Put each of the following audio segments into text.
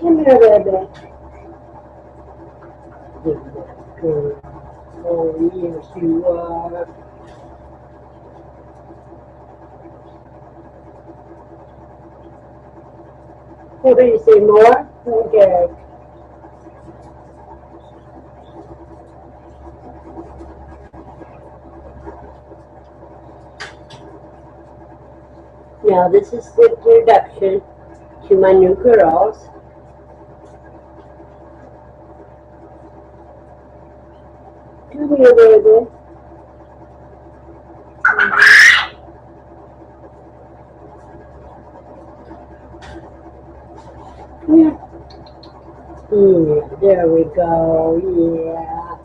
Come here, baby. Good. Oh, yes, you are. What do you say, more? Okay. Now, this is the introduction to my new girls. Come here, baby. Come here. Yeah, there we go. Yeah.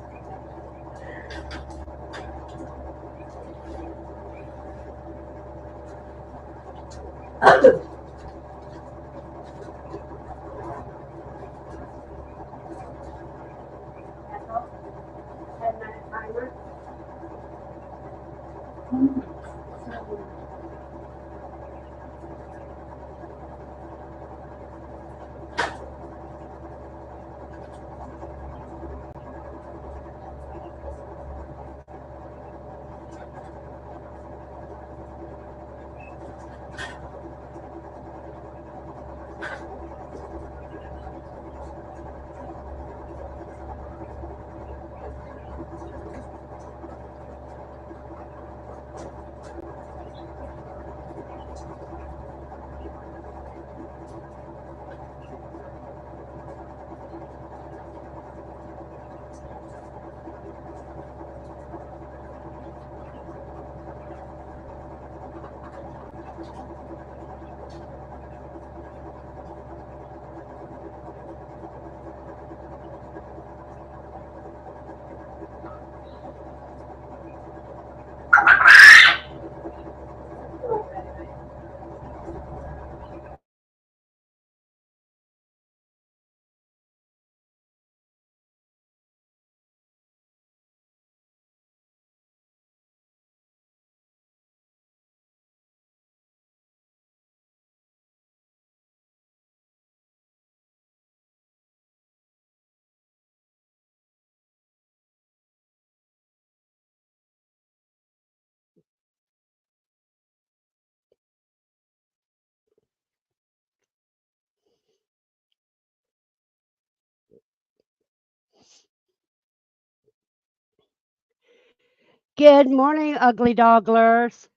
Good morning, ugly dog lures.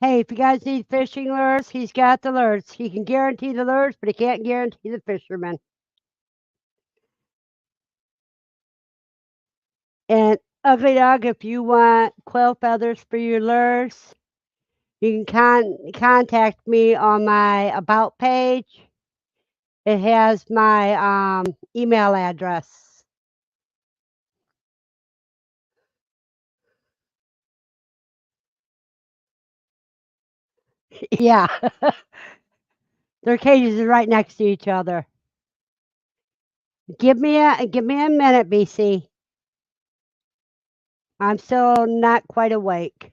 Hey, if you guys need fishing lures, he's got the lures. He can guarantee the lures, but he can't guarantee the fishermen. And ugly dog, if you want quail feathers for your lures, you can contact me on my about page. It has my email address. Yeah, their cages are right next to each other. Give me a minute, BC. I'm still not quite awake.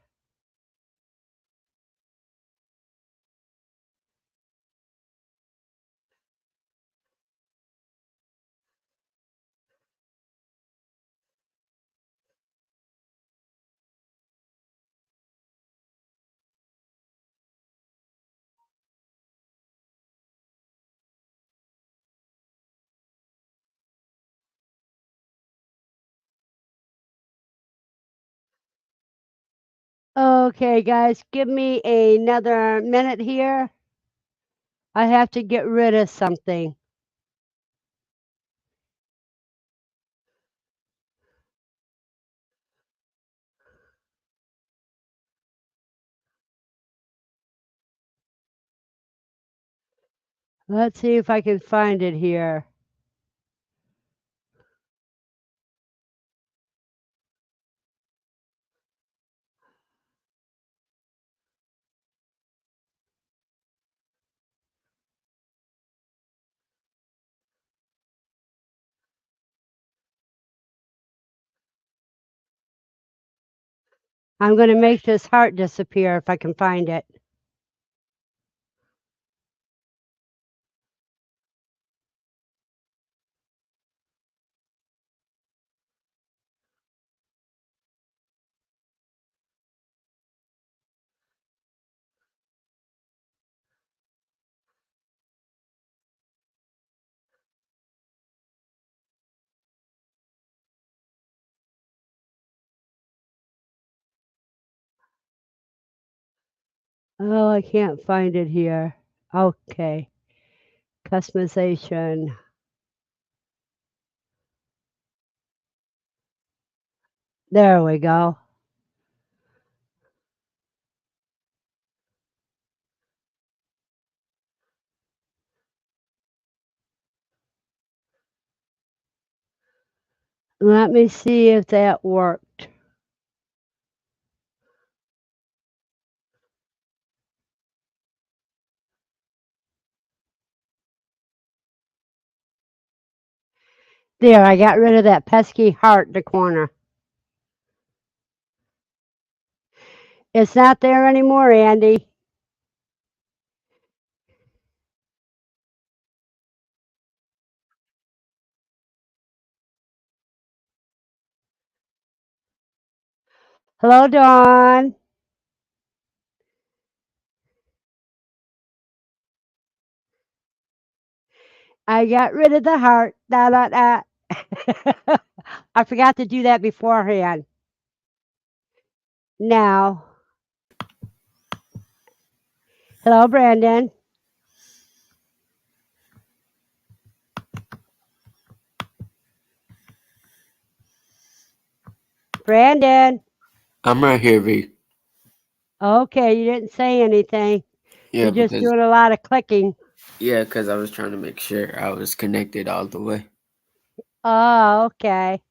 Okay, guys, give me another minute here. I have to get rid of something. Let's see if I can find it here. I'm going to make this heart disappear if I can find it. Oh, I can't find it here. Okay. Customization. There we go. Let me see if that worked. There, I got rid of that pesky heart in the corner. It's not there anymore, Andy. Hello, Dawn. I got rid of the heart. Da da da. I forgot to do that beforehand. Now, hello, Brandon. Brandon. I'm right here, V. Okay, you didn't say anything. Yeah, You're just because doing a lot of clicking. I was trying to make sure I was connected all the way. Oh, okay.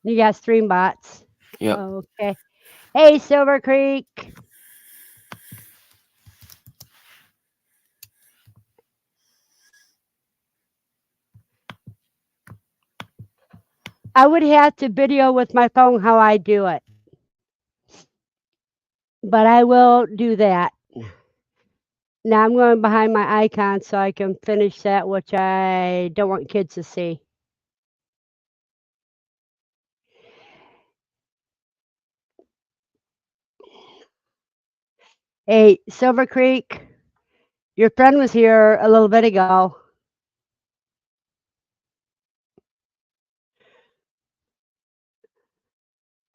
You got stream bots. Yep. Okay. Hey, Silver Creek. I would have to video with my phone how I do it, but I will do that. Now I'm going behind my icon so I can finish that, which I don't want kids to see. Hey, Silver Creek, your friend was here a little bit ago.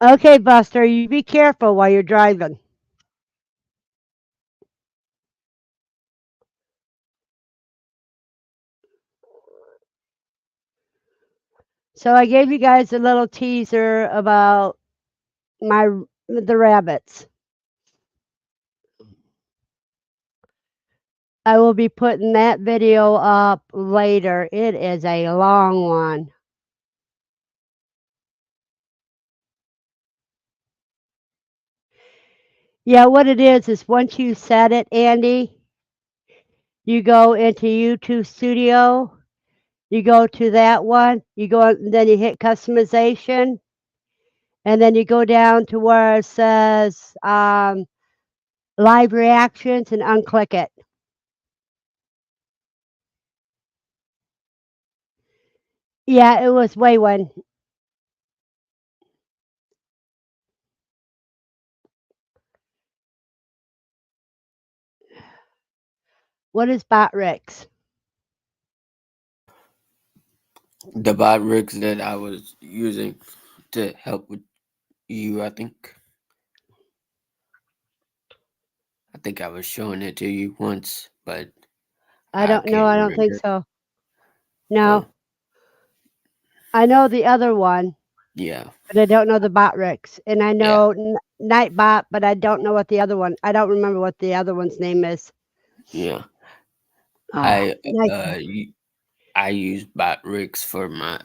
Okay, Buster, you be careful while you're driving. So I gave you guys a little teaser about my the rabbits. I will be putting that video up later. It is a long one. Yeah, what it is once you set it, Andy, you go into YouTube Studio, you go to that one, you go, then you hit customization, and then you go down to where it says live reactions and unclick it. Yeah, it was way one. What is Botrix? The bot rigs that I was using to help with you, I think I was showing it to you once, but I I don't know. can't I don't think remember. so. No, Oh, I know the other one, yeah, but I don't know the Botrix. And I yeah, know Nightbot, but I don't know what the other one. I don't remember what the other one's name is. yeah. Ah, I Nightbot. I use bot rigs for my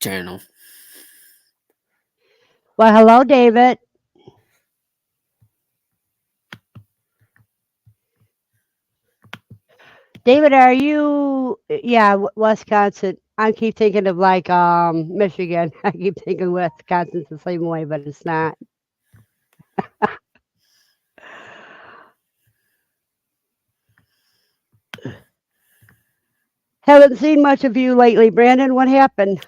channel. Well, hello, David. David, are you? Yeah, Wisconsin. I keep thinking of like Michigan. I keep thinking Wisconsin's the same way, but it's not. Haven't seen much of you lately, Brandon. What happened?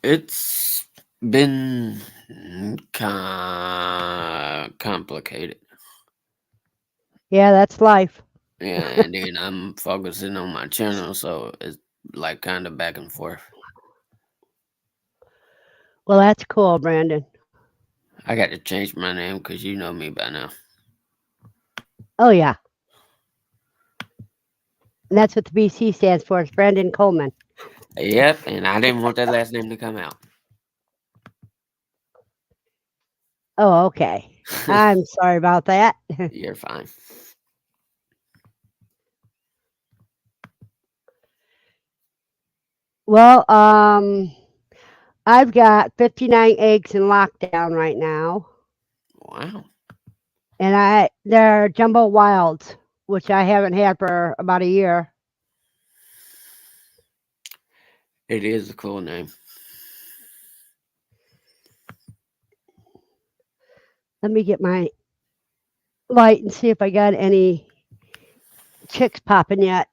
It's been complicated. Yeah, that's life. Yeah, and then I'm focusing on my channel, so it's like kind of back and forth. Well, that's cool, Brandon. I got to change my name because you know me by now. Oh yeah, and that's what the BC stands for. It's Brandon Coleman. Yep, and I didn't want that last name to come out. Oh, okay. I'm sorry about that. You're fine. Well, I've got 59 eggs in lockdown right now, Wow. and they're jumbo wilds, which I haven't had for about a year. It is a cool name. Let me get my light and see if I got any chicks popping yet.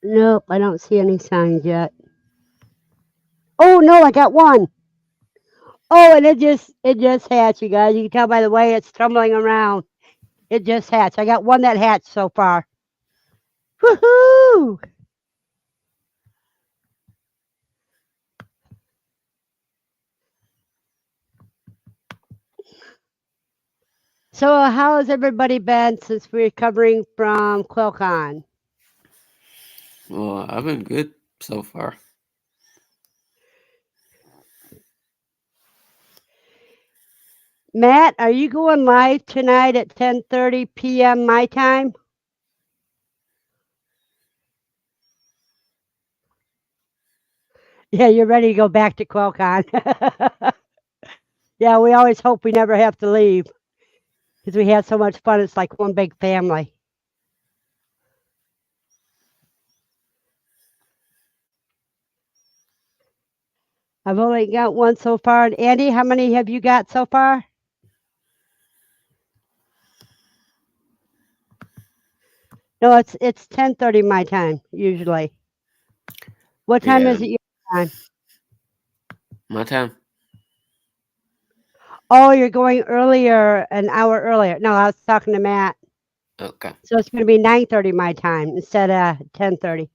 Nope, I don't see any signs yet. Oh no, I got one. Oh, and it just hatched, you guys. You can tell by the way it's tumbling around. It just hatched. I got one that hatched so far. Woohoo! So, how has everybody been since we're recovering from QuailCon? Well, I've been good so far. Matt, are you going live tonight at 10:30 p.m. my time? Yeah, you're ready to go back to QuailCon. Yeah, we always hope we never have to leave because we had so much fun. It's like one big family. I've only got one so far. And Andy, how many have you got so far? No, it's 10:30 my time usually. What time Yeah, is it your time? my time. Oh, you're going earlier, an hour earlier. No, I was talking to Matt. Okay. So it's going to be 9:30 my time instead of 10:30.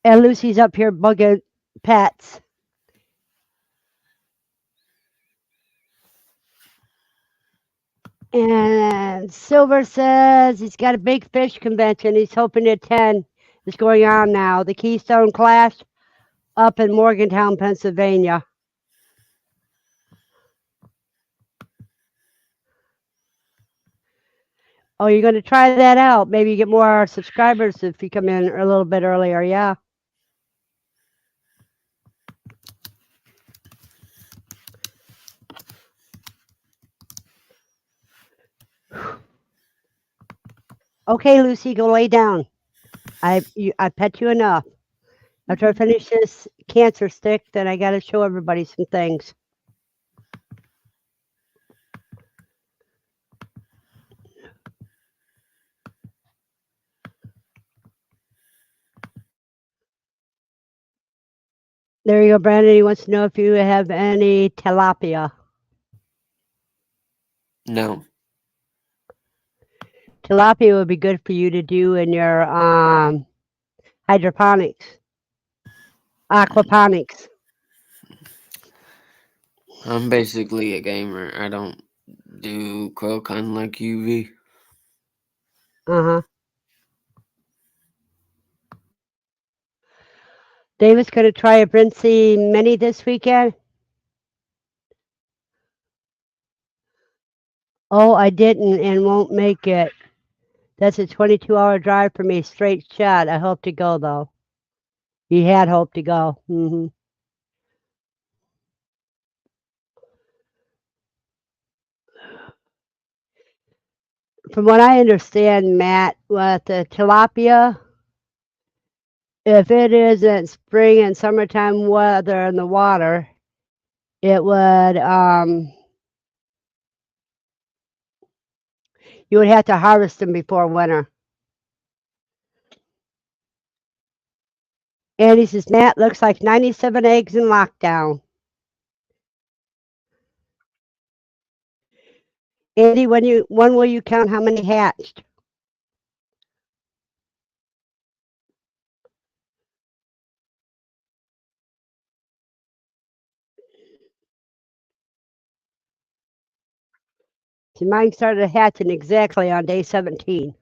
And Lucy's up here bugging pets. And Silver says he's got a big fish convention he's hoping to attend. It's going on now. The Keystone Clash up in Morgantown, Pennsylvania. Oh, you're going to try that out. Maybe you get more subscribers if you come in a little bit earlier. Yeah. Okay, Lucy, go lay down. I pet you enough. After I finish this cancer stick, then I got to show everybody some things. There you go, Brandon. He wants to know if you have any tilapia. No. Tilapia would be good for you to do in your hydroponics, aquaponics. I'm basically a gamer. I don't do QuailCon like UV. Uh huh. David's going to try a Brincy Mini this weekend. Oh, I didn't and won't make it. That's a 22-hour drive for me, straight shot. I hope to go though. He had hoped to go. From what I understand, Matt, with the tilapia, if it isn't spring and summertime weather in the water, it would you would have to harvest them before winter. And he says, Matt, looks like 97 eggs in lockdown. Andy, when will you count how many hatched? See, mine started hatching exactly on day 17.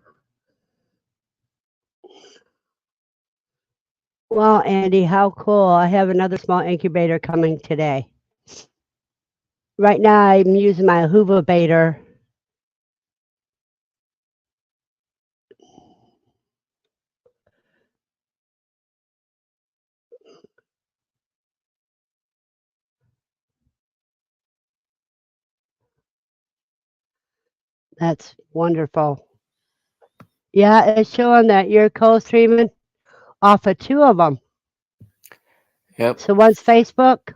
Well, Andy, how cool. I have another small incubator coming today. Right now, I'm using my Hoover baiter. That's wonderful. Yeah, it's showing that you're co-streaming off of two of them. Yep. So one's Facebook,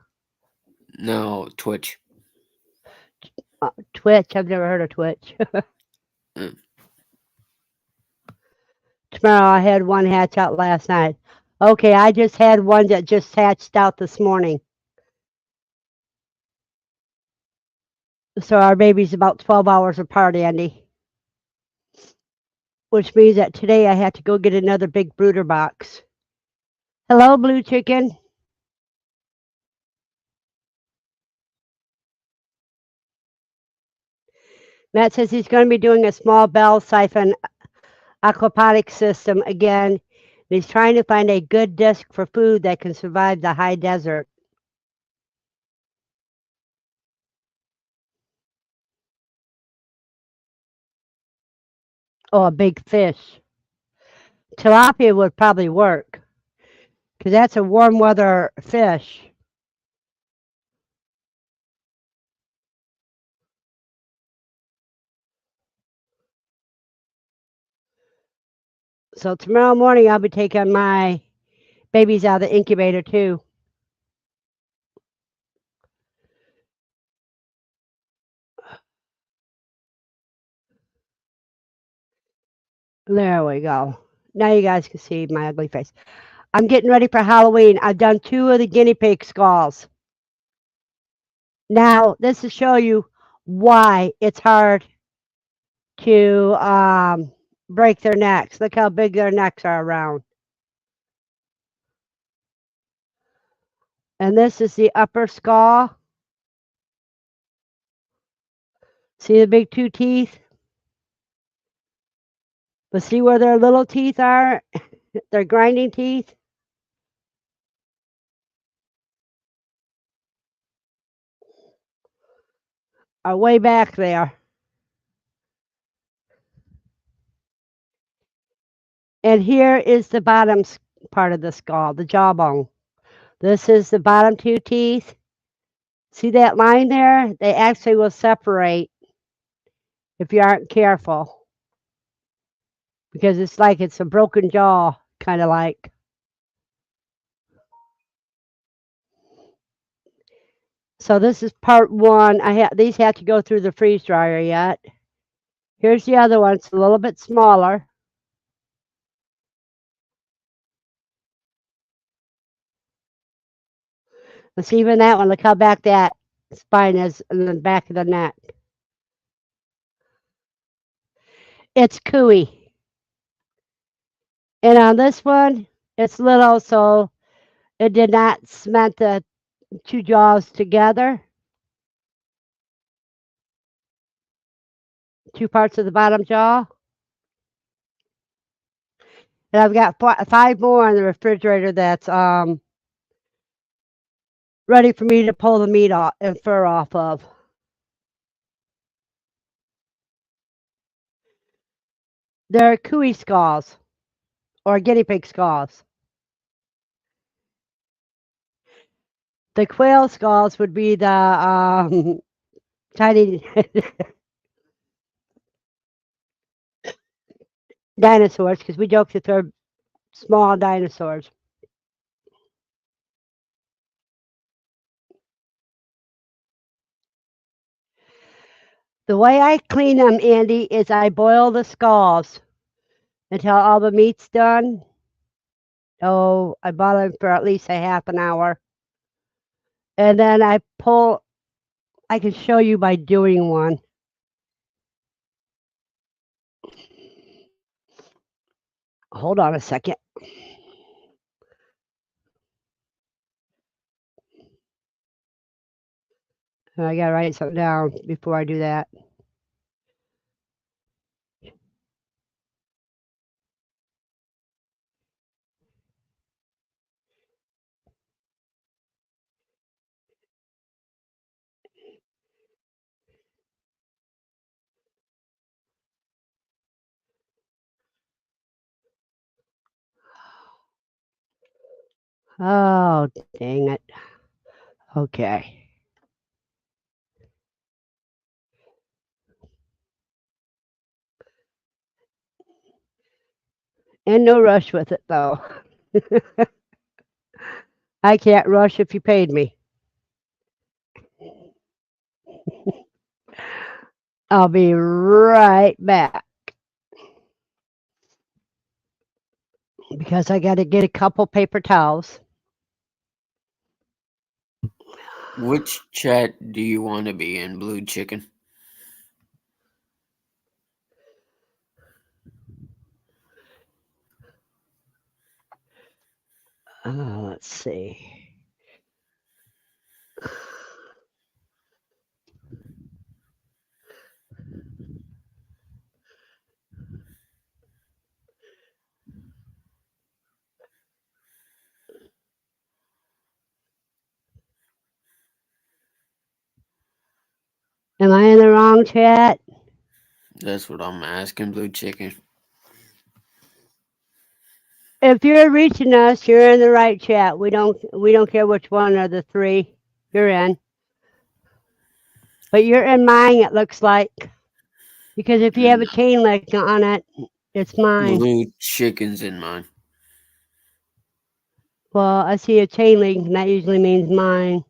No, Twitch. Twitch. I've never heard of Twitch. Mm. Tomorrow, I had one hatch out last night. Okay, I just had one that just hatched out this morning. So our baby's about 12 hours apart, Andy. Which means that today I have to go get another big brooder box. Hello, Blue Chicken. Matt says he's going to be doing a small bell siphon aquaponic system again. And he's trying to find a good disc for food that can survive the high desert. Oh, a big fish. Tilapia would probably work because that's a warm weather fish. So tomorrow morning I'll be taking my babies out of the incubator too. There we go. Now you guys can see my ugly face. I'm getting ready for Halloween. I've done 2 of the guinea pig skulls. Now, this to show you why it's hard to break their necks. Look how big their necks are around. And this is the upper skull. See the big 2 teeth? But see where their little teeth are? Their grinding teeth? Are way back there. And here is the bottom part of the skull, the jawbone. This is the bottom 2 teeth. See that line there? They actually will separate if you aren't careful because it's like it's a broken jaw, kind of like. So this is part 1. These have to go through the freeze dryer yet. Here's the other one. It's a little bit smaller. Let's even that one. Look how back that spine is in the back of the neck. It's cooey. And on this one, it's little, so it did not cement the 2 jaws together. 2 parts of the bottom jaw. And I've got 5 more in the refrigerator that's ready for me to pull the meat off and fur off of. They're cooey skulls or guinea pig skulls. The quail skulls would be the tiny dinosaurs because we joke that they're small dinosaurs. The way I clean them, Andy, is I boil the skulls until all the meat's done. Oh, I boil them for at least a half an hour. And then I can show you by doing one. Hold on a second. I gotta write something down before I do that. Oh, dang it. Okay. And no rush with it, though. I can't rush if you paid me. I'll be right back because I got to get a couple paper towels. Which chat do you want to be in, Blue Chicken? Let's see. Am I in the wrong chat? That's what I'm asking, Blue Chicken. If you're reaching us, you're in the right chat. We don't care which one of the three you're in. But you're in mine, it looks like. Because if you have a No, chain link on it, it's mine. Blue Chicken's in mine. Well, I see a chain link, and that usually means mine.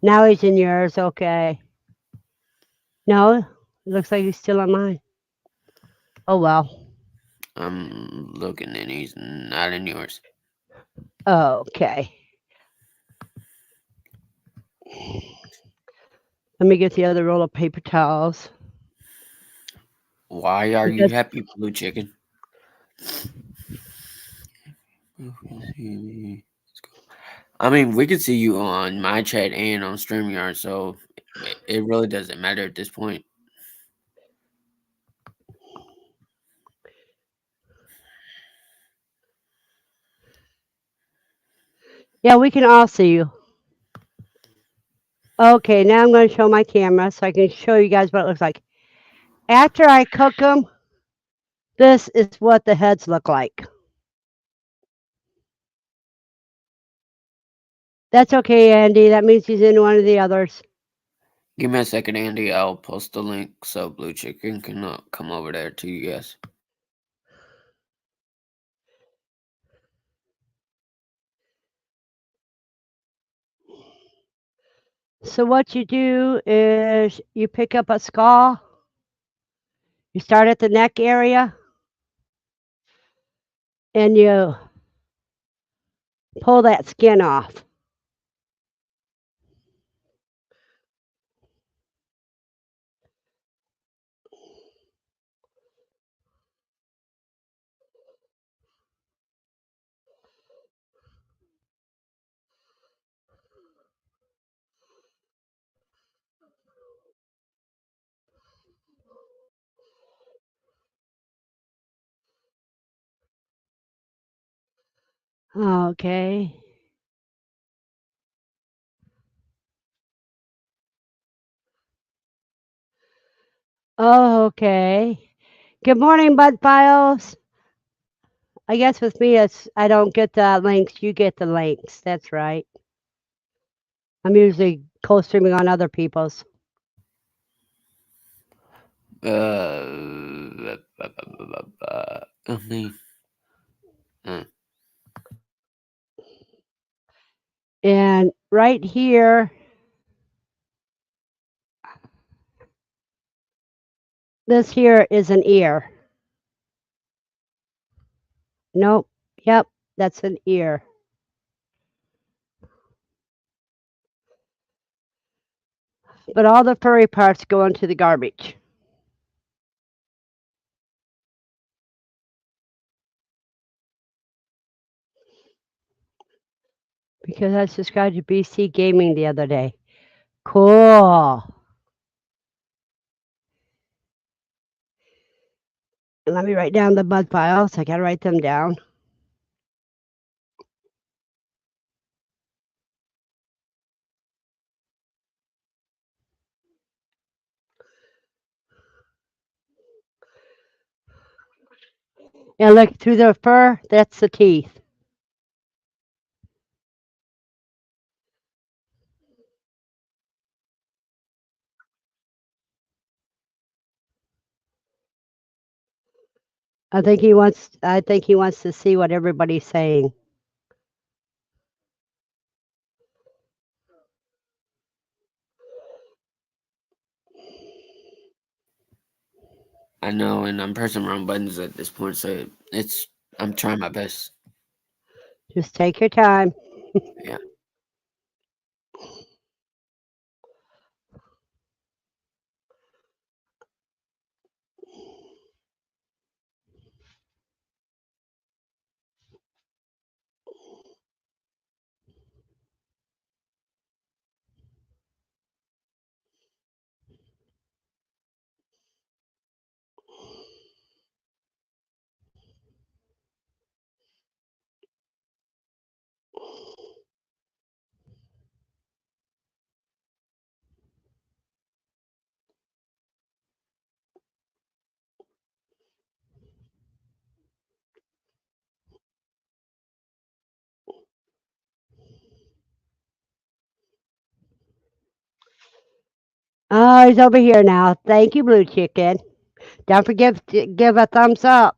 Now he's in yours. Okay. No, it looks like he's still on mine. Oh, well. I'm looking and he's not in yours. Okay. Let me get the other roll of paper towels. Why are you Because happy, Blue Chicken? I mean, we can see you on my chat and on StreamYard, so it really doesn't matter at this point. yeah, we can all see you. Okay, now I'm going to show my camera so I can show you guys what it looks like. After I cook them, this is what the heads look like. That's okay, Andy. That means he's in one of the others. Give me a second, Andy. I'll post the link so Blue Chicken can come over there to you guys. So what you do is you pick up a skull. You start at the neck area and you pull that skin off. Okay. Oh, okay. Good morning, Bud Files. I guess with me, it's I don't get the links. You get the links. That's right. I'm usually co-streaming on other people's. I mean, uh, And right here, this here is an ear. Nope. Yep, that's an ear. But all the furry parts go into the garbage. Because I subscribed to BC Gaming the other day. Cool. And let me write down the bud files. I got to write them down. And look through the fur, that's the teeth. I think he wants to see what everybody's saying. I know, and I'm pressing wrong buttons at this point, so I'm trying my best. Just take your time. Yeah. Oh, he's over here now. Thank you, Blue Chicken. Don't forget to give a thumbs up.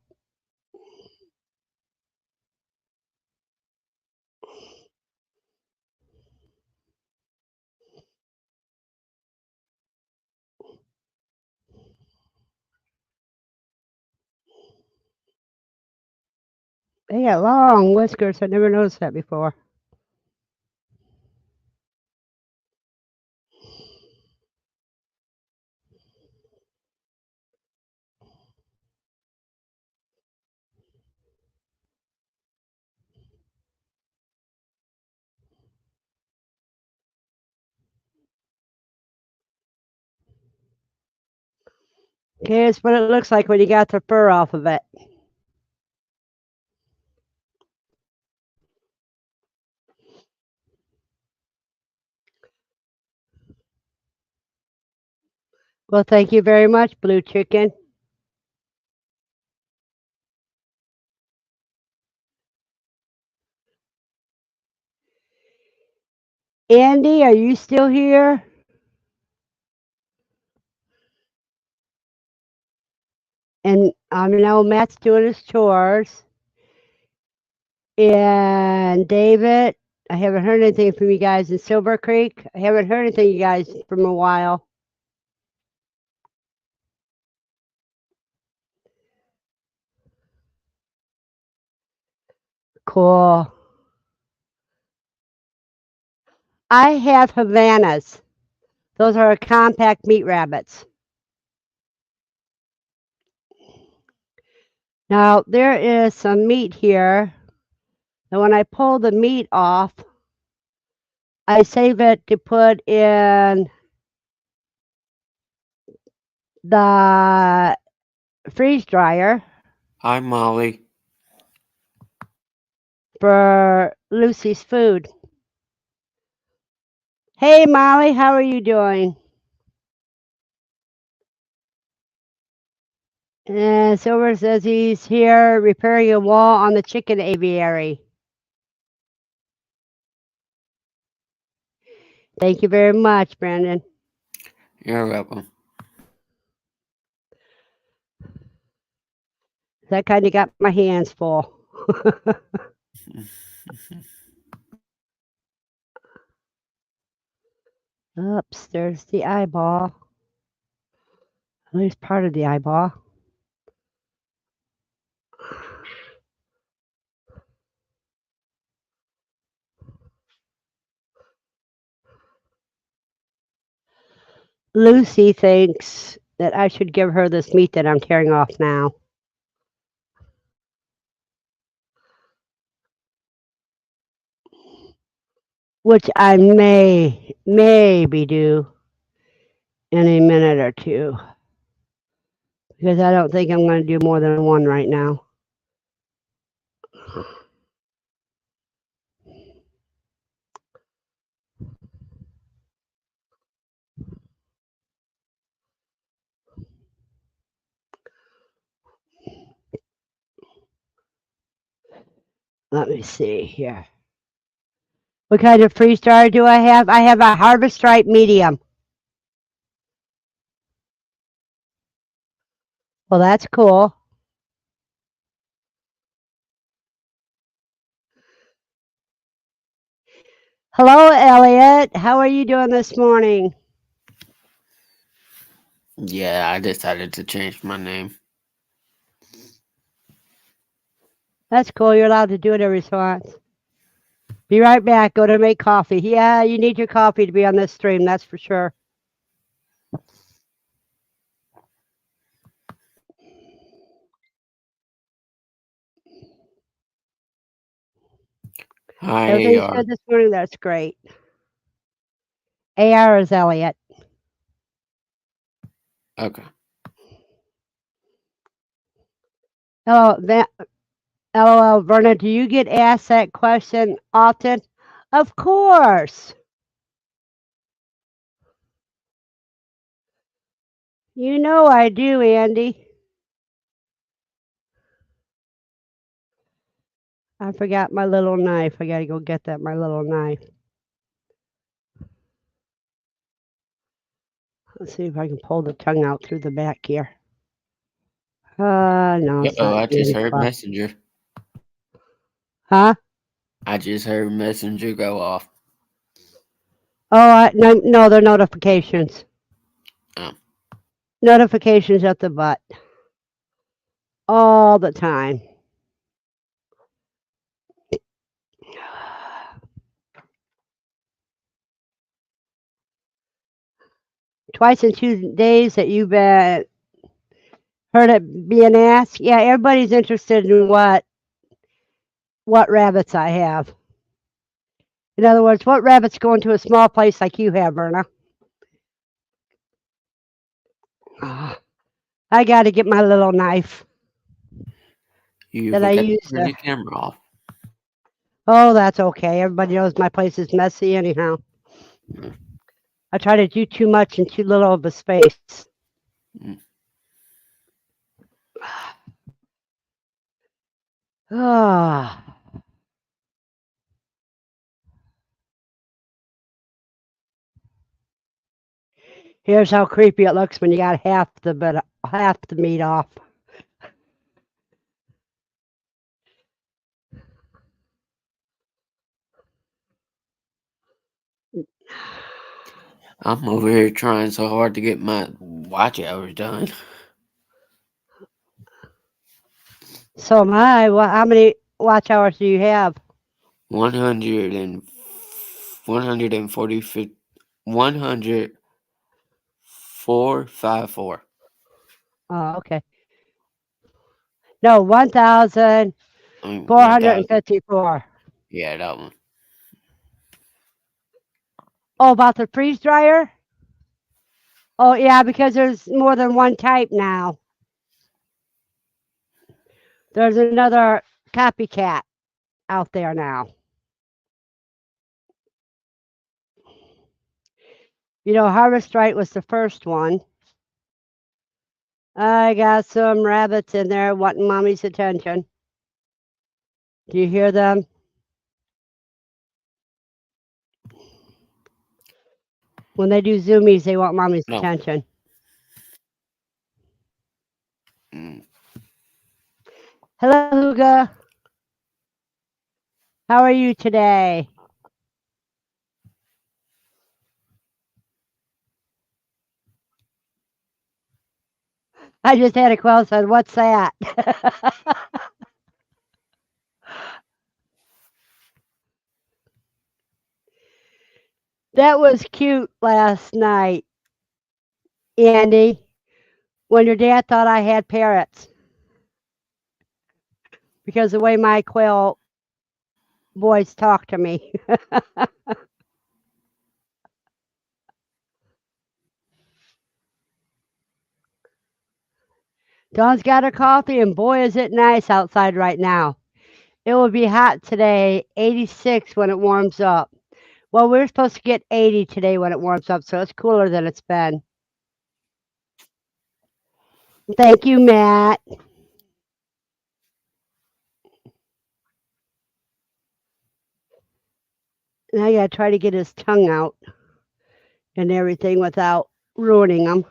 They got long whiskers. I never noticed that before. Here's what it looks like when you got the fur off of it. Well, thank you very much, Blue Chicken. Andy, are you still here? And I know Matt's doing his chores. And David, I haven't heard anything from you guys in Silver Creek. I haven't heard anything you guys from a while. Cool. I have Havanas. Those are compact meat rabbits. Now, there is some meat here. And when I pull the meat off, I save it to put in the freeze dryer Hi, Molly. for Lucy's food. Hey, Molly, how are you doing? And Silver says he's here repairing a wall on the chicken aviary. Thank you very much, Brandon. You're welcome. That kind of got my hands full. Oops, there's the eyeball. At least part of the eyeball. Lucy thinks that I should give her this meat that I'm tearing off now. Which I maybe do in a minute or two. Because I don't think I'm going to do more than one right now. Let me see here. What kind of freeze dryer do I have? I have a Harvest Stripe medium. Well, that's cool. Hello, Elliot. How are you doing this morning? Yeah, I decided to change my name. That's cool. You're allowed to do it every so once. Be right back. Go to make coffee. Yeah, you need your coffee to be on this stream. That's for sure. Hi, Everything's AR. good this morning. That's great. AR is Elliot. Okay. Hello, LOL, Verna. Do you get asked that question often? Of course. You know I do, Andy. I forgot my little knife. I got to go get that, my little knife. Let's see if I can pull the tongue out through the back here. No, it's Oh, not I just getting heard far. Messenger. Huh? I just heard Messenger go off. Oh, no, they're notifications. Oh. Notifications at the butt. All the time. Twice in 2 days that you've been heard it being asked. Yeah, everybody's interested in what rabbits I have. In other words, what rabbits go into a small place like you have, Verna? Ah, I got to get my little knife You that I forgot to use turn to. the camera off. Oh, that's okay. Everybody knows my place is messy anyhow. Mm, I try to do too much in too little of a space. mm. Ah. Here's how creepy it looks when you got half the meat off. I'm over here trying so hard to get my watch hours done. So my, how many watch hours do you have? 100 and 140 104.54. Oh, okay. No, I mean 1,000. 1,454. Yeah, that one. Oh, about the freeze dryer? Oh, yeah, because there's more than one type now. There's another copycat out there now. You know, Harvest Right was the first one. I got some rabbits in there wanting mommy's attention. Do you hear them? When they do zoomies, they want mommy's No. attention. Mm. Hello, Huga. How are you today? I just had a quail said, "What's that?" That was cute last night, Andy, when your dad thought I had parrots because the way my quail boys talk to me. Dawn's got her coffee, and boy, is it nice outside right now. It will be hot today, 86 when it warms up. Well, we're supposed to get 80 today when it warms up, so it's cooler than it's been. Thank you, Matt. And I gotta try to get his tongue out and everything without ruining him.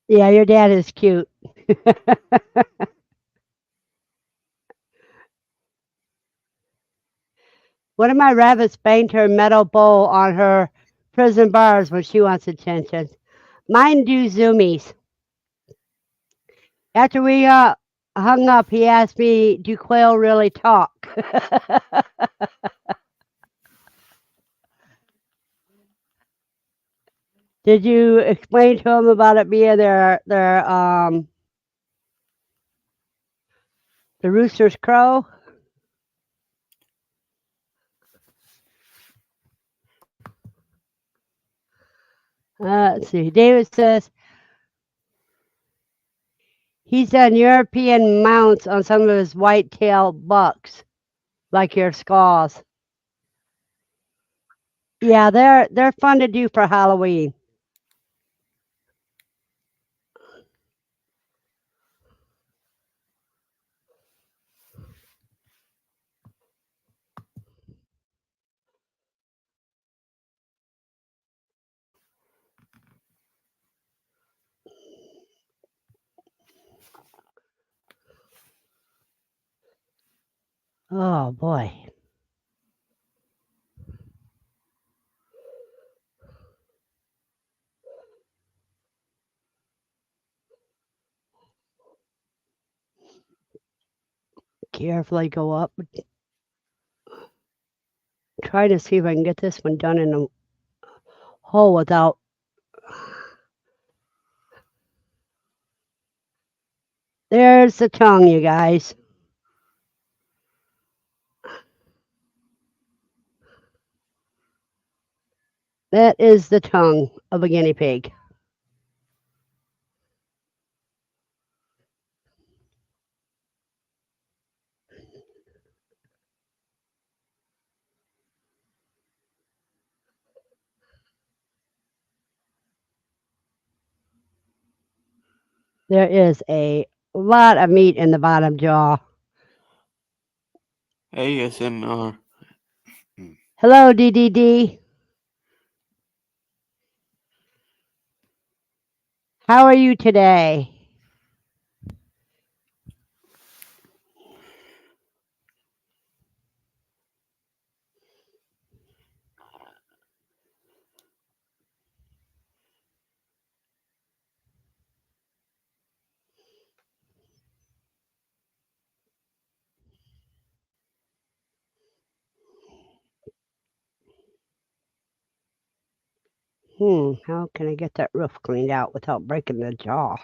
Yeah, your dad is cute. One of my rabbits banged her metal bowl on her prison bars when she wants attention. Mine do zoomies. After we hung up, he asked me, "Do quail really talk?" Did you explain to him about it being their the rooster's crow? Let's see. David says he's done European mounts on some of his white-tailed bucks, like your squaws. Yeah, they're fun to do for Halloween. Oh boy. Carefully go up. Try to see if I can get this one done in a hole without. There's the tongue, you guys. That is the tongue of a guinea pig. There is a lot of meat in the bottom jaw. ASMR. Hello, DDD. How are you today? How can I get that roof cleaned out without breaking the jaw?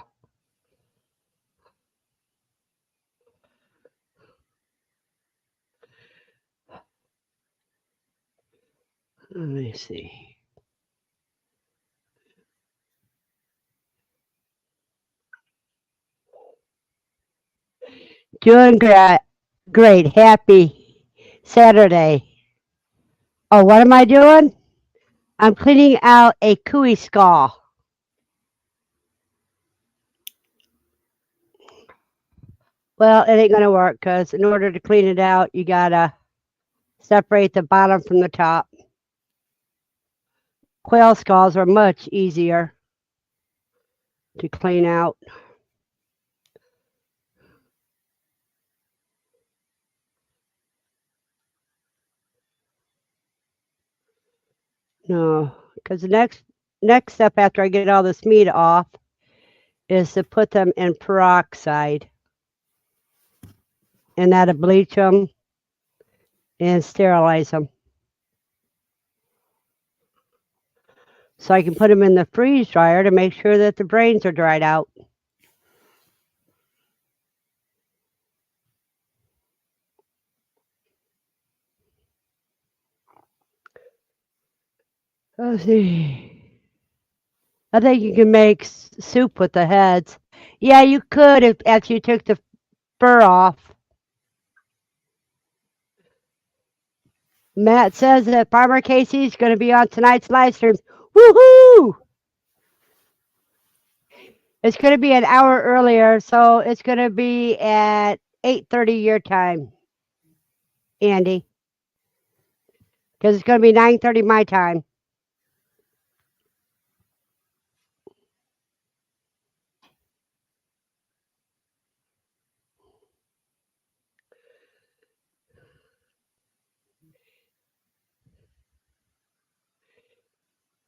Let me see. Doing great. Great. Happy Saturday. Oh, what am I doing? I'm cleaning out a cooey skull. Well, it ain't gonna work because in order to clean it out, you gotta separate the bottom from the top. Quail skulls are much easier to clean out. No, because the next step after I get all this meat off is to put them in peroxide, and that'll bleach them and sterilize them. So I can put them in the freeze dryer to make sure that the brains are dried out. Let's see. I think you can make soup with the heads. Yeah, you could if after you took the fur off. Matt says that Farmer Casey's going to be on tonight's live stream. Woohoo! It's going to be an hour earlier, so it's going to be at 8:30 your time, Andy, because it's going to be 9:30 my time.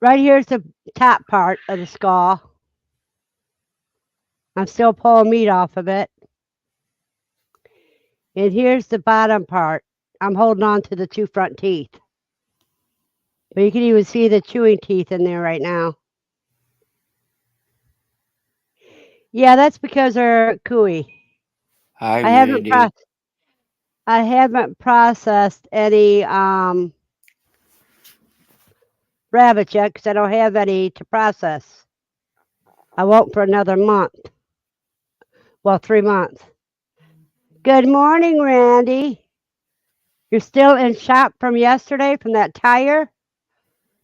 Right here's the top part of the skull. I'm still pulling meat off of it. And here's the bottom part. I'm holding on to the two front teeth. But you can even see the chewing teeth in there right now. Yeah, that's because they're cooey. Hi, I haven't Randy. I haven't processed any rabbits yet because I don't have any to process. I won't for another month. Well, 3 months. Good morning, Randy. You're still in shop from yesterday from that tire?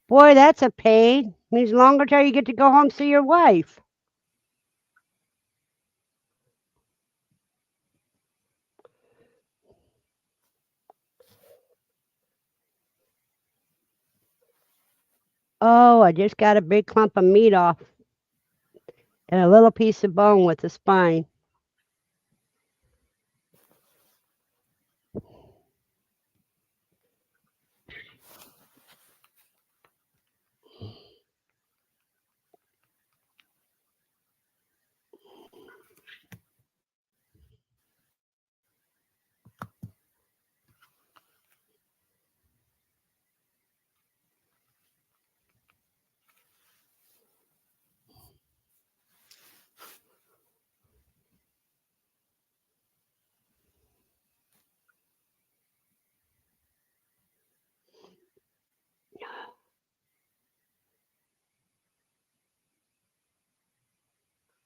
Boy, that's a pain. Means longer till you get to go home see your wife. Oh, I just got a big clump of meat off and a little piece of bone with the spine.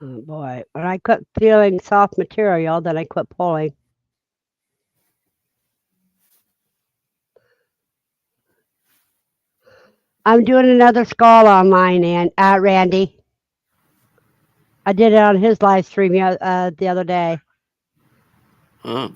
Oh boy, when I quit feeling soft material, then I quit pulling. I'm doing another skull online, and Randy. I did it on his live stream the other day. Huh?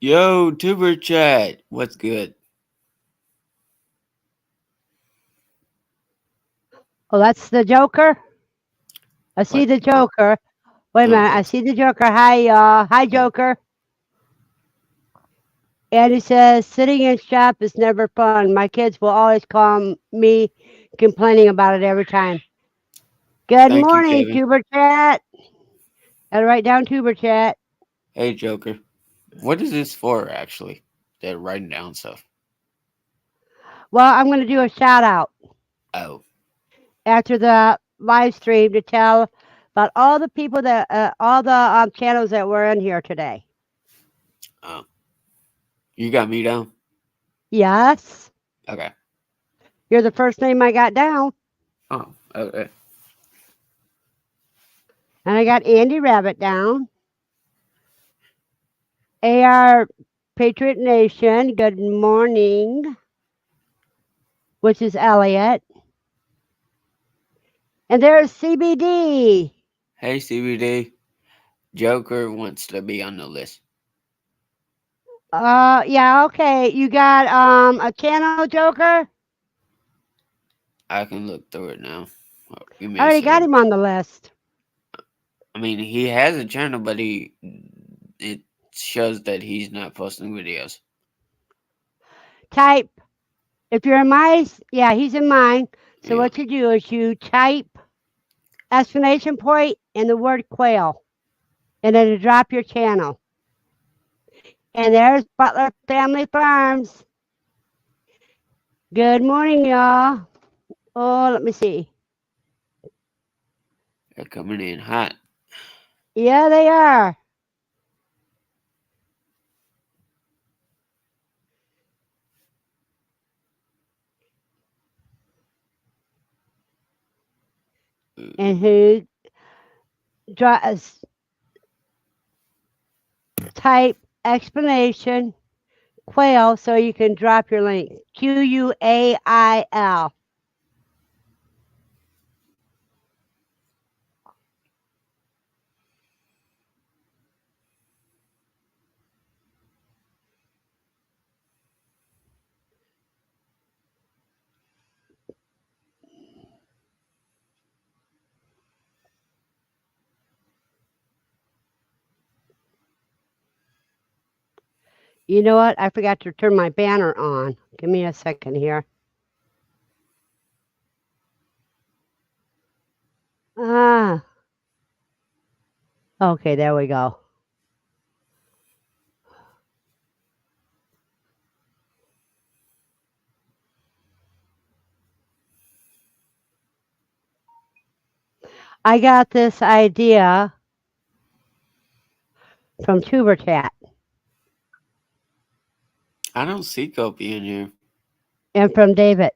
Yo, Tuber Chat. What's good? Oh, that's the Joker. I see What? the Joker. Wait a Oh, minute, I see the Joker. Hi, y'all. Hi, hey. Joker. And he says, sitting in shop is never fun. My kids will always call me complaining about it every time. Good Thank you, morning, Kevin. Tuber Chat. Gotta write down Tuber Chat. Hey, Joker. What is this for, actually? They're writing down stuff. Well, I'm going to do a shout out Oh, after the live stream to tell about all the people that, all the channels that were in here today. oh. You got me down? Yes, Okay. you're the first name I got down. Oh, okay. And I got Andy Rabbit down. AR Patriot Nation, good morning, which is Elliot. And there's CBD. Hey, CBD. Joker wants to be on the list. Yeah, okay. You got a channel, Joker? I can look through it now. Oh, give me I a already got second. him on the list. I mean, he has a channel, but it shows that he's not posting videos. Type, if you're in my, yeah, he's in mine. So Yeah. what you do is you type exclamation point and the word quail, and then you drop your channel. And there's Butler Family Farms. Good morning, y'all. Oh, let me see. They're coming in hot. Yeah, they are. And who type explanation quail so you can drop your link. QUAIL. You know what? I forgot to turn my banner on. Give me a second here. Ah, okay, there we go. I got this idea from Tuber Chat I don't see Kobe in here. and from David.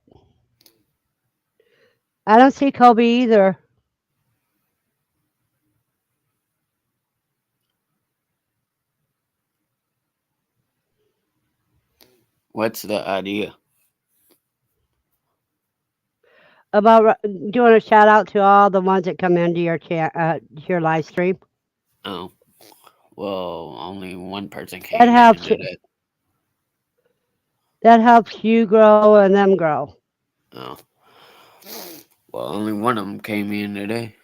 I don't see Kobe either. What's the idea? About doing a shout out to all the ones that come into your chat, your live stream. Oh, well, only one person That came in helps. today. That helps you grow and them grow. Oh, well, only one of them came in today.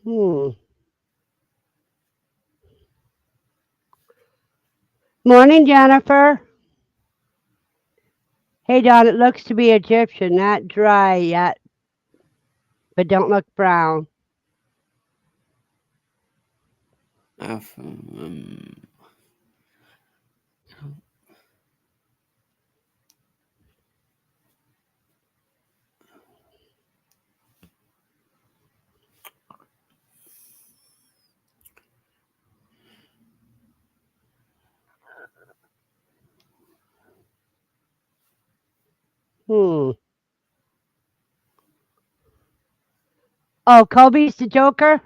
Hmm. Morning, Jennifer. Hey, Don. It looks to be Egyptian, not dry yet, but don't look brown. Um, Hmm. Oh, Kobe's the Joker.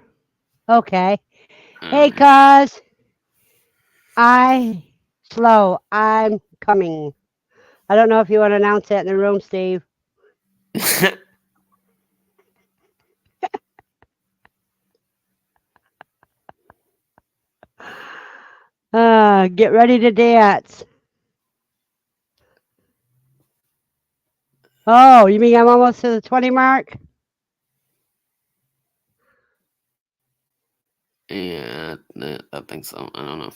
Okay. Hey, uh, cuz I slow. I'm coming. I don't know if you want to announce that in the room, Steve. Get ready to dance. Oh, you mean I'm almost to the 20 mark? yeah, I think so. I don't know.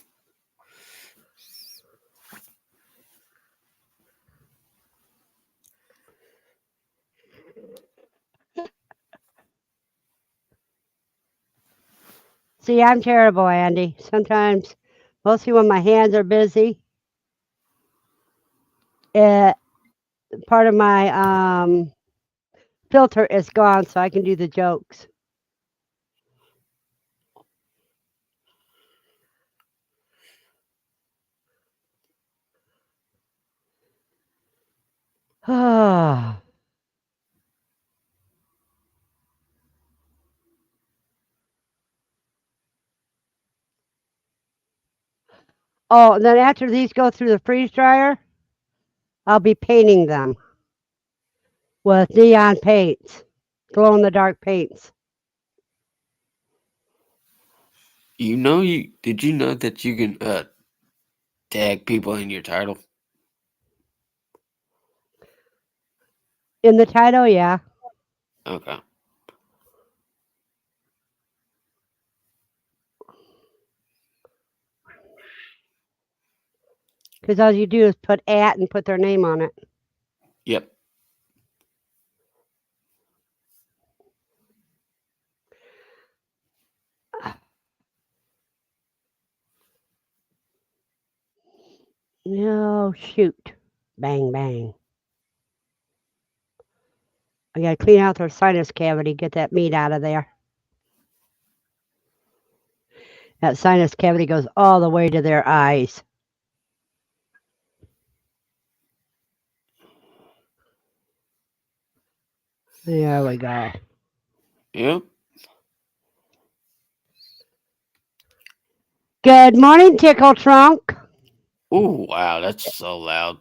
See, I'm terrible, Andy. Sometimes, mostly when my hands are busy, it, part of my filter is gone, so I can do the jokes. Oh, and then after these go through the freeze dryer, I'll be painting them with neon paints, glow in the dark paints. You did you know that you can tag people in your title? In the title, yeah, Okay. because all you do is put at and put their name on it. Yep. No, shoot. Bang, bang. I got to clean out their sinus cavity, get that meat out of there. That sinus cavity goes all the way to their eyes. There we go. Yep. Good morning, Tickle Trunk. Oh wow, that's so loud.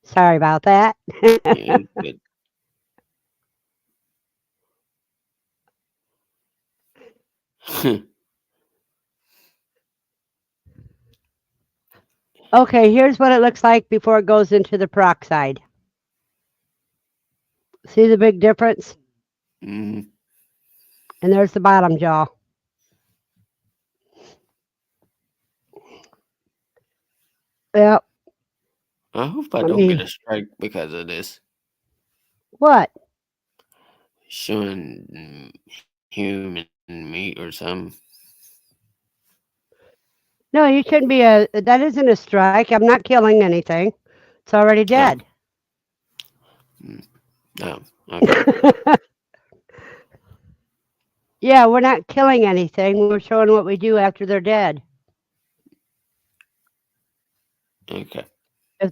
Sorry about that. Yeah, it's good. Okay, here's what it looks like before it goes into the peroxide. See the big difference? Mm, And there's the bottom jaw. Yep. I hope I Let don't get me. a strike because of this. What? Showing human meat or something. No, you shouldn't be a. That isn't a strike. I'm not killing anything. It's already Oh, dead. mm, oh, okay, Yeah, we're not killing anything. We're showing what we do after they're dead. okay. If,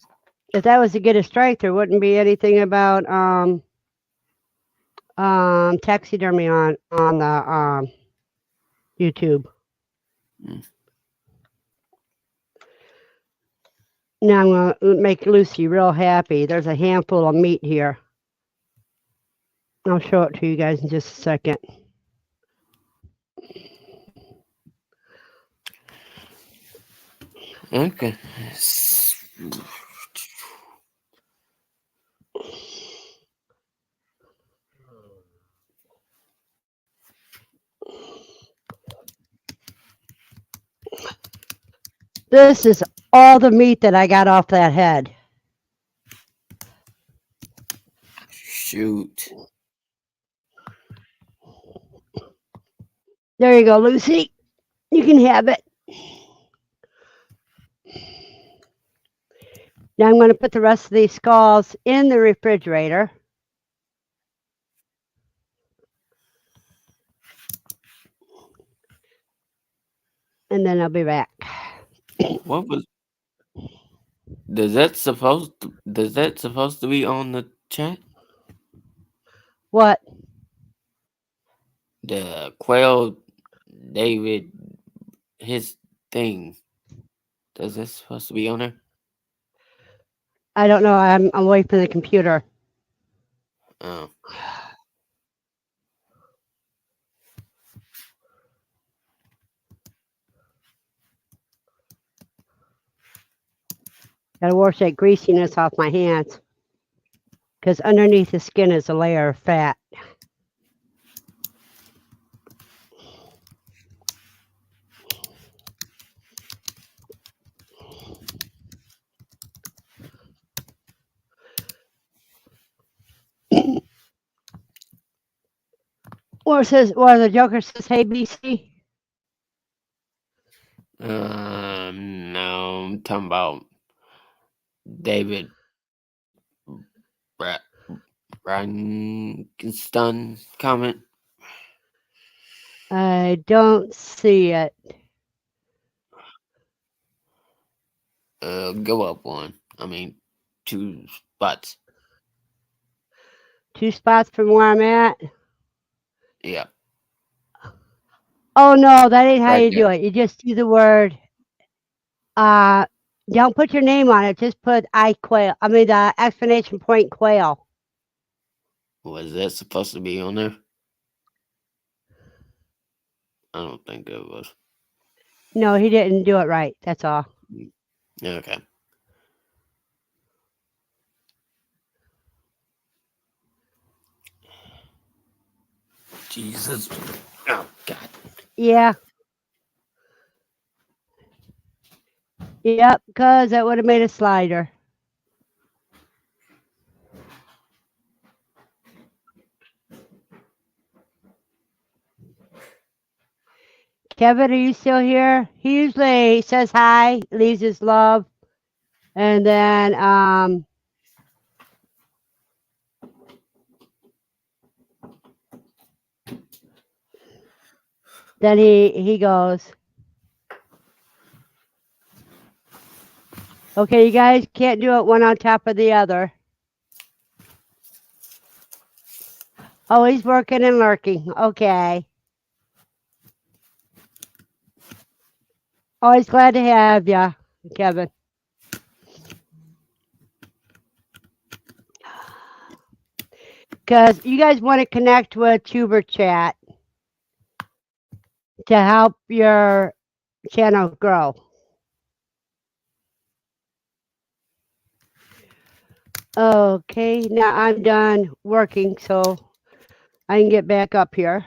if that was to get a strike, there wouldn't be anything about taxidermy on the YouTube. Mm, Now I'm gonna make Lucy real happy. There's a handful of meat here. I'll show it to you guys in just a second. okay. This is all the meat that I got off that head. Shoot. There you go, Lucy. You can have it. Now I'm going to put the rest of these skulls in the refrigerator. And then I'll be back. What was does that supposed to be on the chat? What? The Quail David his thing. Does that supposed to be on there? I don't know. I'm away from the computer. Oh. Got to wash that greasiness off my hands because underneath the skin is a layer of fat. Or the Joker says, "Hey, BC." No, I'm talking about David Bra- Branston comment. I don't see it. Go up one. I mean, two spots. 2 spots from where I'm at. Yeah, Oh no, that ain't how right you there. do it. You just do the word. Uh, don't put your name on it. Just put I quail. I mean the exclamation point quail. Was that supposed to be on there? I don't think it was. No, he didn't do it right. That's all. Mm, okay. Jesus. Oh God. Yeah. Yep. Because that would have made a slider. Kevin, are you still here? He usually says hi, leaves his love, and then he goes. Okay, you guys can't do it one on top of the other. Oh, he's working and lurking. Okay. Always glad to have you, Kevin. Because you guys want to connect with Tuber Chat to help your channel grow. Okay, now I'm done working, so I can get back up here.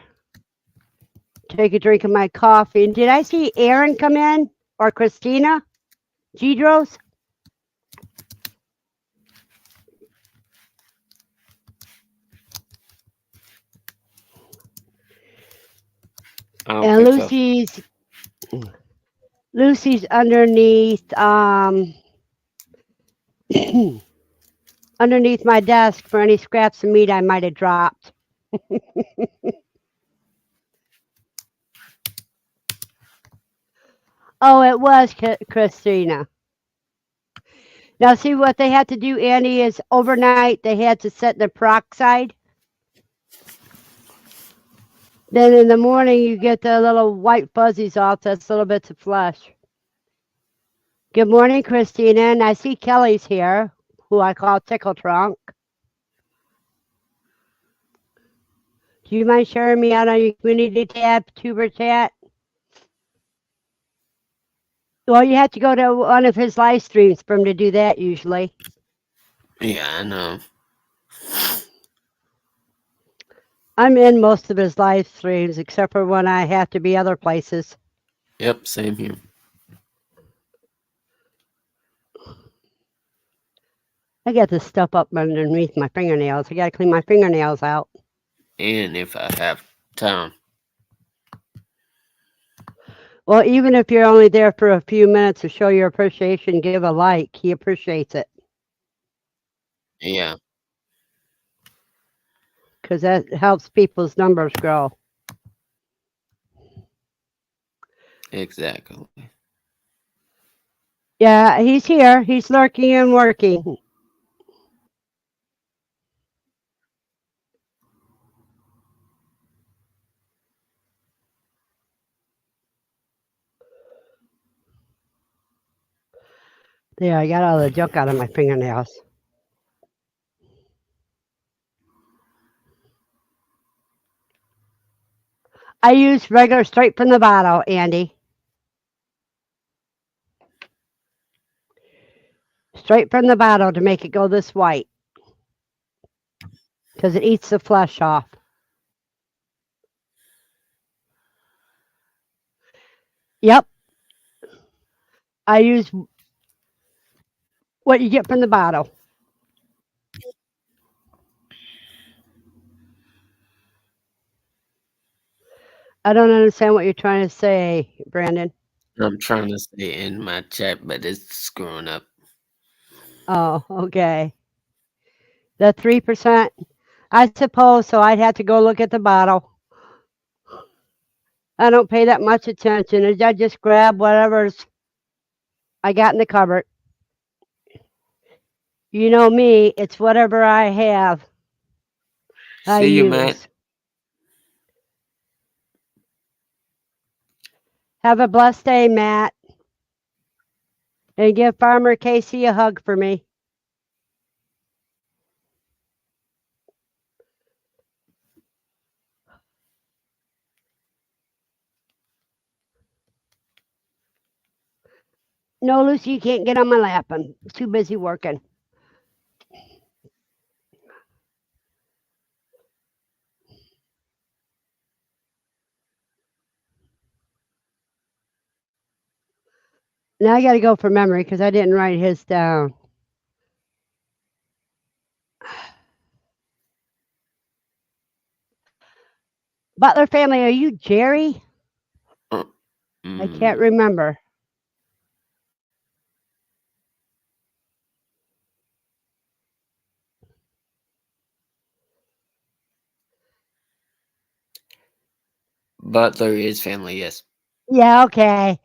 Take a drink of my coffee. And did I see Aaron come in? Or Christina? Gidros? I don't And think so. Lucy's underneath underneath my desk for any scraps of meat I might have dropped. Oh, it was Christina. Now, see what they had to do, Andy, is overnight they had to set the peroxide. Then in the morning you get the little white fuzzies off. That's little bits of flesh. Good morning, Christina. And I see Kelly's here, who I call Tickle Trunk. Do you mind sharing me out on your community tab, Tuber Chat? Well, you have to go to one of his live streams for him to do that usually. Yeah, I know. I'm in most of his live streams, except for when I have to be other places. Yep, same here. I got this stuff up underneath my fingernails. I got to clean my fingernails out. And if I have time. Well, even if you're only there for a few minutes to show your appreciation, give a like. He appreciates it Yeah, because that helps people's numbers grow. exactly. Yeah, he's here. He's lurking and working. There, I got all the junk out of my fingernails. I use regular straight from the bottle, Andy. Straight from the bottle to make it go this white because it eats the flesh off. Yep, I use what you get from the bottle. I don't understand what you're trying to say, Brandon. I'm trying to stay in my chat, but it's screwing up. Oh, okay. The 3%? I suppose so. I'd have to go look at the bottle. I don't pay that much attention. I just grab whatever's I got in the cupboard. You know me, it's whatever I have, I See you, Matt. use. Have a blessed day, Matt. And give Farmer Casey a hug for me. No, Lucy, you can't get on my lap. I'm too busy working. Now I got to go for memory because I didn't write his down. Butler family, are you Jerry? Uh, I can't mm, remember. Butler is family, yes. Yeah, okay.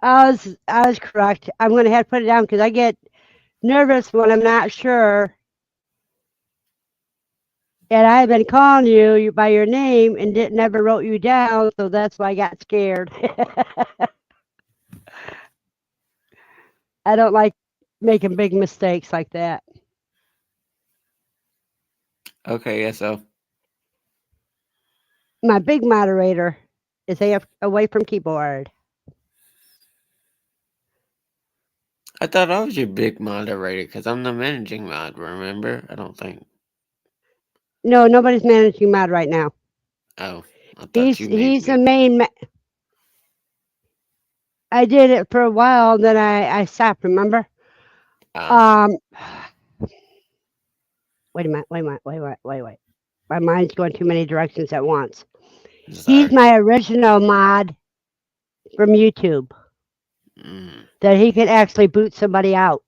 I was correct. I'm gonna have to put it down because I get nervous when I'm not sure. And I've been calling you by your name and didn't never wrote you down, so that's why I got scared. I don't like making big mistakes like that. Okay, yeah, so My big moderator is away from keyboard. I thought I was your big moderator because I'm the managing mod, remember? I don't think. No, nobody's managing mod right now. Oh, I thought you made He's the me. main. I did it for a while, then I stopped. Remember? Oh, Um, wait a minute. Wait. My mind's going too many directions at once. He's sorry. my original mod from YouTube Mm, that he could actually boot somebody out.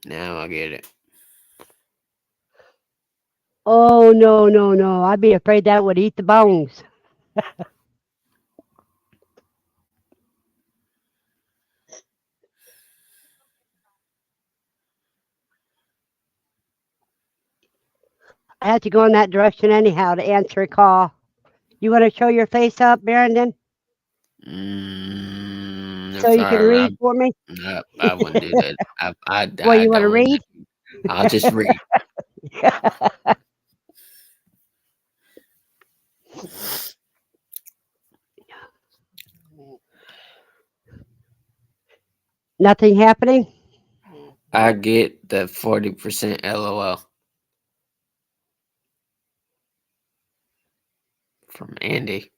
now I get it. Oh no! I'd be afraid that would eat the bones. I have to go in that direction anyhow to answer a call. You want to show your face up, Brandon, so If you can I, read for me? I wouldn't do that. Well, I you want to don't. read? I'll just read. Nothing happening? I get the 40% LOL from Andy.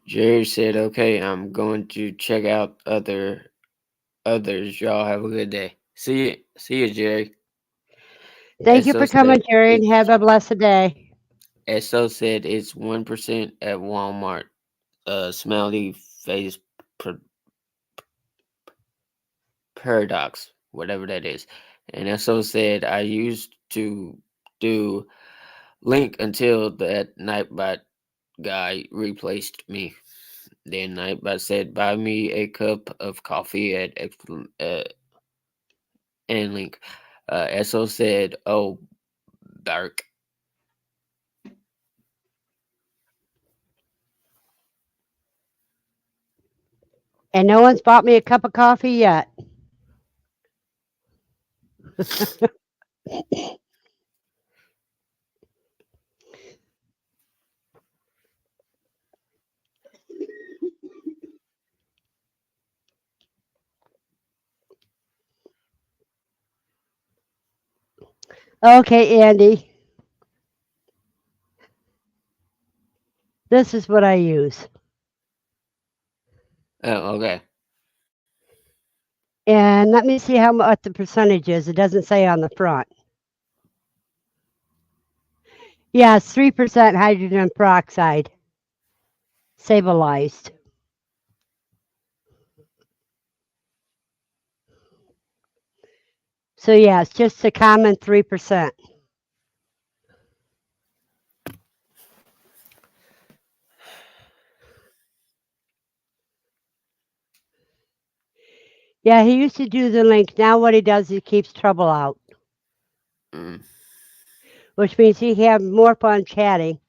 Jerry said, "Okay, I'm going to check out others. Y'all have a good day. See you, Jerry." Thank you So for said coming, Jerry, and have it's a blessed day. So said it's 1% at Walmart. Smiley face par- paradox, whatever that is. And So said I used to do Link until that Nightbot guy replaced me. Then Nightbot said, "Buy me a cup of coffee at and Link." So said, "Oh, dark." And no one's bought me a cup of coffee yet. Okay, Andy, this is what I use. Oh, okay. And let me see what the percentage is. It doesn't say on the front. Yeah, it's 3% hydrogen peroxide, stabilized. So yeah, it's just a common 3%. Yeah, he used to do the link. Now what he does, he keeps trouble out, Mm. which means he can have more fun chatting.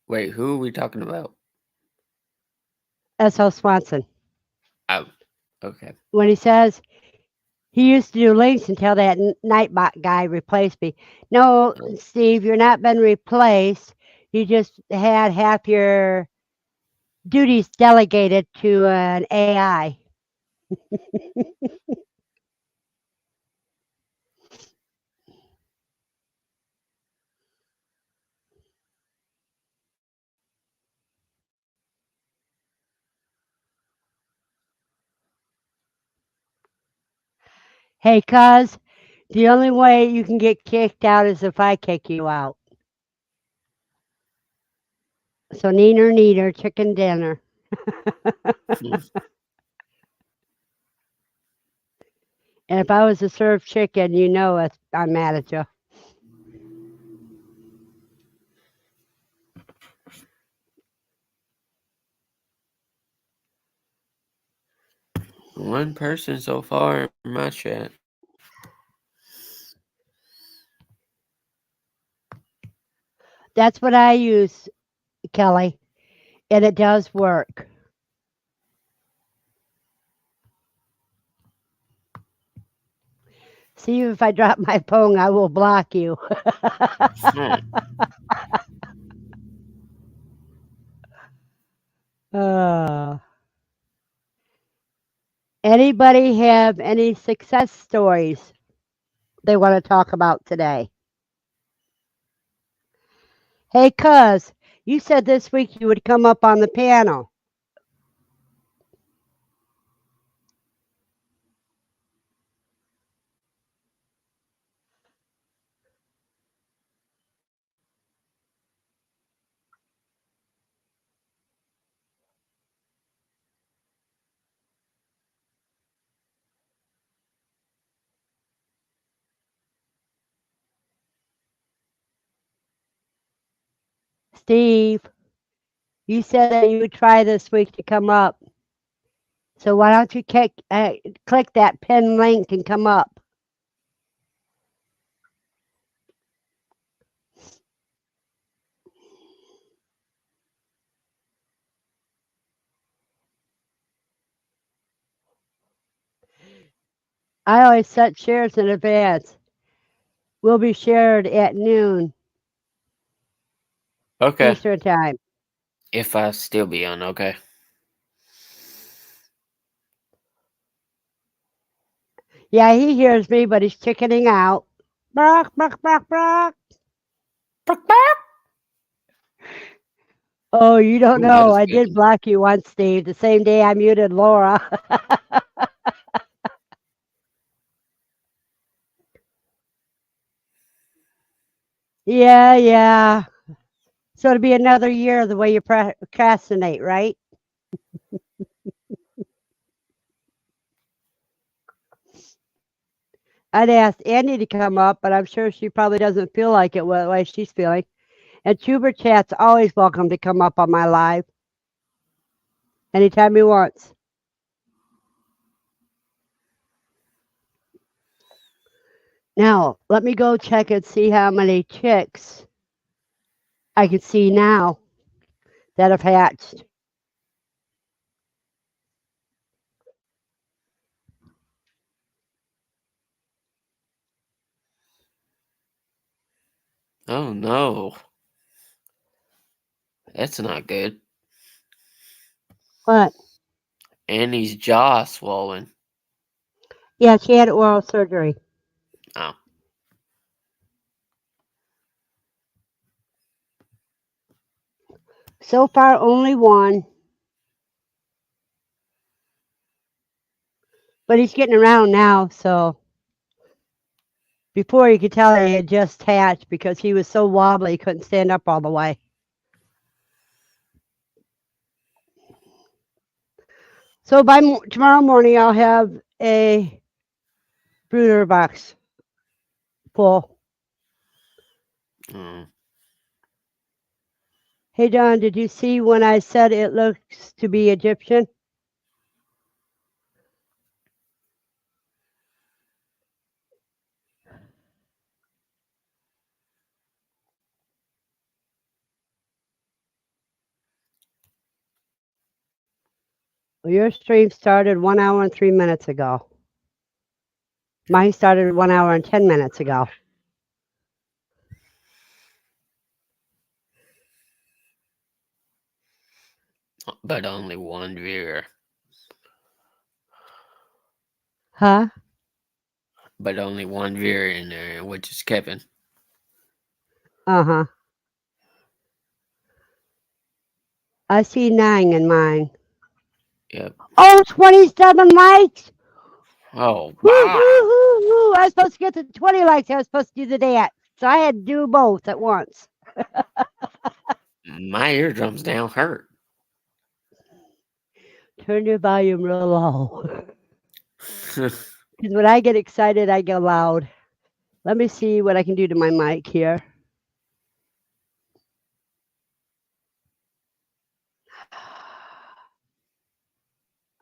Wait, who are we talking about? S.L. Swanson. Oh, okay. When he says he used to do links until that Nightbot guy replaced me. No, Oh, Steve, you're not been replaced. You just had half your duties delegated to an AI. Hey, cuz, the only way you can get kicked out is if I kick you out. So neener, chicken dinner. And if I was to serve chicken, you know I'm mad at you. one person so far in my chat. That's what I use, Kelly. and it does work. See, if I drop my phone, I will block you. Hmm. uh, Anybody have any success stories they want to talk about today? Hey, cuz, you said this week you would come up on the panel. Steve, you said that you would try this week to come up. So why don't you click that pin link and come up? I always set shares in advance. Will be shared at noon Okay. Eastern time. If I still be on, okay. Yeah, he hears me, but he's chickening out. Brock, brock, brock, brock. Oh, you don't Ooh, that know. is I good. did block you once, Steve, the same day I muted Laura. Yeah, yeah. So it'll be another year the way you procrastinate, right? I'd asked Andy to come up, but I'm sure she probably doesn't feel like it the way she's feeling. And Tuber Chat's always welcome to come up on my live anytime he wants. Now, let me go check and see how many chicks I can see now that have hatched. Oh no. That's not good. What? Annie's jaw swollen. Yeah, she had oral surgery. Oh. So far, only one, but he's getting around now. So before you could tell he had just hatched because he was so wobbly he couldn't stand up all the way. So by tomorrow morning, I'll have a brooder box full. Mm. Hey, Don, did you see when I said it looks to be Egyptian? Well, your stream started 1 hour and 3 minutes ago. Mine started 1 hour and 10 minutes ago. But only one viewer. Huh? But only one viewer in there, which is Kevin. Uh-huh. I see 9 in mine. Yep. Oh, 27 likes! Oh, Woo, wow. woo, woo, woo. I was supposed to get to 20 likes. I was supposed to do the dance. So I had to do both at once. My eardrums now hurt. Turn your volume real low. Because when I get excited, I get loud. Let me see what I can do to my mic here.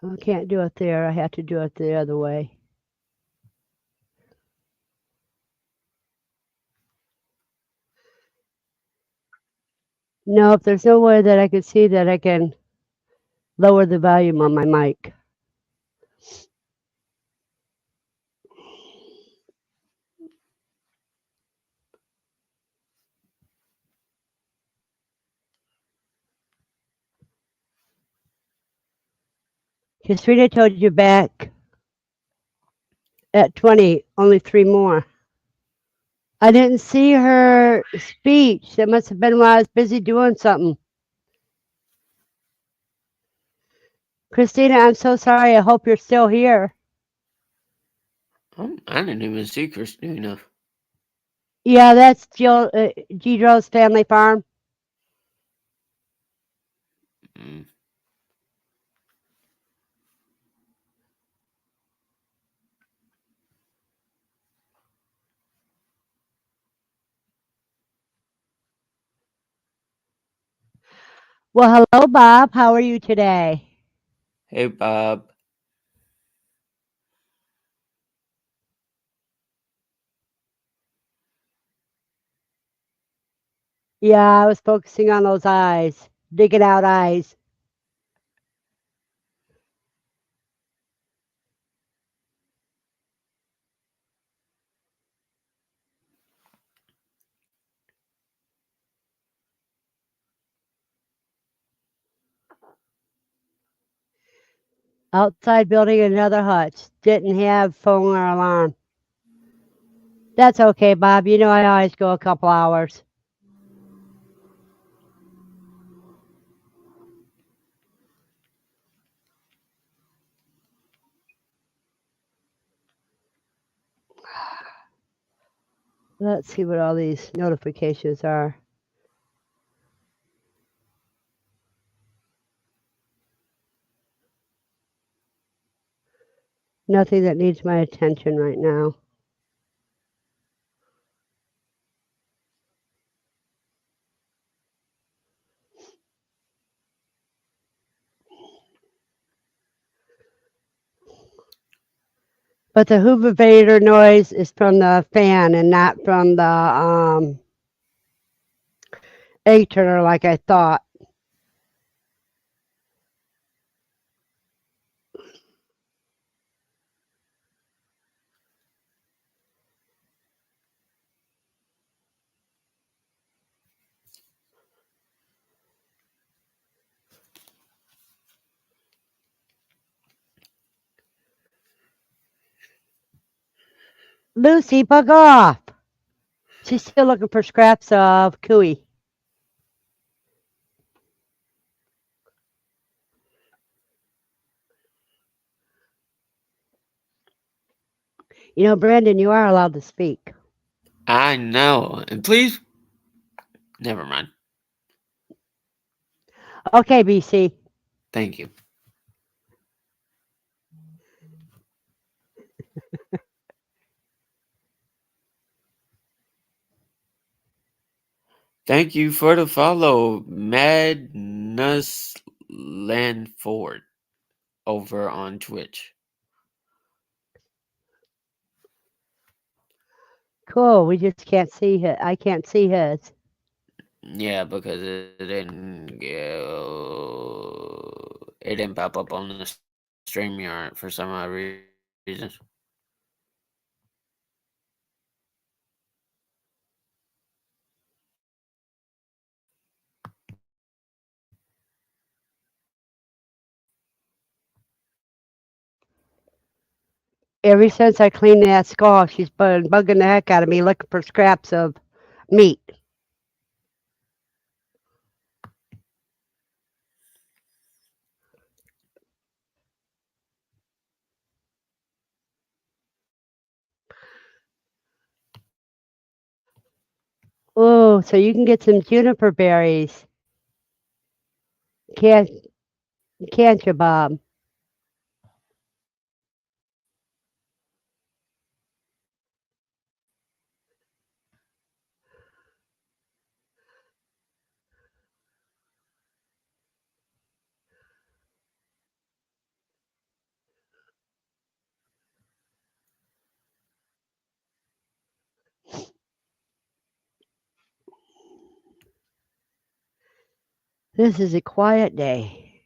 I can't do it there. I have to do it the other way. No, if there's no way that I can see that I can lower the volume on my mic. Katrina told you back at 20, only three more. I didn't see her speech. That must have been while I was busy doing something. Christina, I'm so sorry. I hope you're still here. I didn't even see Christina. Yeah, that's Gidro's family farm. Mm. Well, hello, Bob. How are you today? Hey, Bob. Yeah, I was focusing on those eyes, digging out eyes. Outside building another hutch. Didn't have phone or alarm. That's okay, Bob. You know I always go a couple hours. Let's see what all these notifications are. Nothing that needs my attention right now. But the Hoover noise is from the fan and not from the egg turner like I thought. Lucy, bug off. She's still looking for scraps of cooey. You know, Brandon, you are allowed to speak. I know. And please, never mind. Okay, BC. Thank you. Thank you for the follow, Madness Landford over on Twitch. Cool. We just can't see it. I can't see his. Yeah, because it didn't go. It didn't pop up on the StreamYard for some odd reason. Ever since I cleaned that skull, she's been bugging the heck out of me looking for scraps of meat. Oh, so you can get some juniper berries. Can't, can't you, Bob? This is a quiet day.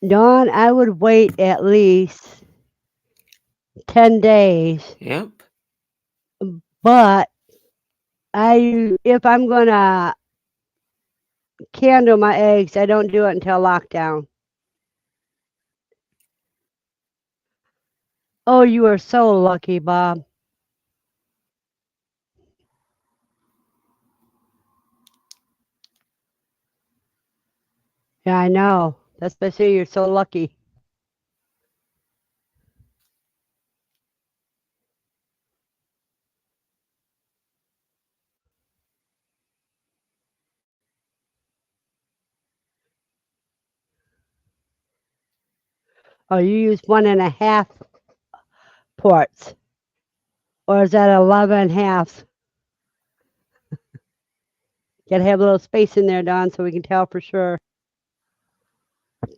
Dawn, I would wait at least 10 days, Yep. but if I'm gonna candle my eggs, I don't do it until lockdown. Oh, you are so lucky, Bob. Yeah, I know. That's why I say you're so lucky. Oh, you use 1.5 ports, or is that 11 halves? Gotta have a little space in there, Dawn, so we can tell for sure.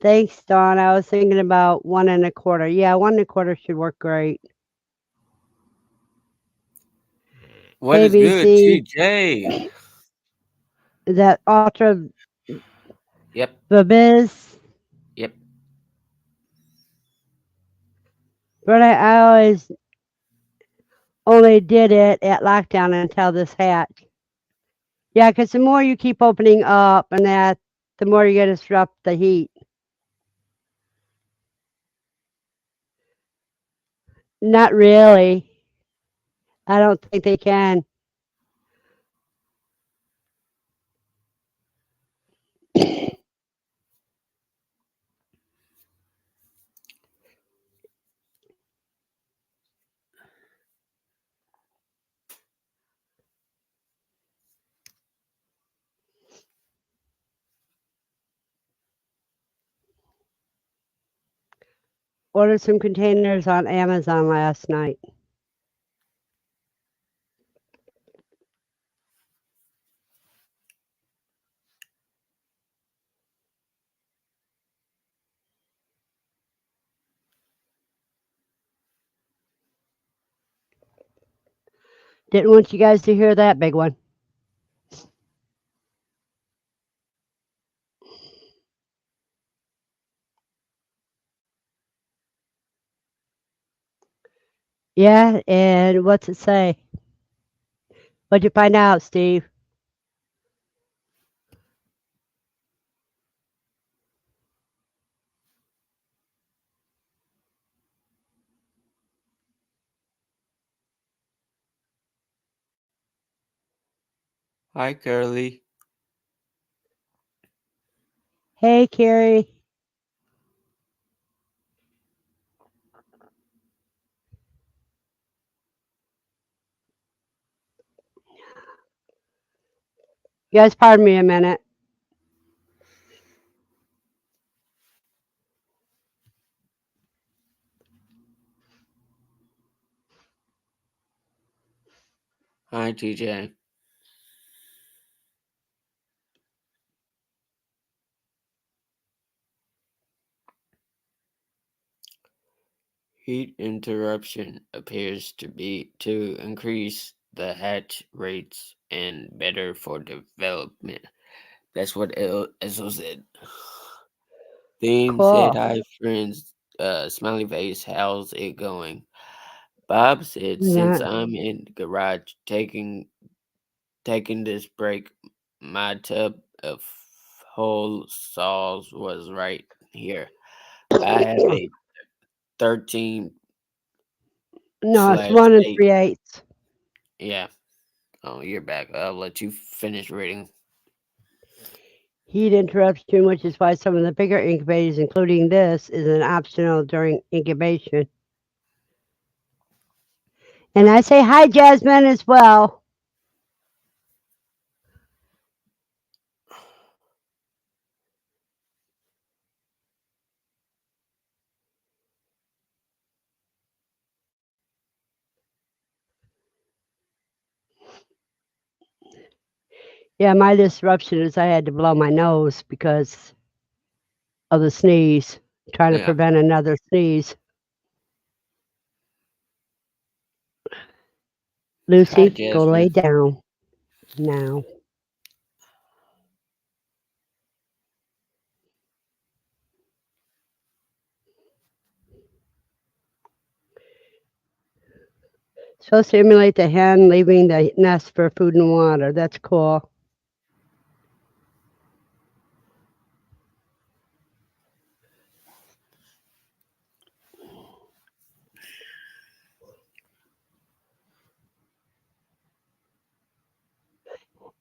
Thanks, Dawn. I was thinking about 1.25. Yeah, 1.25 should work great. What Hey, is good, BC, TJ? is that Ultra Yep. Babiz? Yep. But I always only did it at lockdown until this hatch. Yeah, because the more you keep opening up and that, the more you're going to disrupt the heat. Not really. I don't think they can. Ordered some containers on Amazon last night. Didn't want you guys to hear that big one. Yeah, and what's it say? What'd you find out, Steve? Hi, Curly. Hey, Carrie. You guys, pardon me a minute. Hi, TJ. Heat interruption appears to increase the hatch rates and better for development. That's what Esso said. Theme said, Cool. "Hi, friends." Smiley face. How's it going? Bob said, "Since Not I'm in the garage taking this break, my tub of whole saws was right here. I have a 13 no, it's slash 8. 1 3/8. Yeah. Oh, you're back. I'll let you finish reading. Heat interruption, which is why some of the bigger incubators, including this, is an optional during incubation. And I say hi, Jasmine, as well. Yeah, my disruption is I had to blow my nose because of the sneeze, trying to Yeah. prevent another sneeze. Hi, Lucy, go lay Jasmine. down now. So simulate the hen leaving the nest for food and water. That's cool.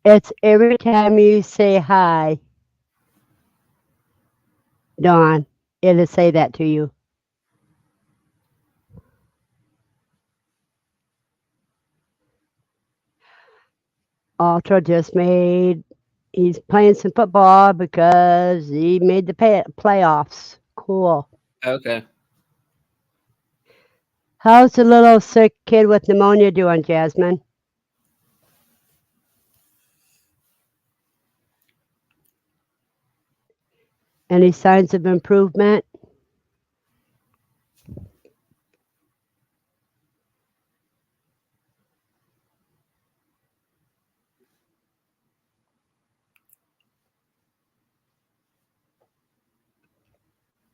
It's every time you say hi, Dawn, it'll say that to you. Ultra just made, he's playing some football because he made the playoffs. Cool. Okay. How's the little sick kid with pneumonia doing, Jasmine? Any signs of improvement?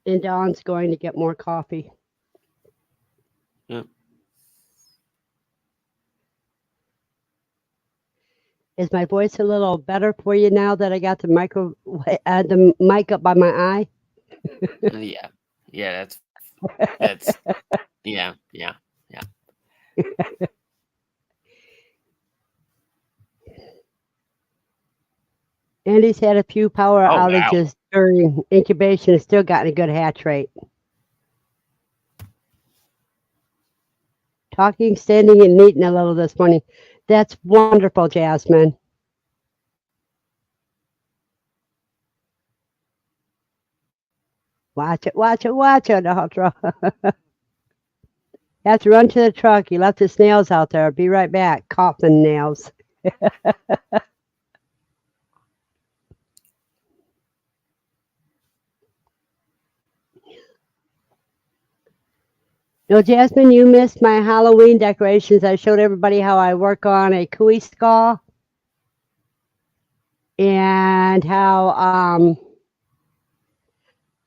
And Dawn's going to get more coffee. Yep. Is my voice a little better for you now that I got the mic up by my eye? Yeah. Yeah, that's yeah. Andy's had a few power Oh wow. outages during incubation and still gotten a good hatch rate. Talking, standing, and eating a little this morning. That's wonderful, Jasmine. Watch it, watch it, watch it, Ultra. Have to run to the truck. You left the snails out there. Be right back. Coughing nails. No, Jasmine, you missed my Halloween decorations. I showed everybody how I work on a cooey skull and how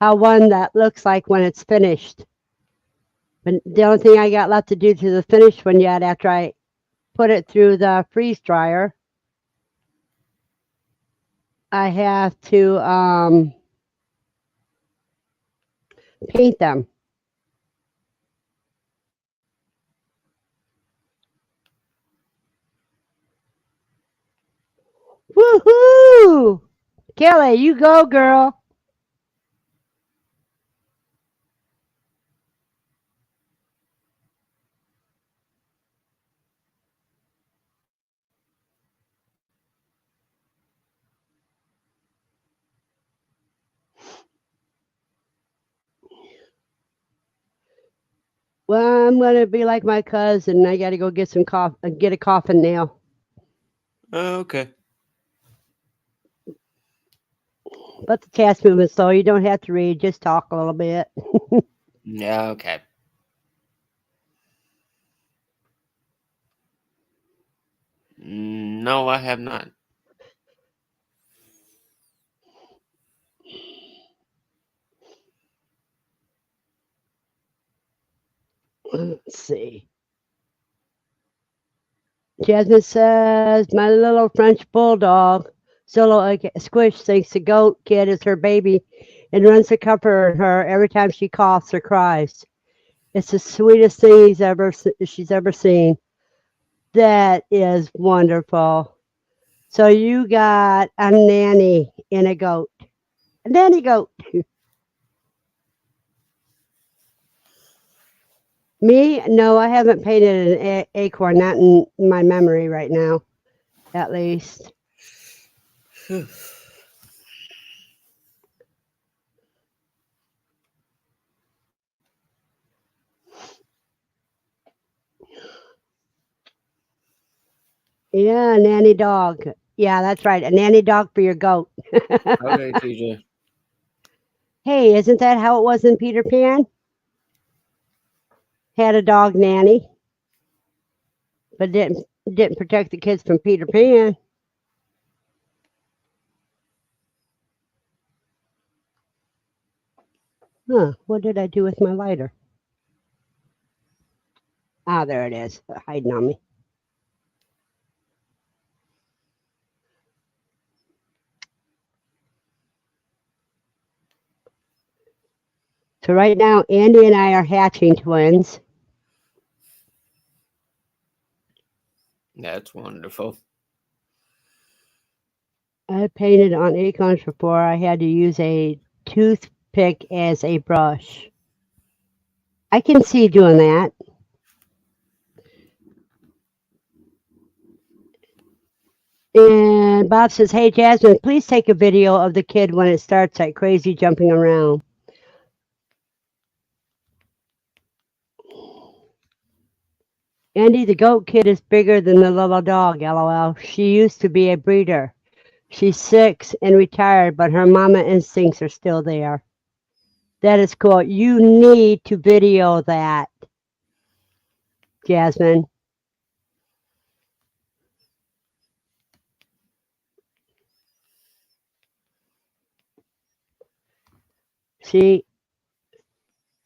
one that looks like when it's finished. But the only thing I got left to do to the finished one yet after I put it through the freeze dryer, I have to paint them. Woohoo! Kelly, you go, girl. Well, I'm gonna be like my cousin. I gotta go get get a coffin nail. Okay. But the chat's moving slow. You don't have to read. Just talk a little bit. Yeah, okay. No, I have not. Let's see. Jasmine says, my little French bulldog, Solo Squish, thinks the goat kid is her baby and runs to comfort her every time she coughs or cries. It's the sweetest thing she's ever seen. That is wonderful. So you got a nanny and a goat. A nanny goat. Me? No, I haven't painted an acorn, not in my memory right now, at least. Yeah, a nanny dog. Yeah, that's right. A nanny dog for your goat. Okay, TJ. Hey, isn't that how it was in Peter Pan? Had a dog nanny. but didn't protect the kids from Peter Pan. Huh? What did I do with my lighter? Ah, there it is, hiding on me. So right now, Andy and I are hatching twins. That's wonderful. I painted on acorns before. I had to use a toothpick as a brush. I can see doing that. And Bob says, "Hey Jasmine, please take a video of the kid when it starts like crazy jumping around." Andy, the goat kid is bigger than the little dog, lol. She used to be a breeder. She's 6 and retired, but her mama instincts are still there. That is cool. You need to video that, Jasmine. See,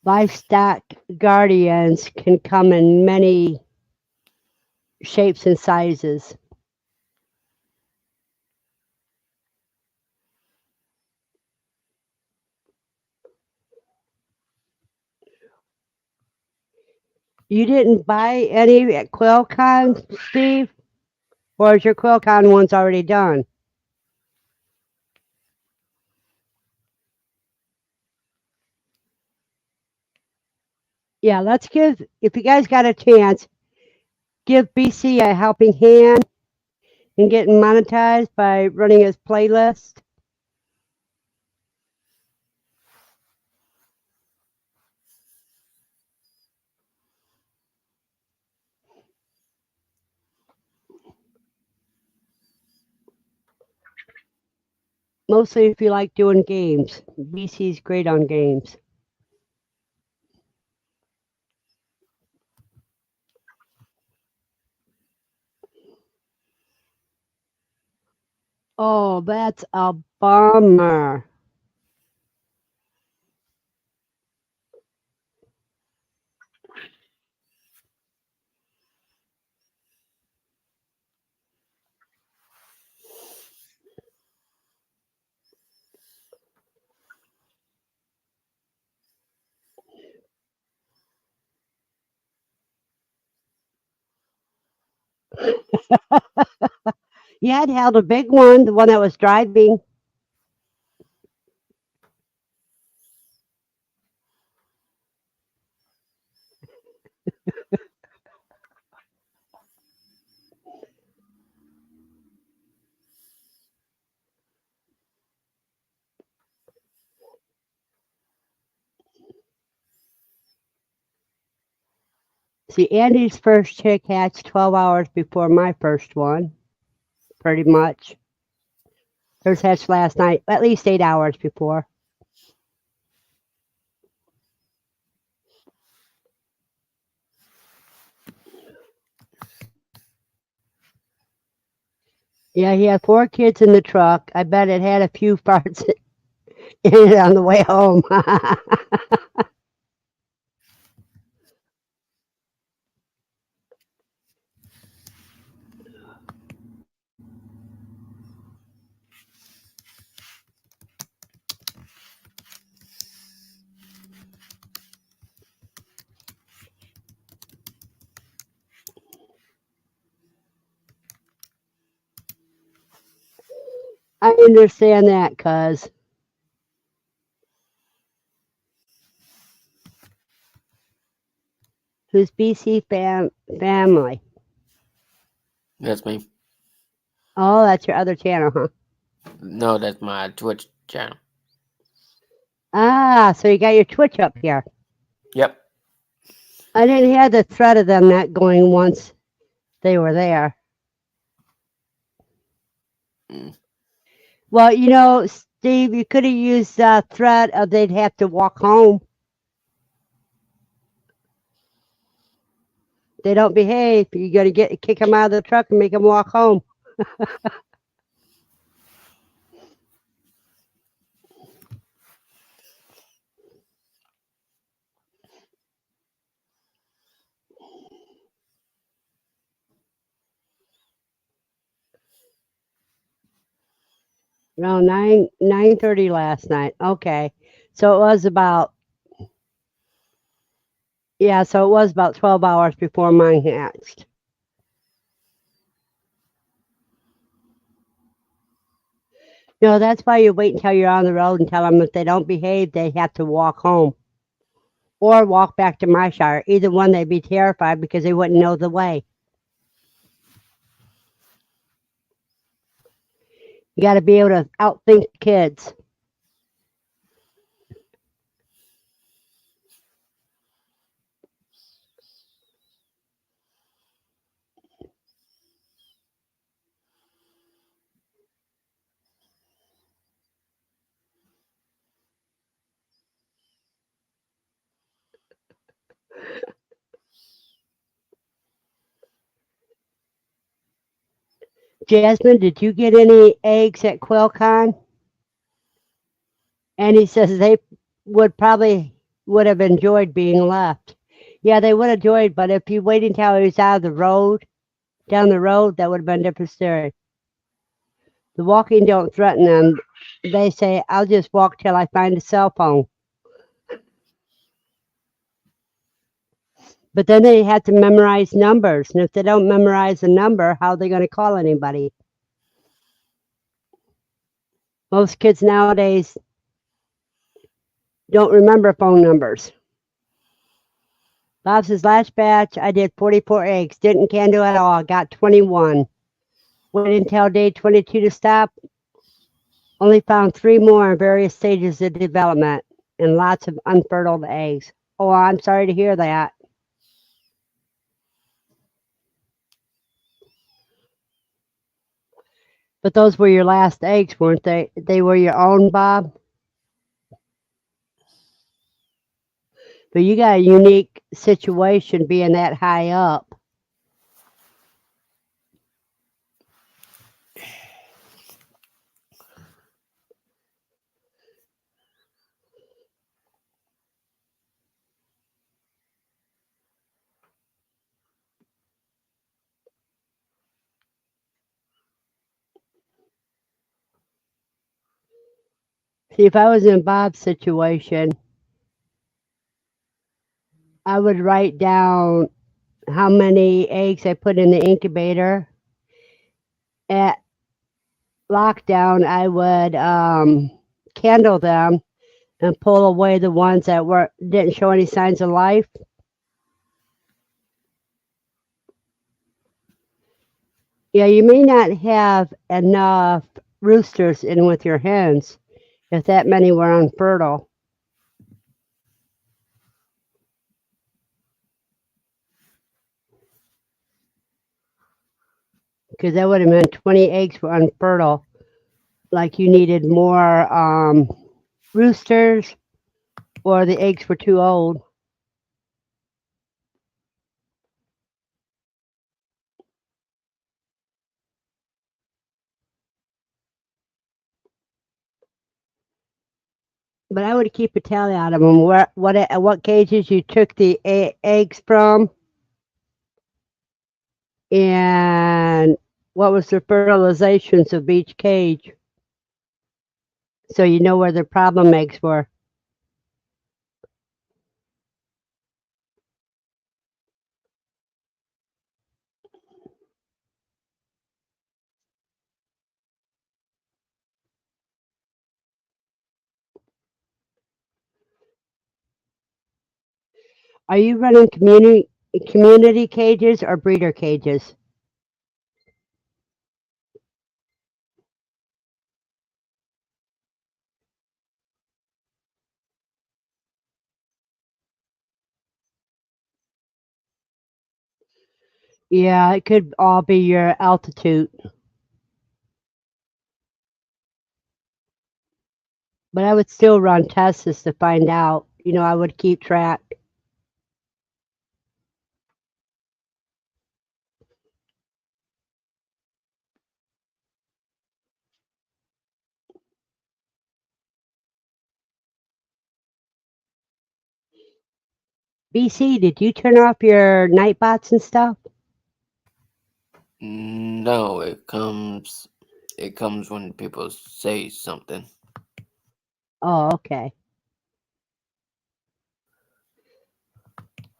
livestock guardians can come in many shapes and sizes. You didn't buy any at QuailCon, Steve? Or is your QuailCon ones already done? Yeah, let's give, if you guys got a chance, give BC a helping hand in getting monetized by running his playlist. Mostly if you like doing games. BC's great on games. Oh, that's a bummer. You had held a big one, the one that was driving. See, Andy's first chick hatched 12 hours before my first one, pretty much. Hers hatched last night, at least 8 hours before. Yeah, he had 4 kids in the truck. I bet it had a few farts in it on the way home. I understand that, cuz. Who's BC family? That's me. Oh, that's your other channel, huh? No, that's my Twitch channel. Ah, so you got your Twitch up here. Yep. I didn't have the threat of them not going once they were there. Mm. Well, you know, Steve, you could have used the threat of they'd have to walk home. They don't behave. You got to kick them out of the truck and make them walk home. Around 9:30 last night. Okay, so it was about yeah. So it was about 12 hours before mine hatched. No, that's why you wait until you're on the road and tell them if they don't behave, they have to walk home or walk back to my shire. Either one, they'd be terrified because they wouldn't know the way. You got to be able to outthink kids. Jasmine, did you get any eggs at QuailCon? And he says they would have enjoyed being left. Yeah, they would have enjoyed, but if you wait until he was out of the road, down the road, that would have been a different story. The walking don't threaten them. They say, I'll just walk till I find a cell phone. But then they have to memorize numbers. And if they don't memorize a number, how are they going to call anybody? Most kids nowadays don't remember phone numbers. Bob says, last batch, I did 44 eggs. Didn't candle at all. Got 21. Waited until day 22 to stop. Only found 3 more in various stages of development and lots of unfertile eggs. Oh, I'm sorry to hear that. But those were your last eggs, weren't they? They were your own, Bob? But you got a unique situation being that high up. See, if I was in Bob's situation, I would write down how many eggs I put in the incubator. At lockdown, I would candle them and pull away the ones that didn't show any signs of life. Yeah, you may not have enough roosters in with your hens if that many were unfertile, because that would have meant 20 eggs were unfertile. Like you needed more roosters, or the eggs were too old. But I would keep a tally out of them. What cages you took the eggs from, and what was the fertilizations of each cage, so you know where the problem eggs were. Are you running community cages or breeder cages? Yeah, it could all be your altitude, but I would still run tests to find out. I would keep track. BC, did you turn off your night bots and stuff? No, it comes when people say something. Oh, okay.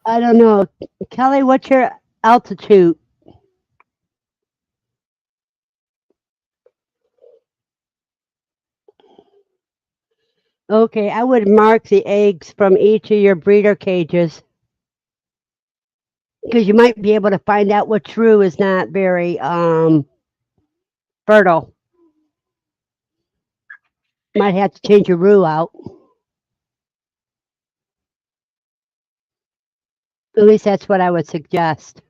I don't know. Kelly, what's your altitude? Okay, I would mark the eggs from each of your breeder cages because you might be able to find out which roux is not very fertile. Might have to change your roux out. At least that's what I would suggest.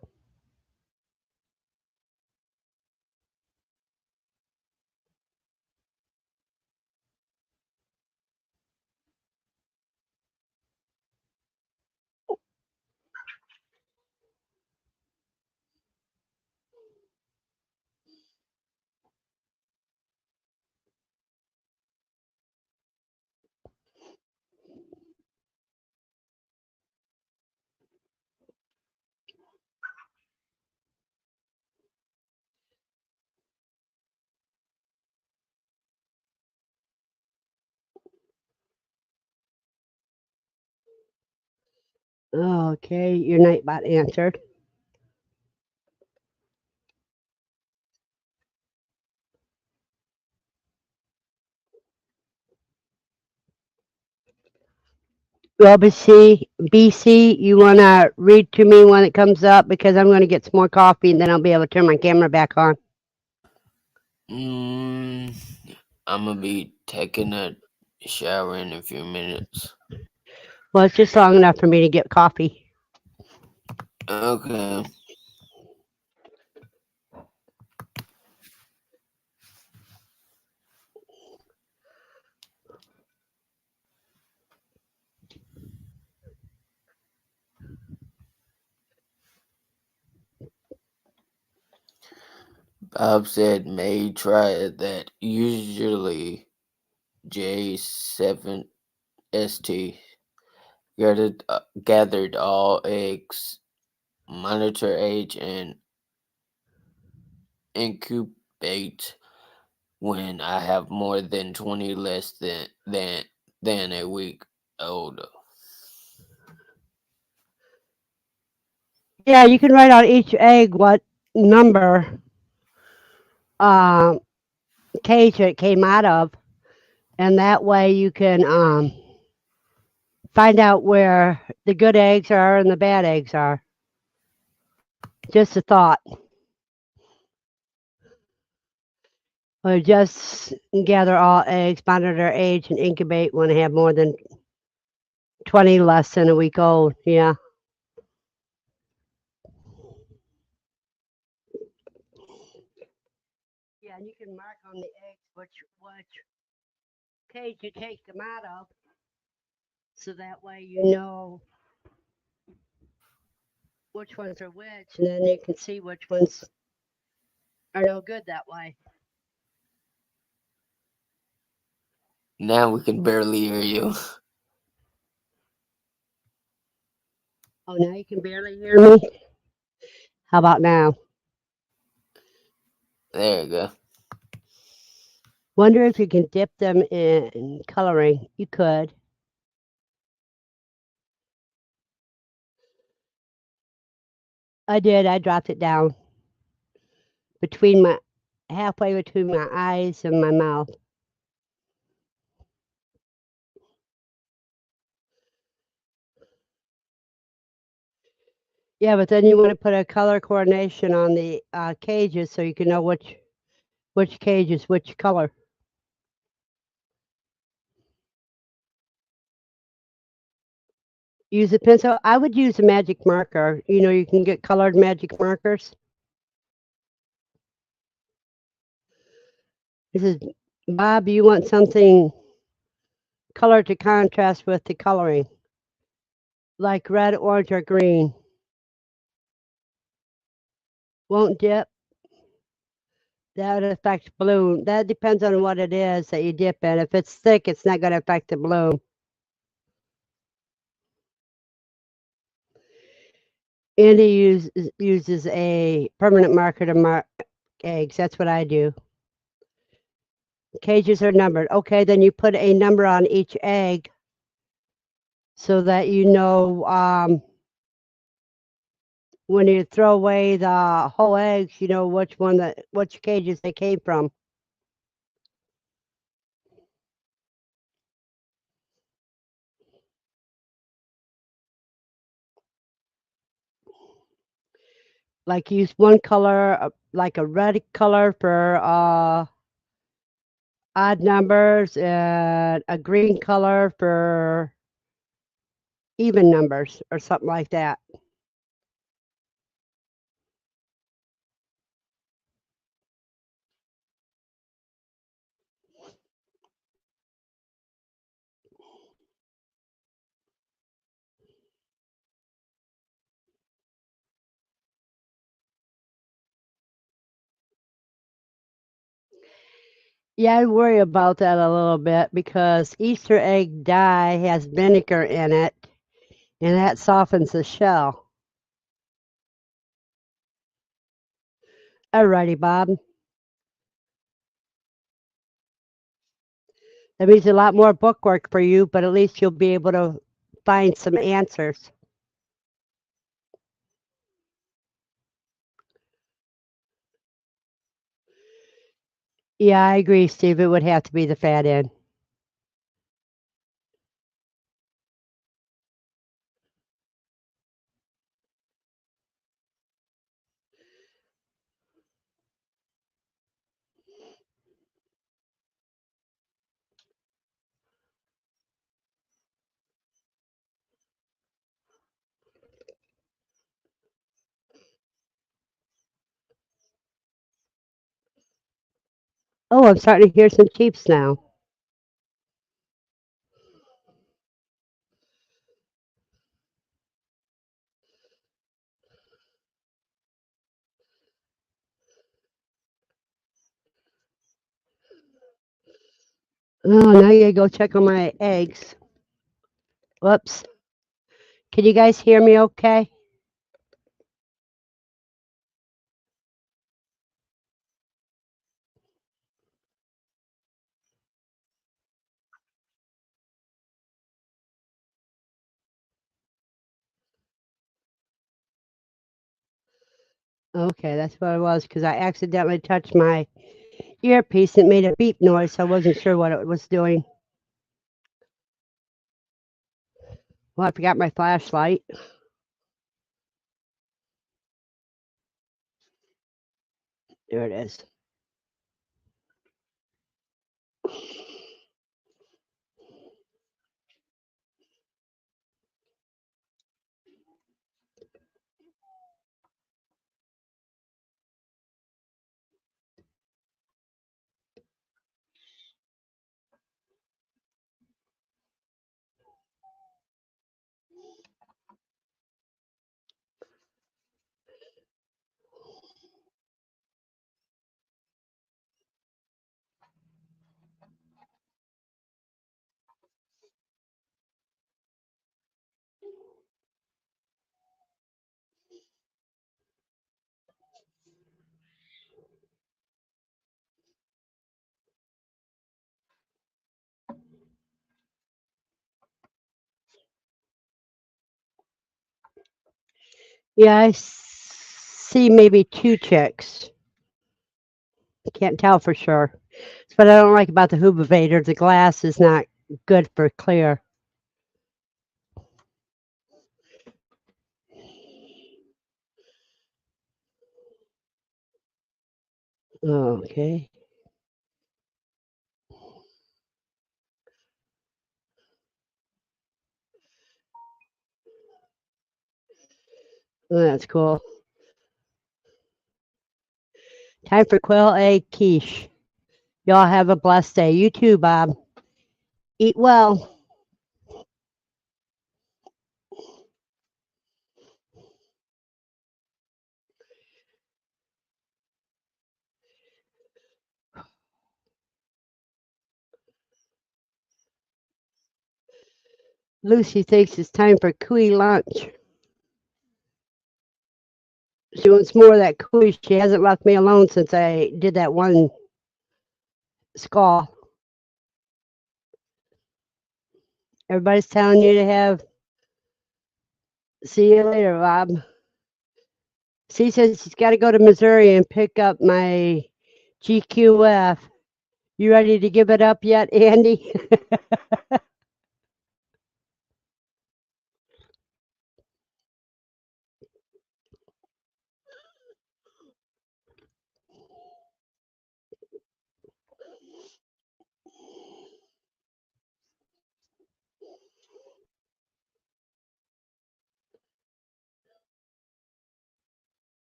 Okay, your nightbot answered. Well, BC, you want to read to me when it comes up because I'm going to get some more coffee and then I'll be able to turn my camera back on. Mm, I'm gonna be taking a shower in a few minutes. Well, it's just long enough for me to get coffee. Okay. Bob said may try that. Usually J7ST gathered all eggs, monitor age, and incubate when I have more than 20 less than a week old. Yeah, you can write on each egg what number uh, cage it came out of, and that way you can find out where the good eggs are and the bad eggs are. Just a thought. Or just gather all eggs, monitor age, and incubate when they have more than 20 less than a week old. Yeah. Yeah, and you can mark on the eggs which cage you take them out of, so that way you know which ones are which, and then you can see which ones are no good that way. Now we can barely hear you. Oh, now you can barely hear me? How about now? There you go. Wonder if you can dip them in coloring. You could. I did. I dropped it down between my halfway between my eyes and my mouth. Yeah, but then you want to put a color coordination on the cages so you can know which cage is which color. Use a pencil. I would use a magic marker. You know, you can get colored magic markers. This is Bob. You want something color to contrast with the coloring, like red, orange, or green. Won't dip. That would affect bloom. That depends on what it is that you dip in. If it's thick, it's not going to affect the bloom. Andy uses a permanent marker to mark eggs. That's what I do. Cages are numbered. Okay, then you put a number on each egg so that you know when you throw away the whole eggs, you know which cages they came from. Like use one color, like a red color for odd numbers, and a green color for even numbers, or something like that. Yeah, I worry about that a little bit because Easter egg dye has vinegar in it, and that softens the shell. Alrighty, Bob. That means a lot more bookwork for you, but at least you'll be able to find some answers. Yeah, I agree, Steve. It would have to be the fat end. Oh, I'm starting to hear some cheeps now. Oh, now you gotta go check on my eggs. Whoops. Can you guys hear me okay? Okay, that's what it was because I accidentally touched my earpiece and it made a beep noise, so I wasn't sure what it was doing. Well, I forgot my flashlight. There it is. Yeah, see maybe two chicks. Can't tell for sure. But I don't like about the Hubivator. The glass is not good for clear. Okay. Well, that's cool. Time for quail egg quiche. Y'all have a blessed day. You too, Bob. Eat well. Lucy thinks it's time for Kui lunch. She wants more of that cooey. She hasn't left me alone since I did that one skull. Everybody's telling you to have. See you later, Rob. She says she's got to go to Missouri and pick up my GQF. You ready to give it up yet, Andy?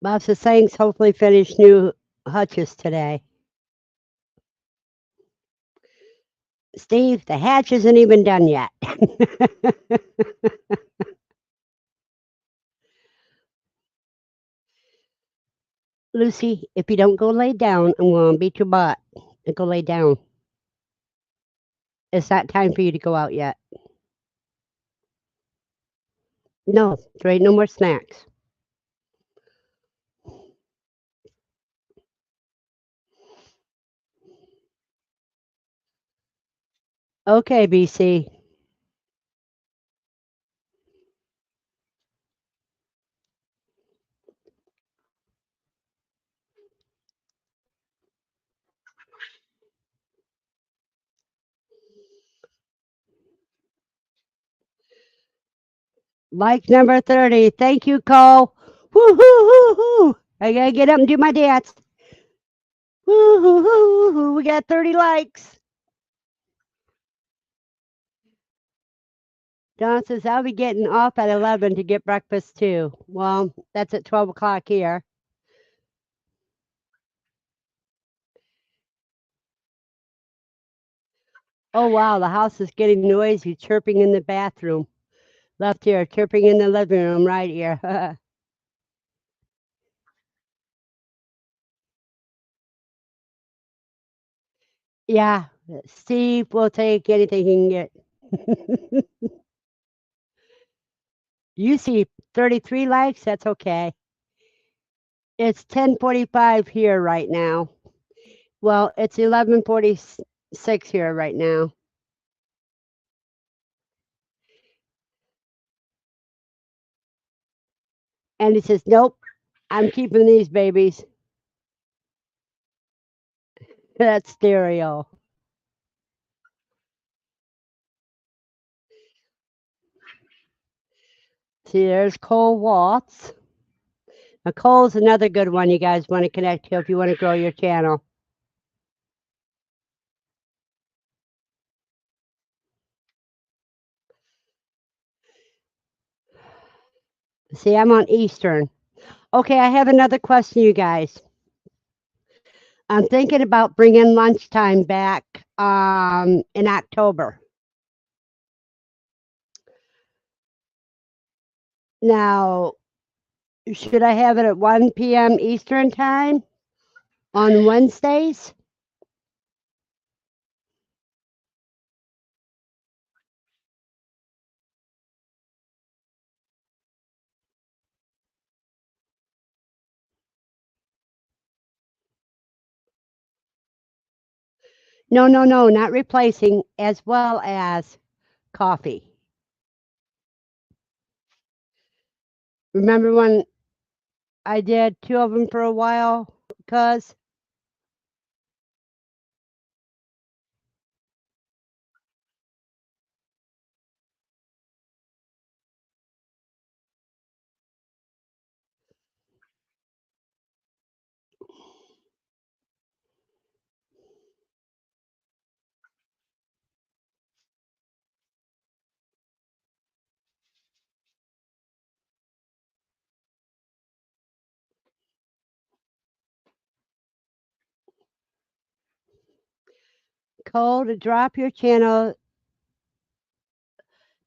Bob says thanks. Hopefully, finish new hutches today. Steve, the hatch isn't even done yet. Lucy, if you don't go lay down, I'm going to beat your butt. And go lay down. It's not time for you to go out yet. No, there ain't no more snacks. Okay, BC. Like number 30. Thank you, Cole. Woo hoo hoo hoo. I gotta get up and do my dance. Woo hoo hoo hoo. We got 30 likes. Don says I'll be getting off at 11 to get breakfast too. Well, that's at 12 o'clock here. Oh wow, the house is getting noisy, chirping in the bathroom. Left here, chirping in the living room, right here. Yeah, Steve will take anything he can get. You see 33 likes? That's okay. It's 10:45 here right now. Well, it's 11:46 here right now. And he says, "Nope, I'm keeping these babies." That's stereo. See, there's Cole Watts. Now, Cole's another good one you guys want to connect to if you want to grow your channel. See, I'm on Eastern. Okay, I have another question, you guys. I'm thinking about bringing lunchtime back in October. Now, should I have it at 1 p.m. Eastern time on Wednesdays? No, no, no, not replacing, as well as coffee. Remember when I did two of them for a while? Cuz Cole, to drop your channel,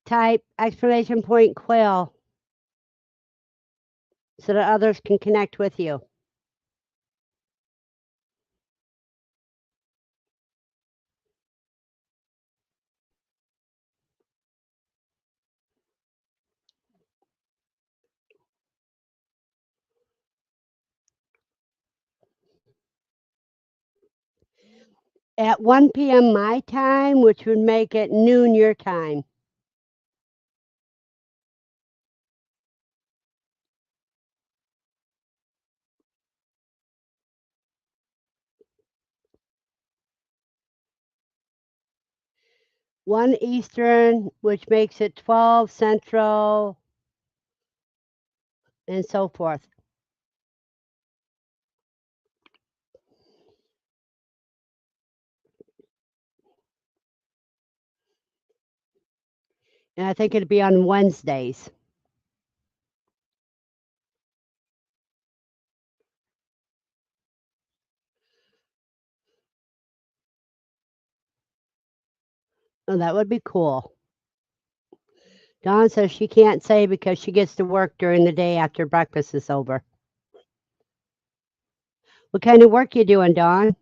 type exclamation point quail so that others can connect with you. at 1 p.m. my time, which would make it noon your time. One Eastern, which makes it 12 Central, and so forth. And I think it'd be on Wednesdays. Oh, that would be cool. Dawn says she can't say because she gets to work during the day after breakfast is over. What kind of work you doing, Dawn?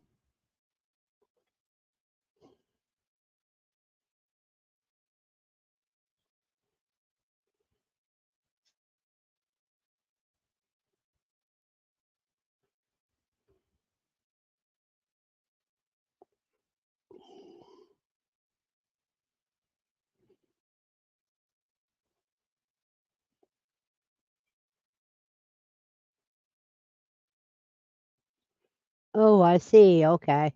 Oh, I see. Okay.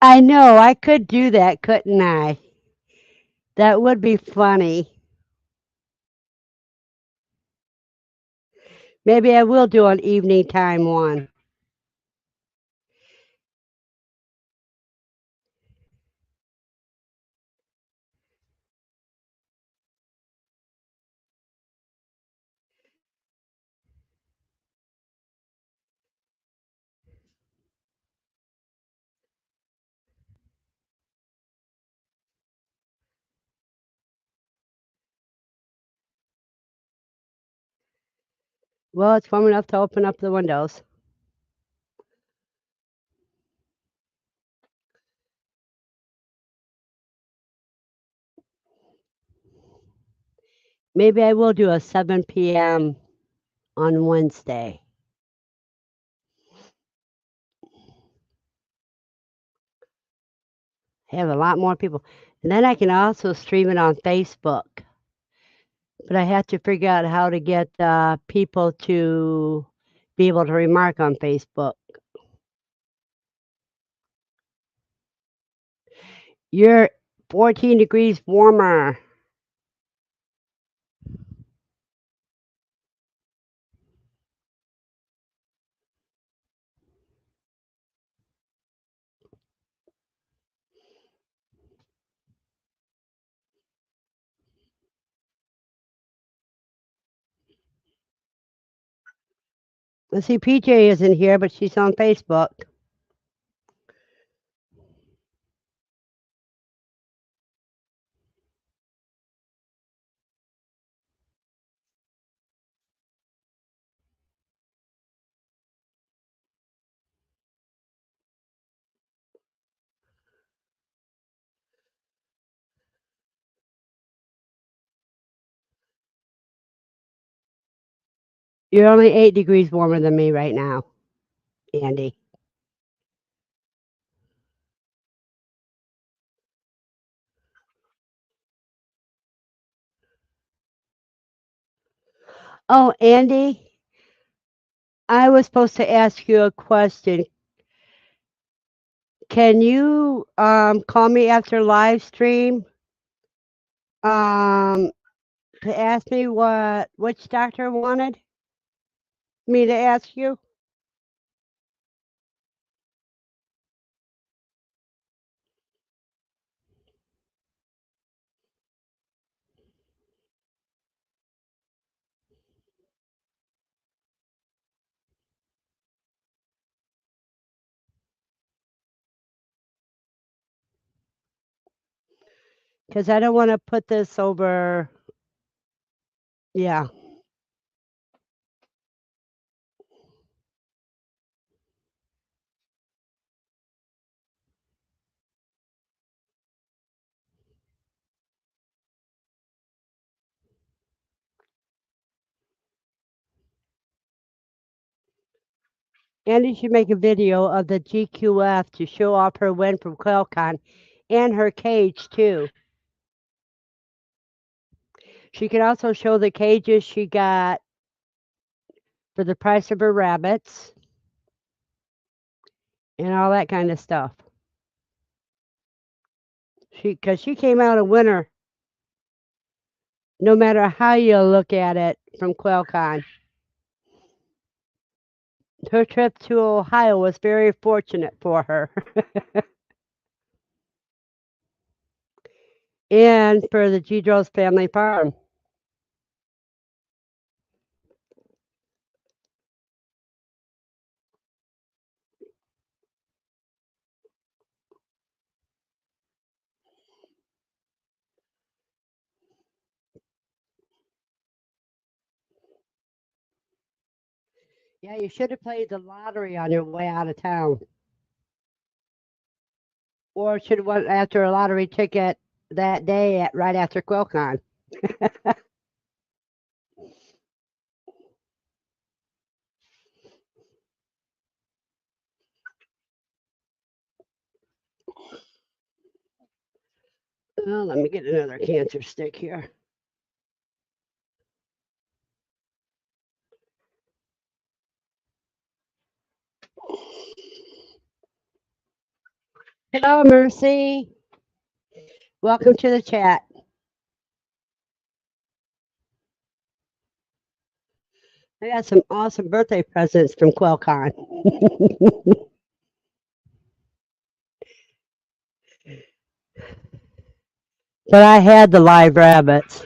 I know. I could do that, couldn't I? That would be funny. Maybe I will do an evening time one. Well, it's warm enough to open up the windows. Maybe I will do a 7 p.m. on Wednesday. Have a lot more people. And then I can also stream it on Facebook. But I have to figure out how to get people to be able to remark on Facebook. You're 14 degrees warmer. Let's see, PJ isn't here, but she's on Facebook. You're only 8 degrees warmer than me right now, Andy. Oh, Andy, I was supposed to ask you a question. Can you call me after live stream um, to ask me which doctor wanted me to ask you? because I don't want to put this over. Yeah. Andy should make a video of the GQF to show off her win from QuailCon and her cage too. She can also show the cages she got for the price of her rabbits and all that kind of stuff. Because she came out a winner, no matter how you look at it, from QuailCon. Her trip to Ohio was very fortunate for her and for the Gedros family farm. Yeah, you should have played the lottery on your way out of town. Or should have went after a lottery ticket that day right after QuailCon. Oh, let me get another cancer stick here. Hello, Mercy. Welcome to the chat. I got some awesome birthday presents from QuailCon. But I had the live rabbits.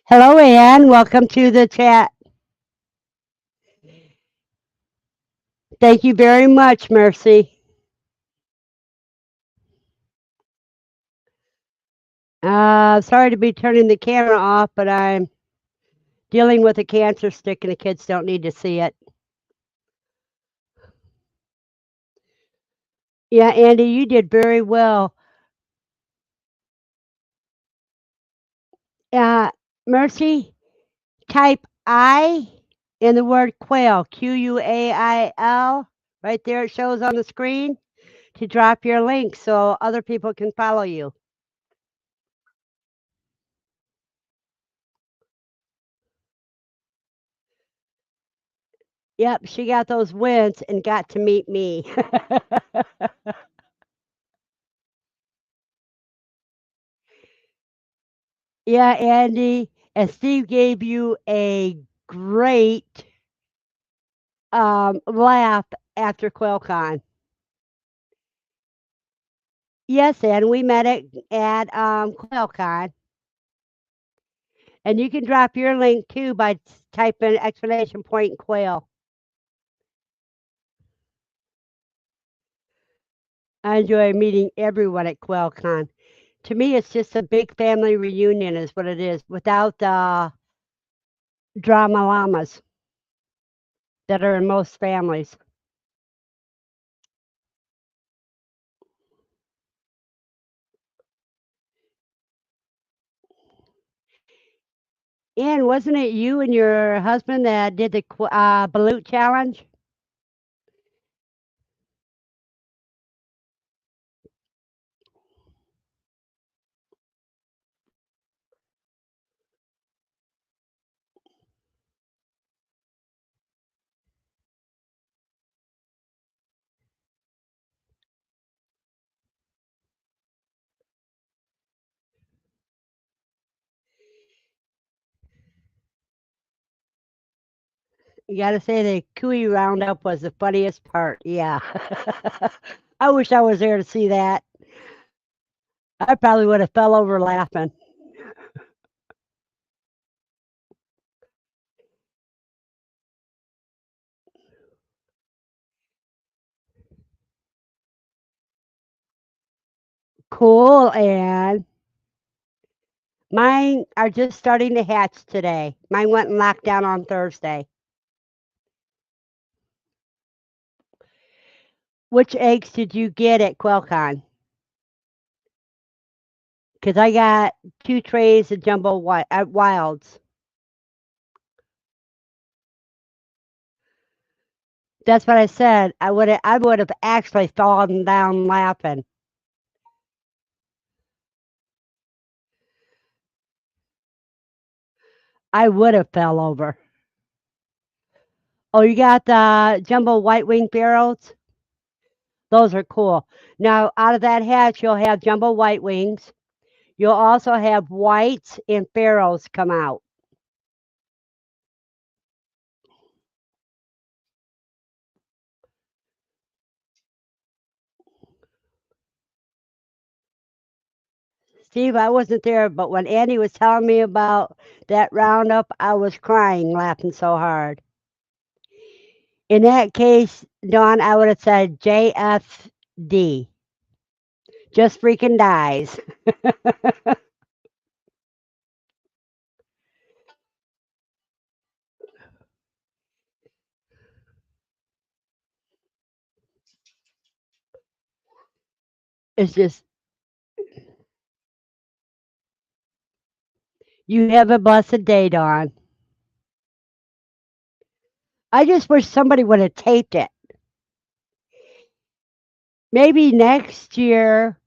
Hello, Ann. Welcome to the chat. Thank you very much, Mercy. Sorry to be turning the camera off, but I'm dealing with a cancer stick and the kids don't need to see it. Yeah, Andy, you did very well. Mercy, type I in the word quail, Quail. Right there, it shows on the screen to drop your link so other people can follow you. Yep, she got those wins and got to meet me. Yeah, Andy, and Steve gave you a great laugh after QuailCon. Yes, and we met at QuailCon. And you can drop your link too by typing exclamation point quail. I enjoy meeting everyone at QuailCon. To me, it's just a big family reunion, is what it is, without the drama llamas that are in most families. And wasn't it you and your husband that did the balut challenge? You got to say the Cooey Roundup was the funniest part. Yeah. I wish I was there to see that. I probably would have fell over laughing. Cool, and mine are just starting to hatch today. Mine went in lockdown on Thursday. Which eggs did you get at QuailCon? Because I got 2 trays of jumbo wilds. That's what I said. I would have actually fallen down laughing. I would have fell over. Oh, you got the jumbo white wing barrels? Those are cool. Now, out of that hatch, you'll have jumbo white wings. You'll also have whites and barrels come out. Steve, I wasn't there, but when Andy was telling me about that roundup, I was crying, laughing so hard. In that case, Dawn, I would have said JFD. Just freaking dies. It's just, you have a blessed day, Dawn. I just wish somebody would have taped it. Maybe next year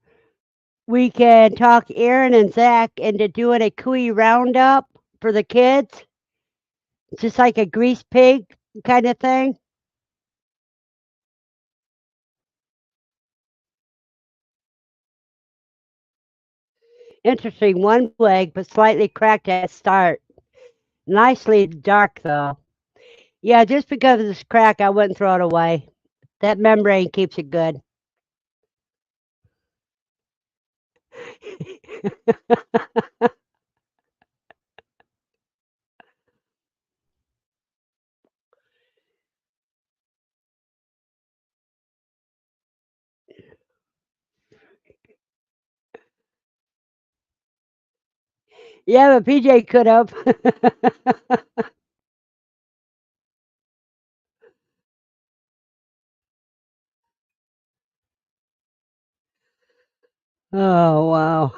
we can talk Aaron and Zach into doing a cooey roundup for the kids, just like a grease pig kind of thing. Interesting. One blue egg, but slightly cracked at start. Nicely dark though. Yeah, just because of this crack, I wouldn't throw it away. That membrane keeps it good. Yeah, but PJ could have. Oh, wow.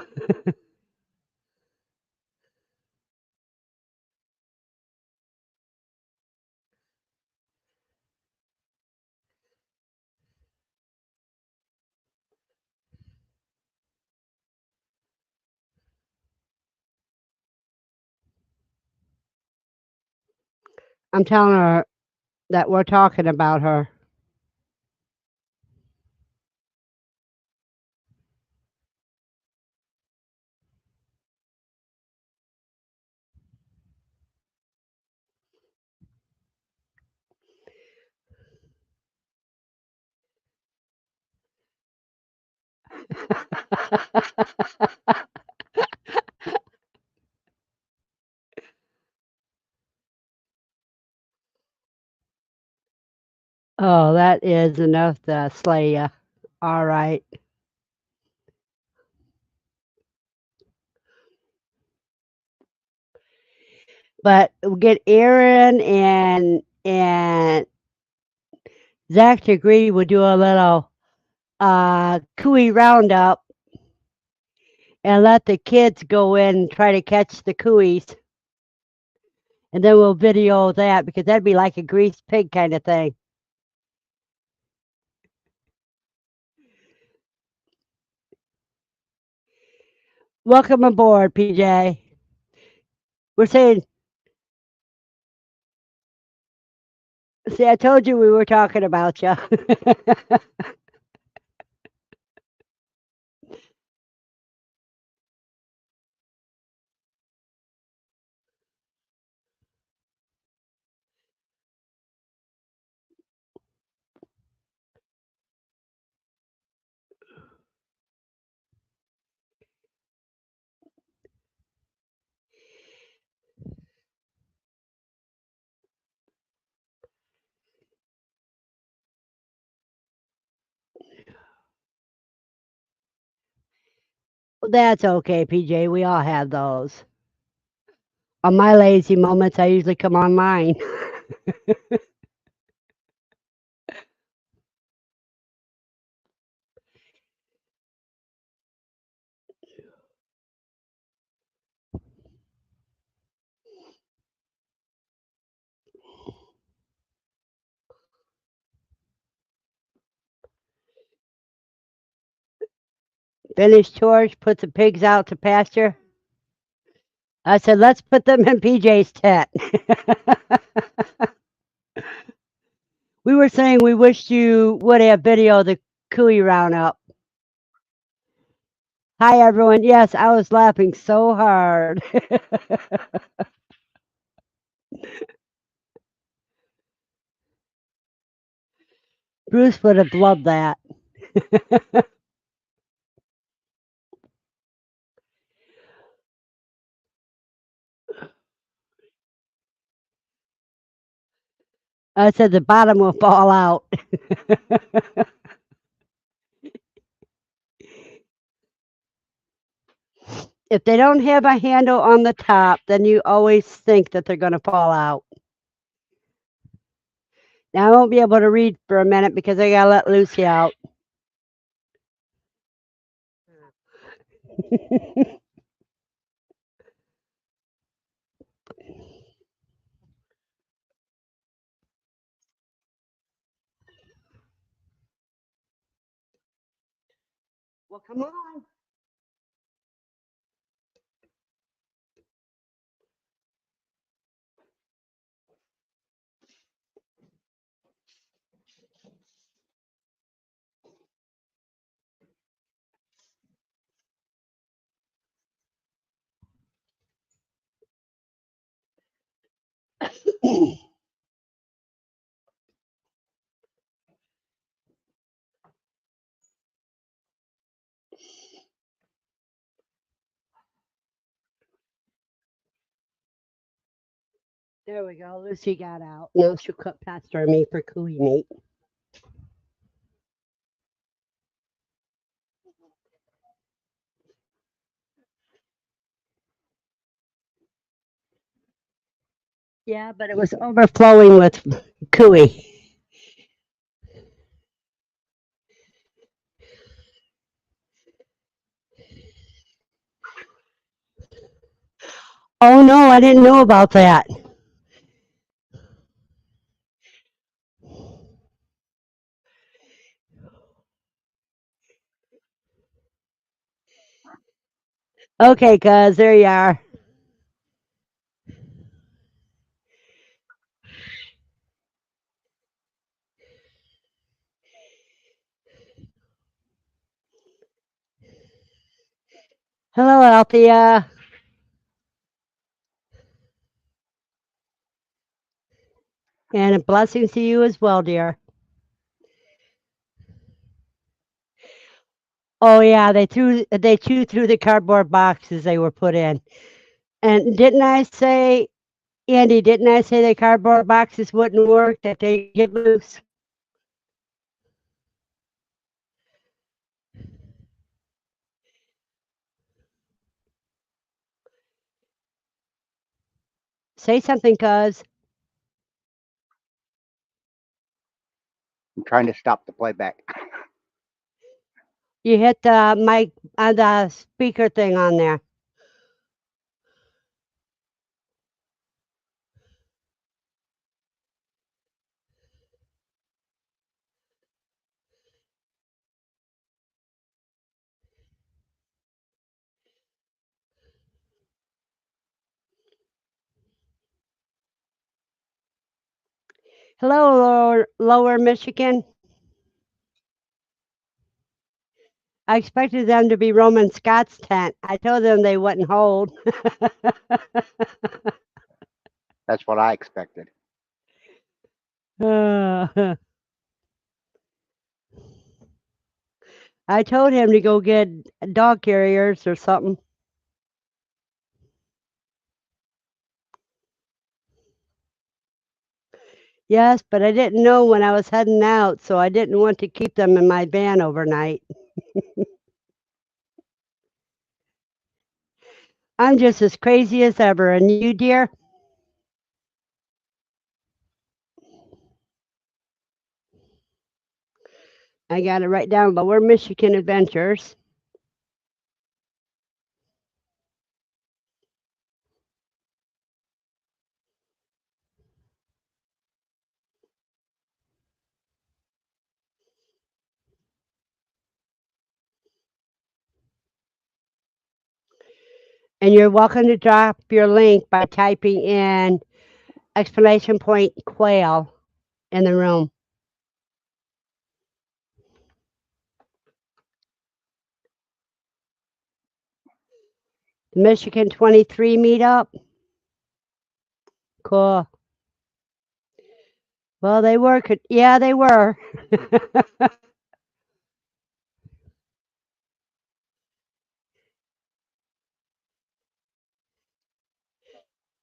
I'm telling her that we're talking about her. Oh, that is enough to slay you. All right. But we'll get Aaron and Zach to agree. We'll do a little cooey roundup and let the kids go in and try to catch the cooeys. And then we'll video that because that'd be like a greased pig kind of thing. Welcome aboard, PJ. We're saying, see, I told you we were talking about you. That's okay, PJ. We all have those. On my lazy moments, I usually come online. Finish chores, put the pigs out to pasture. I said, let's put them in PJ's tent. We were saying we wished you would have video of the cooey roundup. Hi, everyone. Yes, I was laughing so hard. Bruce would have loved that. I said the bottom will fall out. If they don't have a handle on the top, then you always think that they're going to fall out. Now I won't be able to read for a minute because I got to let Lucy out. Well, come on. There we go. Lucy got out. Now she'll cut past me for cooey meat. Yeah, but it was overflowing with cooey. Oh no, I didn't know about that. Okay, cuz there you are. Hello, Althea. And blessings to you as well, dear. Oh yeah, they chewed through the cardboard boxes they were put in. And didn't I say, Andy, didn't I say the cardboard boxes wouldn't work, that they get loose? Say something, cuz. I'm trying to stop the playback. You hit the mic on the speaker thing on there. Hello, lower Michigan. I expected them to be Roman Scott's tent. I told them they wouldn't hold. That's what I expected. I told him to go get dog carriers or something. Yes, but I didn't know when I was heading out, so I didn't want to keep them in my van overnight. I'm just as crazy as ever. And you, dear? I got it right down. Lower Michigan Adventures. And you're welcome to drop your link by typing in exclamation point quail in the room. The Michigan 23 meetup. Cool. Well, they were. Yeah, they were.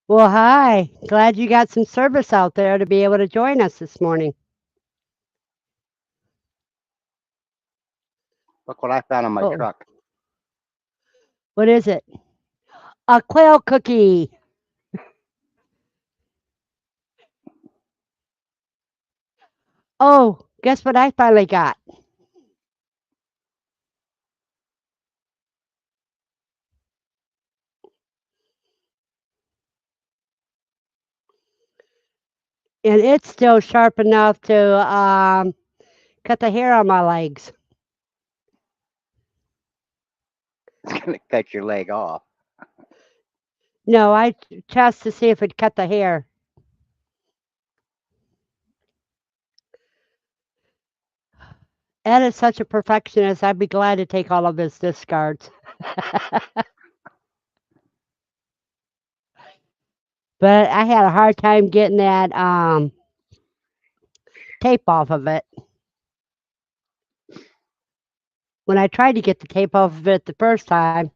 Well, hi. Glad you got some service out there to be able to join us this morning. Look what I found on my Oh, truck. what is it? A quail cookie. Oh, guess what I finally got? And it's still sharp enough to cut the hair on my legs. It's gonna cut your leg off. No, I test to see if it cut the hair. Ed is such a perfectionist. I'd be glad to take all of his discards. But I had a hard time getting that tape off of it. When I tried to get the tape off of it the first time,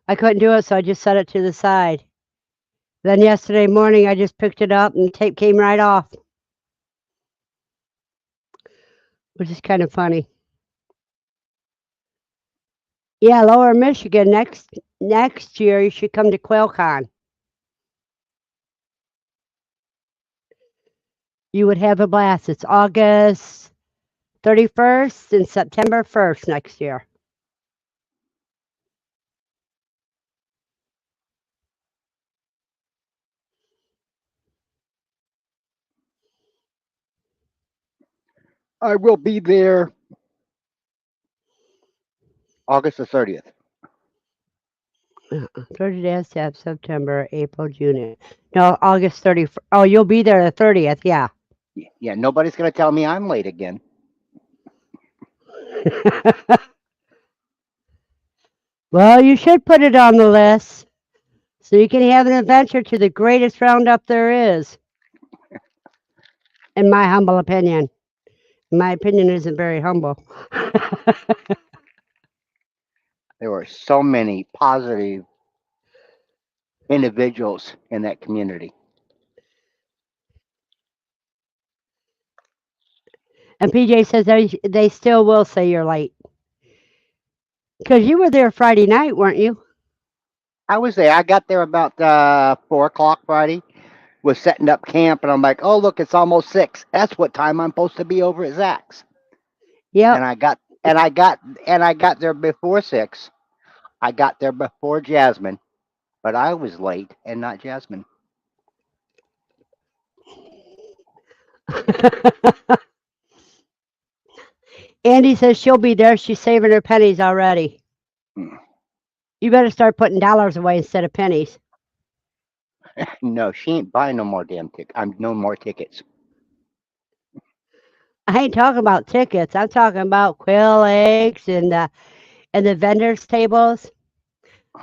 I couldn't do it, so I just set it to the side. Then yesterday morning, I just picked it up and the tape came right off, which is kind of funny. Yeah, Lower Michigan, next year you should come to QuailCon. You would have a blast. It's August 31st and September 1st next year. I will be there August the 30th. 30 days, September, April, June. No, August 31st. Oh, you'll be there the 30th, yeah. Yeah, nobody's gonna tell me I'm late again. Well, you should put it on the list so you can have an adventure to the greatest roundup there is, in my humble opinion. My opinion isn't very humble. There were so many positive individuals in that community. And PJ says they still will say you're late. Because you were there Friday night, weren't you? I was there. I got there about 4 o'clock Friday. Was setting up camp, and I'm like, "Oh, look, it's almost 6. That's what time I'm supposed to be over at Zach's." Yep. And I got there before 6. I got there before Jasmine, but I was late and not Jasmine. Andy says she'll be there. She's saving her pennies already. Hmm. You better start putting dollars away instead of pennies. No, she ain't buying no more damn tickets. No more tickets. I ain't talking about tickets. I'm talking about quail eggs and the vendors tables.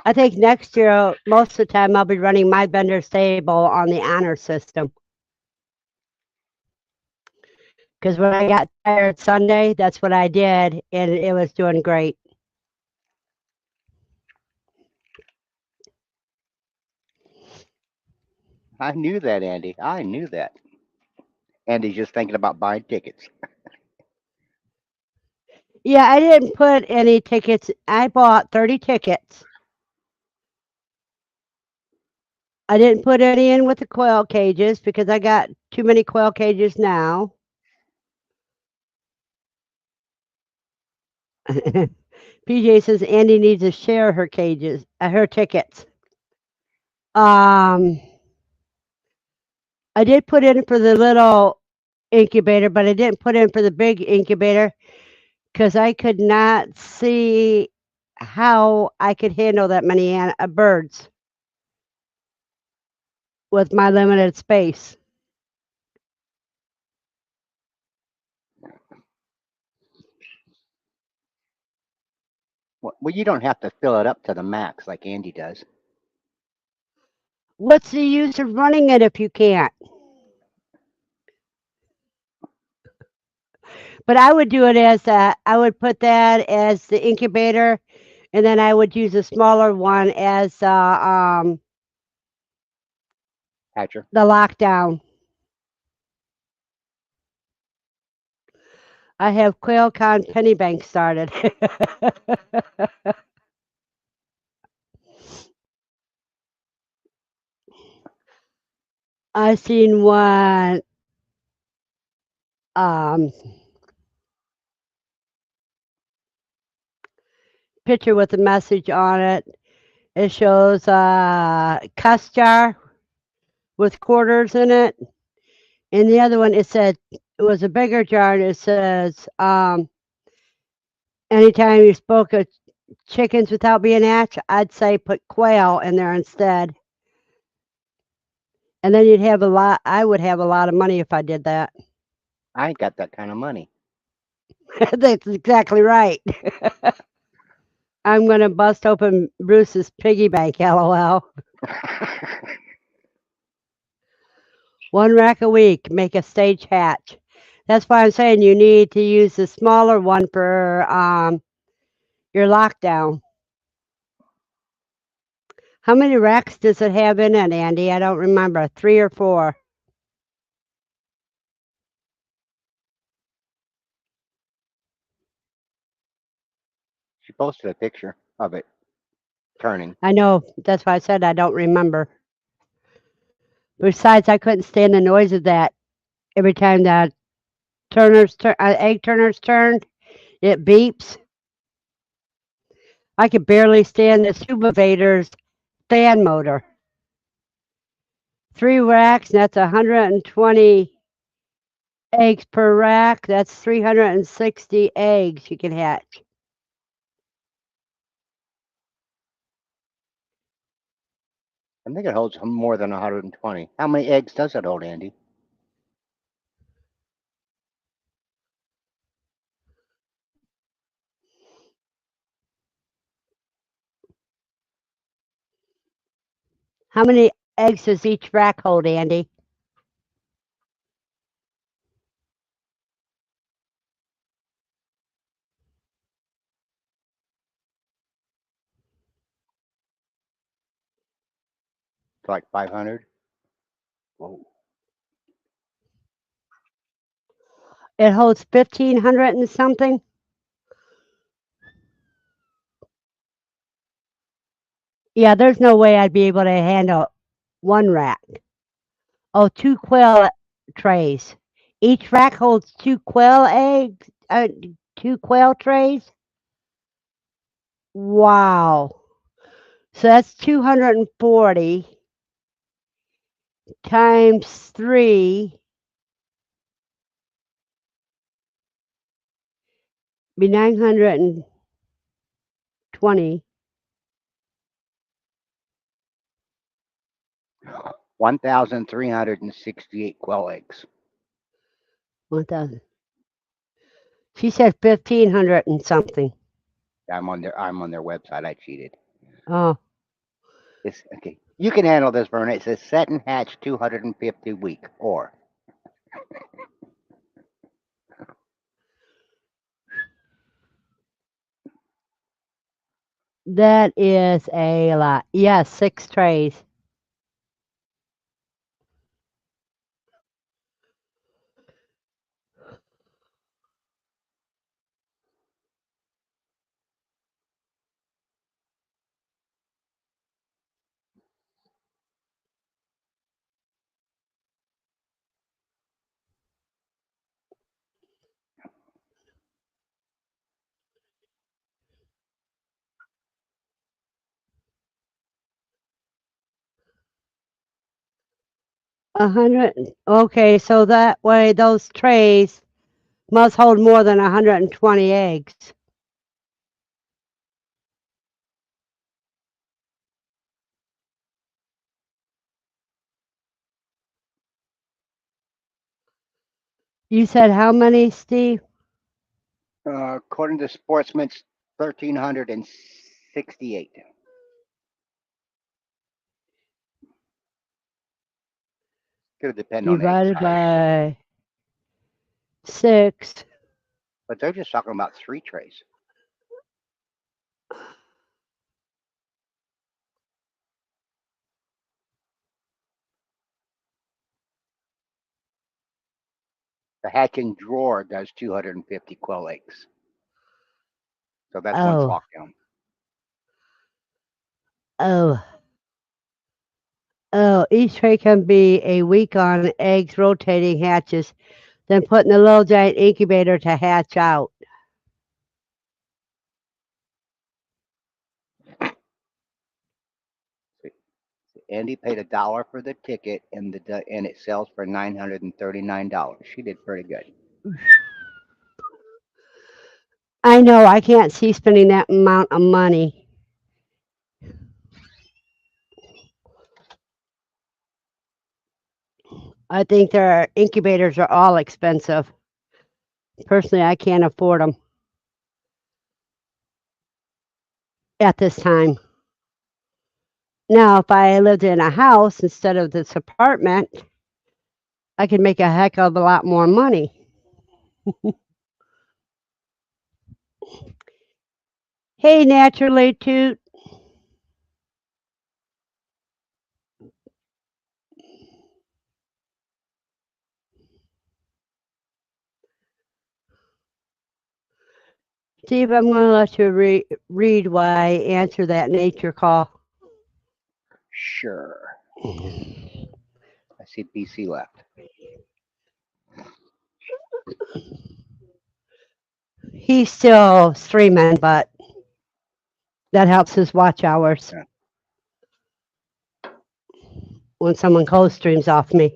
I think next year, most of the time, I'll be running my vendors table on the honor system. Because when I got tired Sunday, that's what I did, and it was doing great. I knew that, Andy. I knew that. Andy's just thinking about buying tickets. Yeah, I didn't put any tickets. I bought 30 tickets. I didn't put any in with the quail cages because I got too many quail cages now. PJ says Andy needs to share her cages, her tickets. Um, I did put in for the little incubator, but I didn't put in for the big incubator because I could not see how I could handle that many birds with my limited space. Well, you don't have to fill it up to the max like Andy does. What's the use of running it if you can't? But I would do it as I would put that as the incubator, and then I would use a smaller one as Hatcher. the lockdown. I have QuailCon Penny Bank started. I seen one um, picture with a message on it. It shows a cuss jar with quarters in it, and the other one it said it was a bigger jar, and it says anytime you spoke of chickens without being hatched, I'd say put quail in there instead. And then you'd have a lot. I would have a lot of money if I did that. I ain't got that kind of money. That's exactly right. I'm going to bust open Bruce's piggy bank, lol. One rack a week, make a stage hatch. That's why I'm saying you need to use the smaller one for your lockdown. How many racks does it have in it, Andy? I don't remember. 3 or 4. She posted a picture of it turning. I know. That's why I said I don't remember. Besides, I couldn't stand the noise of that every time that egg turners turned. It beeps. I could barely stand the Sumovator's fan motor. 3 racks, that's 120 eggs per rack. That's 360 eggs you can hatch. I think it holds more than 120. How many eggs does it hold, Andy? How many eggs does each rack hold, Andy? It's like 500. Whoa. It holds 1,500 and something. Yeah, there's no way I'd be able to handle one rack. Oh, 2 quail trays. Each rack holds 2 quail eggs, 2 quail trays. Wow. So that's 240 times 3 be 920. 1,368 quail eggs. 1,000. She said 1,500 and something. I'm on their website. I cheated. Oh, It's okay. You can handle this, Verna. It says set and hatch 250 week or. that is a lot. Yes, 6 trays. 100. Okay, so that way those trays must hold more than 120 eggs. You said how many, Steve? According to Sportsman's, 1,368. Could depend on egg Divided size, by 6. but they're just talking about 3 trays. The hatching drawer does 250 quail eggs, so that's one Oh, flock down. oh, oh. Each tray can be a week on eggs rotating hatches, then put in the little giant incubator to hatch out. Andy paid $1 for the ticket, and it sells for $939. She did pretty good. I know I can't see spending that amount of money. I think their incubators are all expensive. Personally, I can't afford them at this time. Now, if I lived in a house instead of this apartment, I could make a heck of a lot more money. Hey, naturally, Toot. Steve, I'm going to let you read why I answer that nature call. Sure. I see PC left. He's still streaming, but that helps his watch hours Yeah. when someone co-streams off me.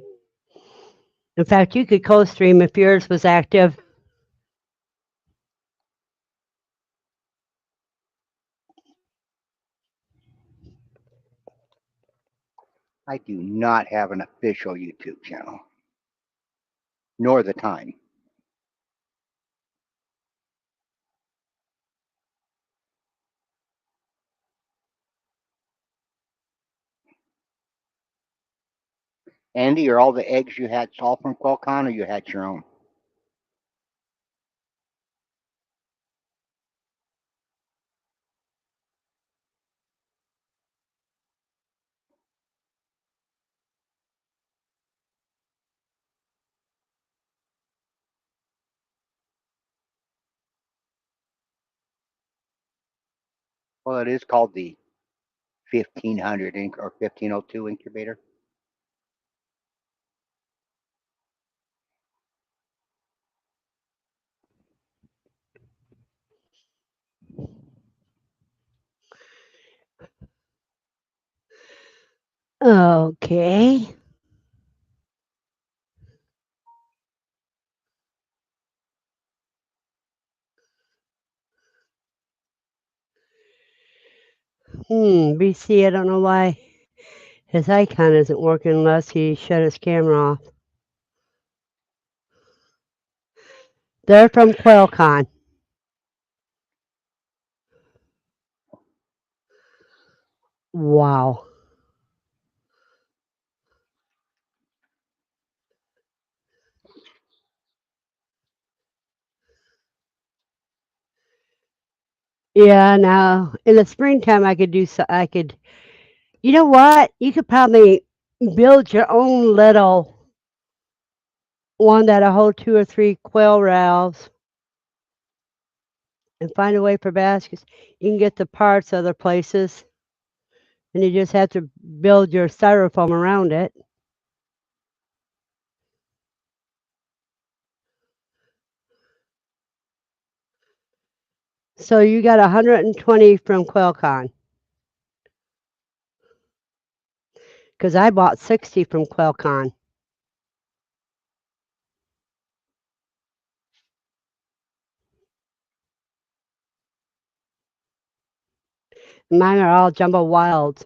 In fact, you could co-stream if yours was active. I do not have an official YouTube channel, nor the time. Andy, are all the eggs you hatched all from QuailCon, or you hatch your own? Well, it is called the 1500 or 1502 incubator. Okay. BC, I don't know why his icon isn't working unless he shut his camera off. They're from QuailCon. Wow. Yeah, now in the springtime I could do so. I could, you know what? You could probably build your own little one that'll hold 2 or 3 quail ralls and find a way for baskets. You can get the parts other places, and you just have to build your styrofoam around it. So you got 120 from QuailCon because I bought 60 from QuailCon. Mine are all jumbo wilds.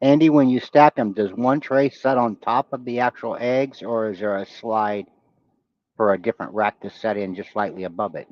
Andy, when you stack them, does one tray set on top of the actual eggs, or is there a slide for a different rack to set in just slightly above it?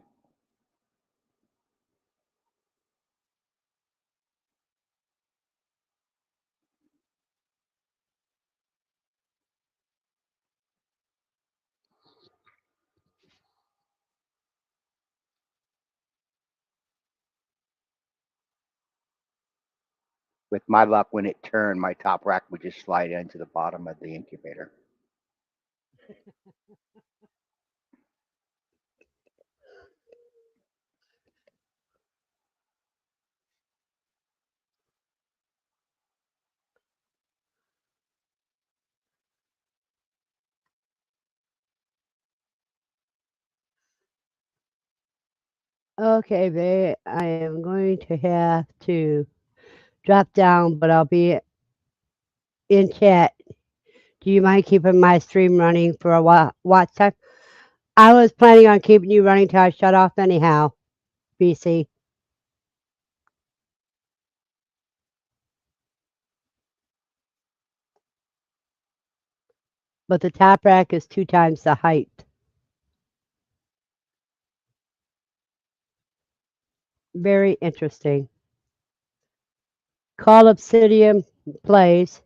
With my luck, when it turned, my top rack would just slide into the bottom of the incubator. Okay, babe, I am going to have to drop down, but I'll be in chat. Do you mind keeping my stream running for a watch time? I was planning on keeping you running till I shut off anyhow, BC. But the top rack is 2 times the height. Very interesting. Call Obsidian plays.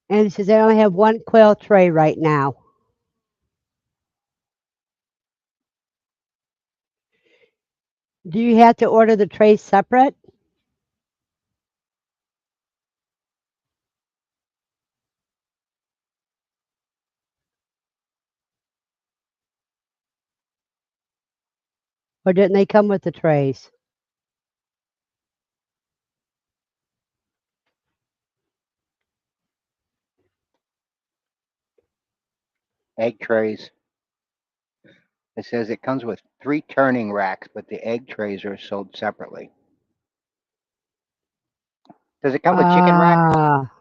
And it says I only have one quail tray right now. Do you have to order the trays separate? Or didn't they come with the trays? Egg trays. It says it comes with 3 turning racks, but the egg trays are sold separately. Does it come with chicken racks? Ah,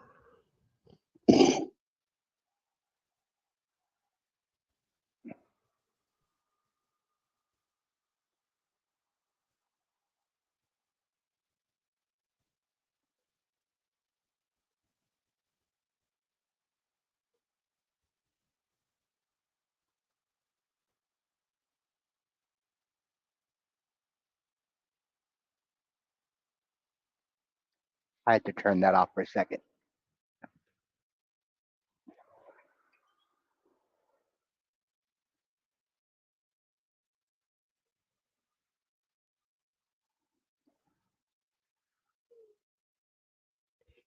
I had to turn that off for a second.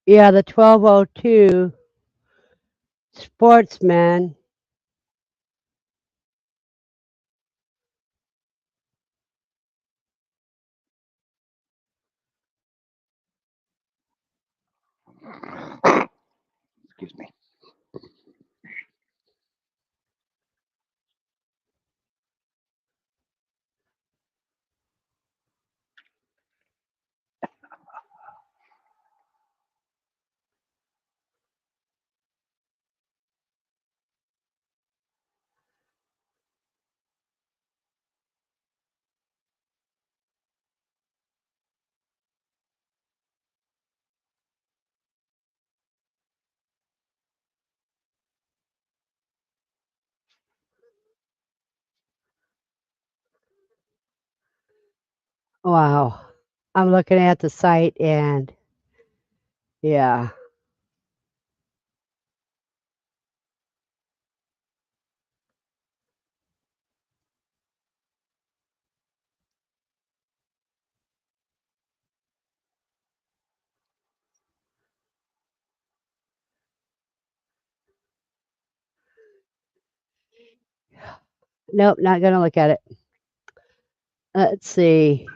yeah, the 1202 Sportsman. Excuse me. Wow. I'm looking at the site and yeah. Nope, not gonna look at it. Let's see.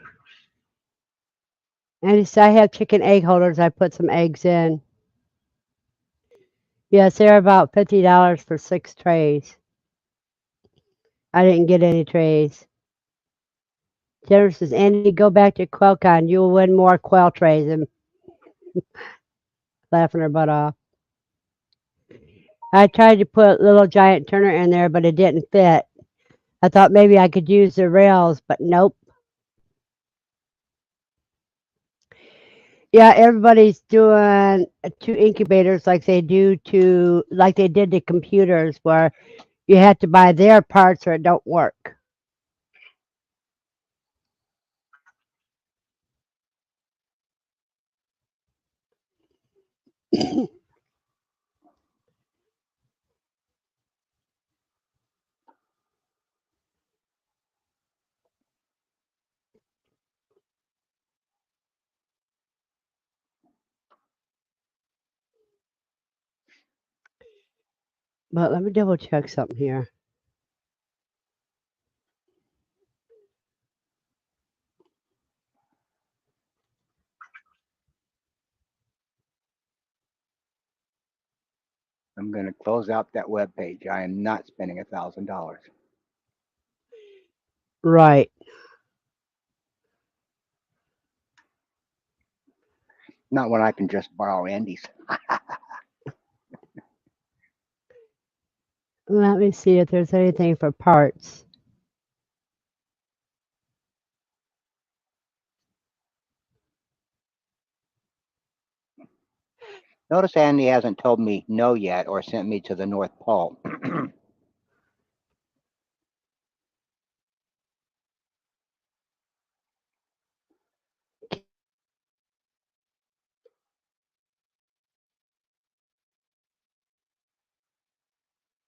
And I have chicken egg holders. I put some eggs in. Yes, they're about $50 for 6 trays. I didn't get any trays. Jennifer says, Andy, go back to QuailCon. You'll win more quail trays. And laughing her butt off. I tried to put little giant Turner in there, but it didn't fit. I thought maybe I could use the rails, but nope. Yeah, everybody's doing 2 incubators like they did to computers, where you have to buy their parts or it don't work. But let me double check something here. I'm going to close out that web page. I am not spending $1,000. Right. Not when I can just borrow Andy's. Let me see if there's anything for parts. Notice Andy hasn't told me no yet or sent me to the North Pole.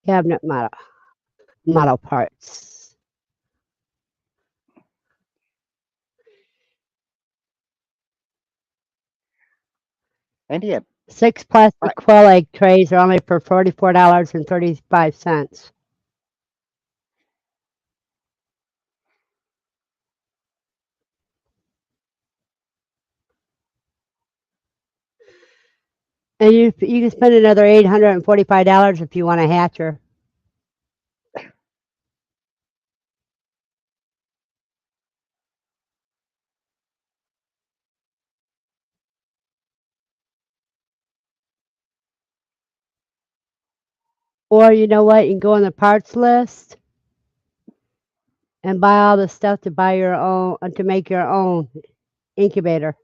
Cabinet model parts. Andy, 6 plastic quail egg trays are only for $44.35. And you can spend another $845 if you want a hatcher. Or you know what? You can go on the parts list and buy all the stuff to buy your own to make your own incubator.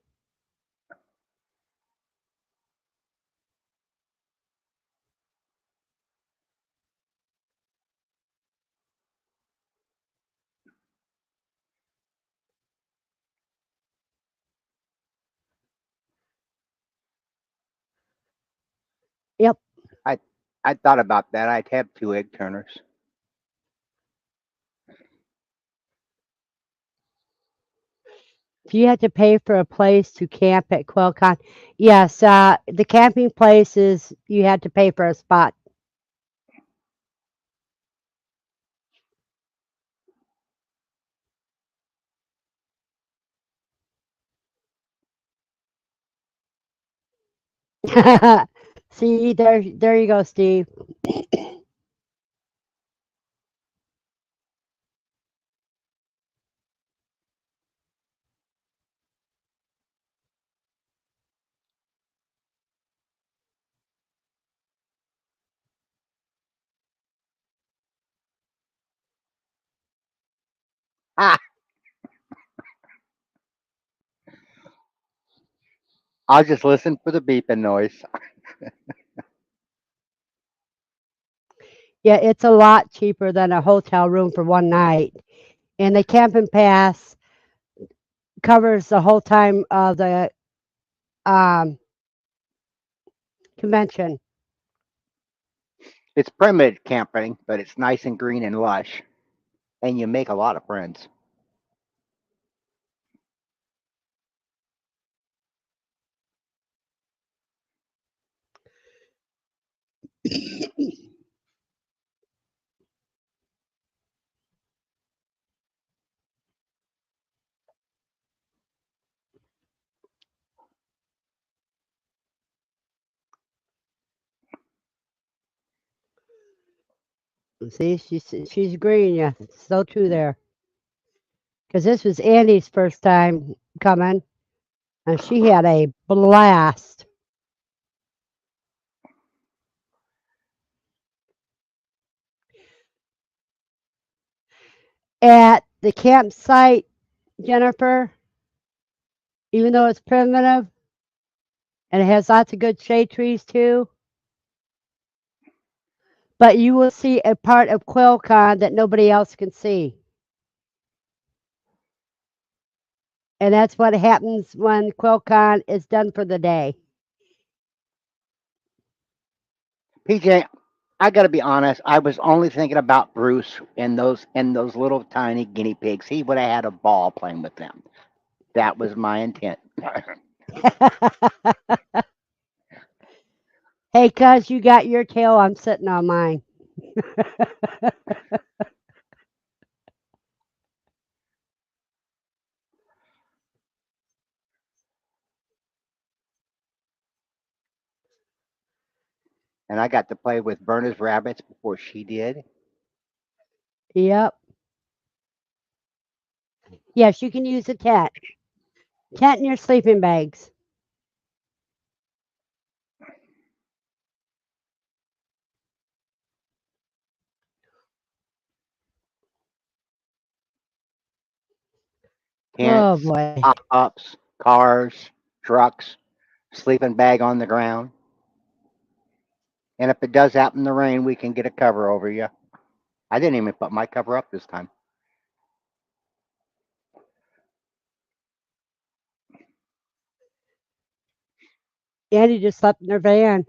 Yep. I thought about that. I'd have 2 egg turners. If you have to pay for a place to camp at QuailCon, yes, the camping place is you have to pay for a spot. See, there you go, Steve. Ah, I'll just listen for the beeping noise. Yeah, it's a lot cheaper than a hotel room for one night. And the camping pass covers the whole time of the um, convention. It's primitive camping, but it's nice and green and lush, and you make a lot of friends. See, she's agreeing. Yeah, so true there. Because this was Andy's first time coming, and she had a blast. At the campsite, Jennifer, even though it's primitive and it has lots of good shade trees too, but you will see a part of QuailCon that nobody else can see. And that's what happens when QuailCon is done for the day. PJ, I got to be honest. I was only thinking about Bruce and those little tiny guinea pigs. He would have had a ball playing with them. That was my intent. Hey, cuz you got your tail, I'm sitting on mine. And I got to play with Verna's rabbits before she did. Yep. Yes, you can use a tent. Tent in your sleeping bags. Oh Tents, boy. pop-ups, cars, trucks, sleeping bag on the ground. And if it does happen to rain, we can get a cover over you. I didn't even put my cover up this time. Andy just slept in their van.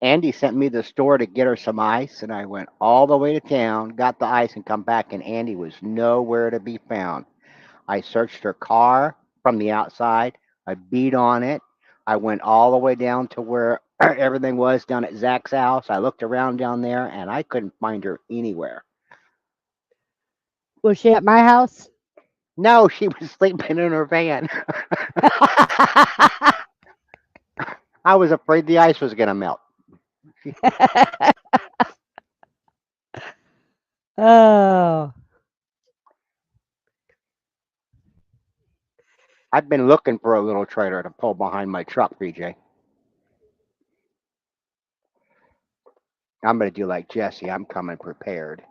Andy sent me to the store to get her some ice, and I went all the way to town, got the ice, and come back, and Andy was nowhere to be found. I searched her car from the outside. I beat on it. I went all the way down to where everything was down at Zach's house. I looked around down there, and I couldn't find her anywhere. Was she at my house? No, she was sleeping in her van. I was afraid the ice was going to melt. Oh. I've been looking for a little trailer to pull behind my truck, BJ. I'm going to do like Jesse. I'm coming prepared.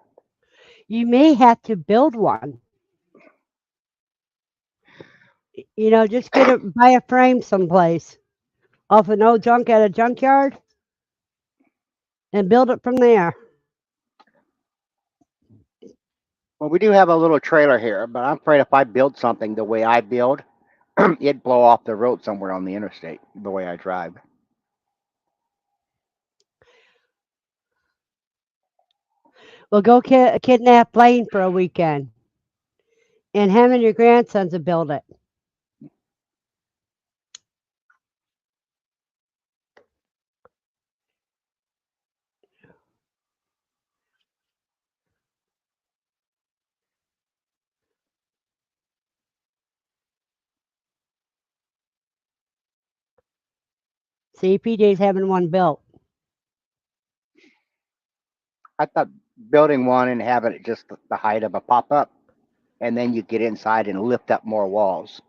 You may have to build one. Just buy a frame someplace off an old junk at a junkyard and build it from there. Well, we do have a little trailer here, but I'm afraid if I build something the way I build, it'd blow off the road somewhere on the interstate the way I drive. Well, go kidnap Blaine for a weekend, and him and your grandsons will build it. CPJ's having one built. I thought building one and having it just the height of a pop up, and then you get inside and lift up more walls.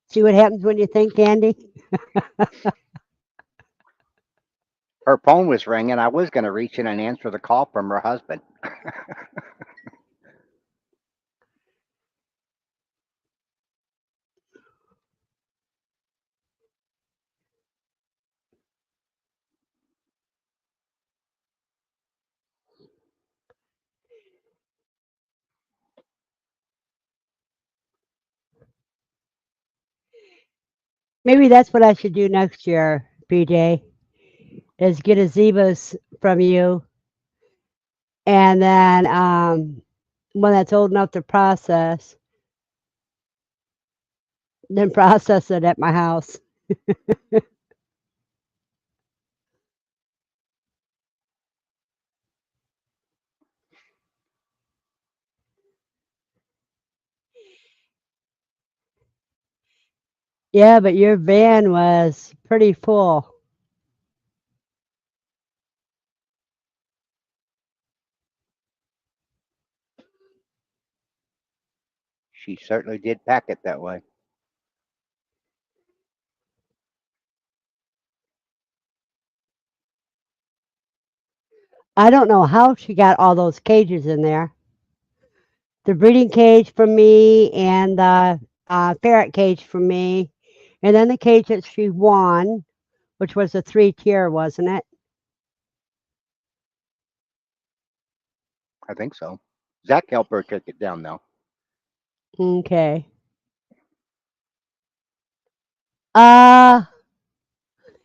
See what happens when you think, Andy? Her phone was ringing. I was going to reach in and answer the call from her husband. Maybe that's what I should do next year, PJ, is get a Zebus from you, and then one that's old enough to process, then process it at my house. Yeah, but your van was pretty full. She certainly did pack it that way. I don't know how she got all those cages in there. The breeding cage for me and the ferret cage for me, and then the cage that she won, which was a 3 tier, wasn't it? I think so. Zach helped her take it down, though. Okay. Uh,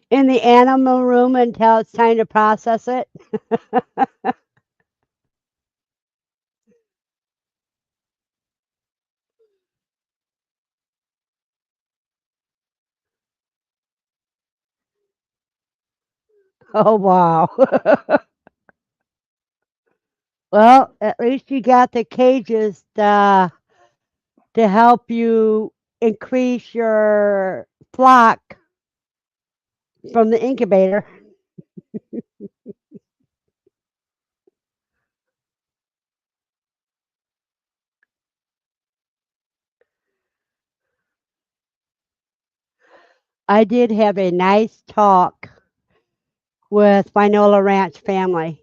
in the animal room until it's time to process it. Oh wow. Well, at least you got the cages to help you increase your flock from the incubator. I did have a nice talk with my Nola Ranch family.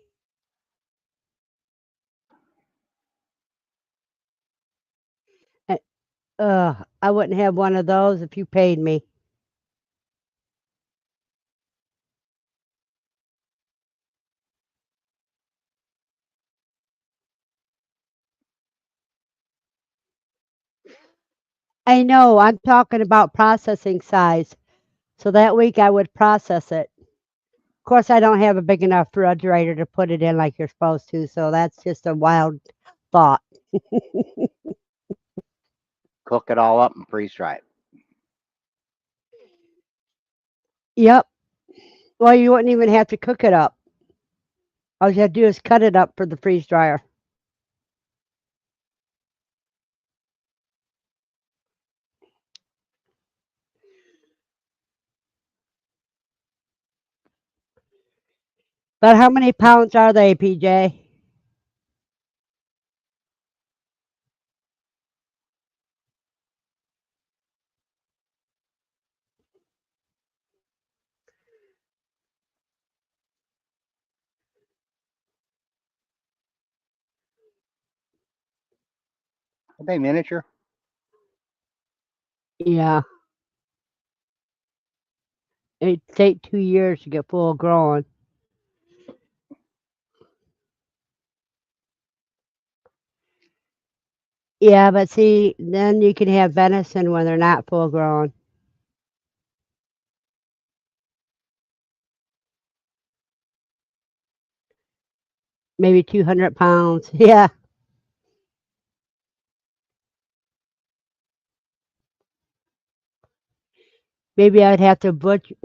Uh, I wouldn't have one of those if you paid me. I know, I'm talking about processing size. So that week I would process it. Of course, I don't have a big enough refrigerator to put it in like you're supposed to, so that's just a wild thought. Cook it all up and freeze dry it. Yep. Well, you wouldn't even have to cook it up. All you have to do is cut it up for the freeze dryer. But how many pounds are they, PJ? Are they miniature? Yeah, it take 2 years to get full grown. Yeah, but see, then you can have venison when they're not full grown. Maybe 200 pounds. Yeah, maybe I'd have to butcher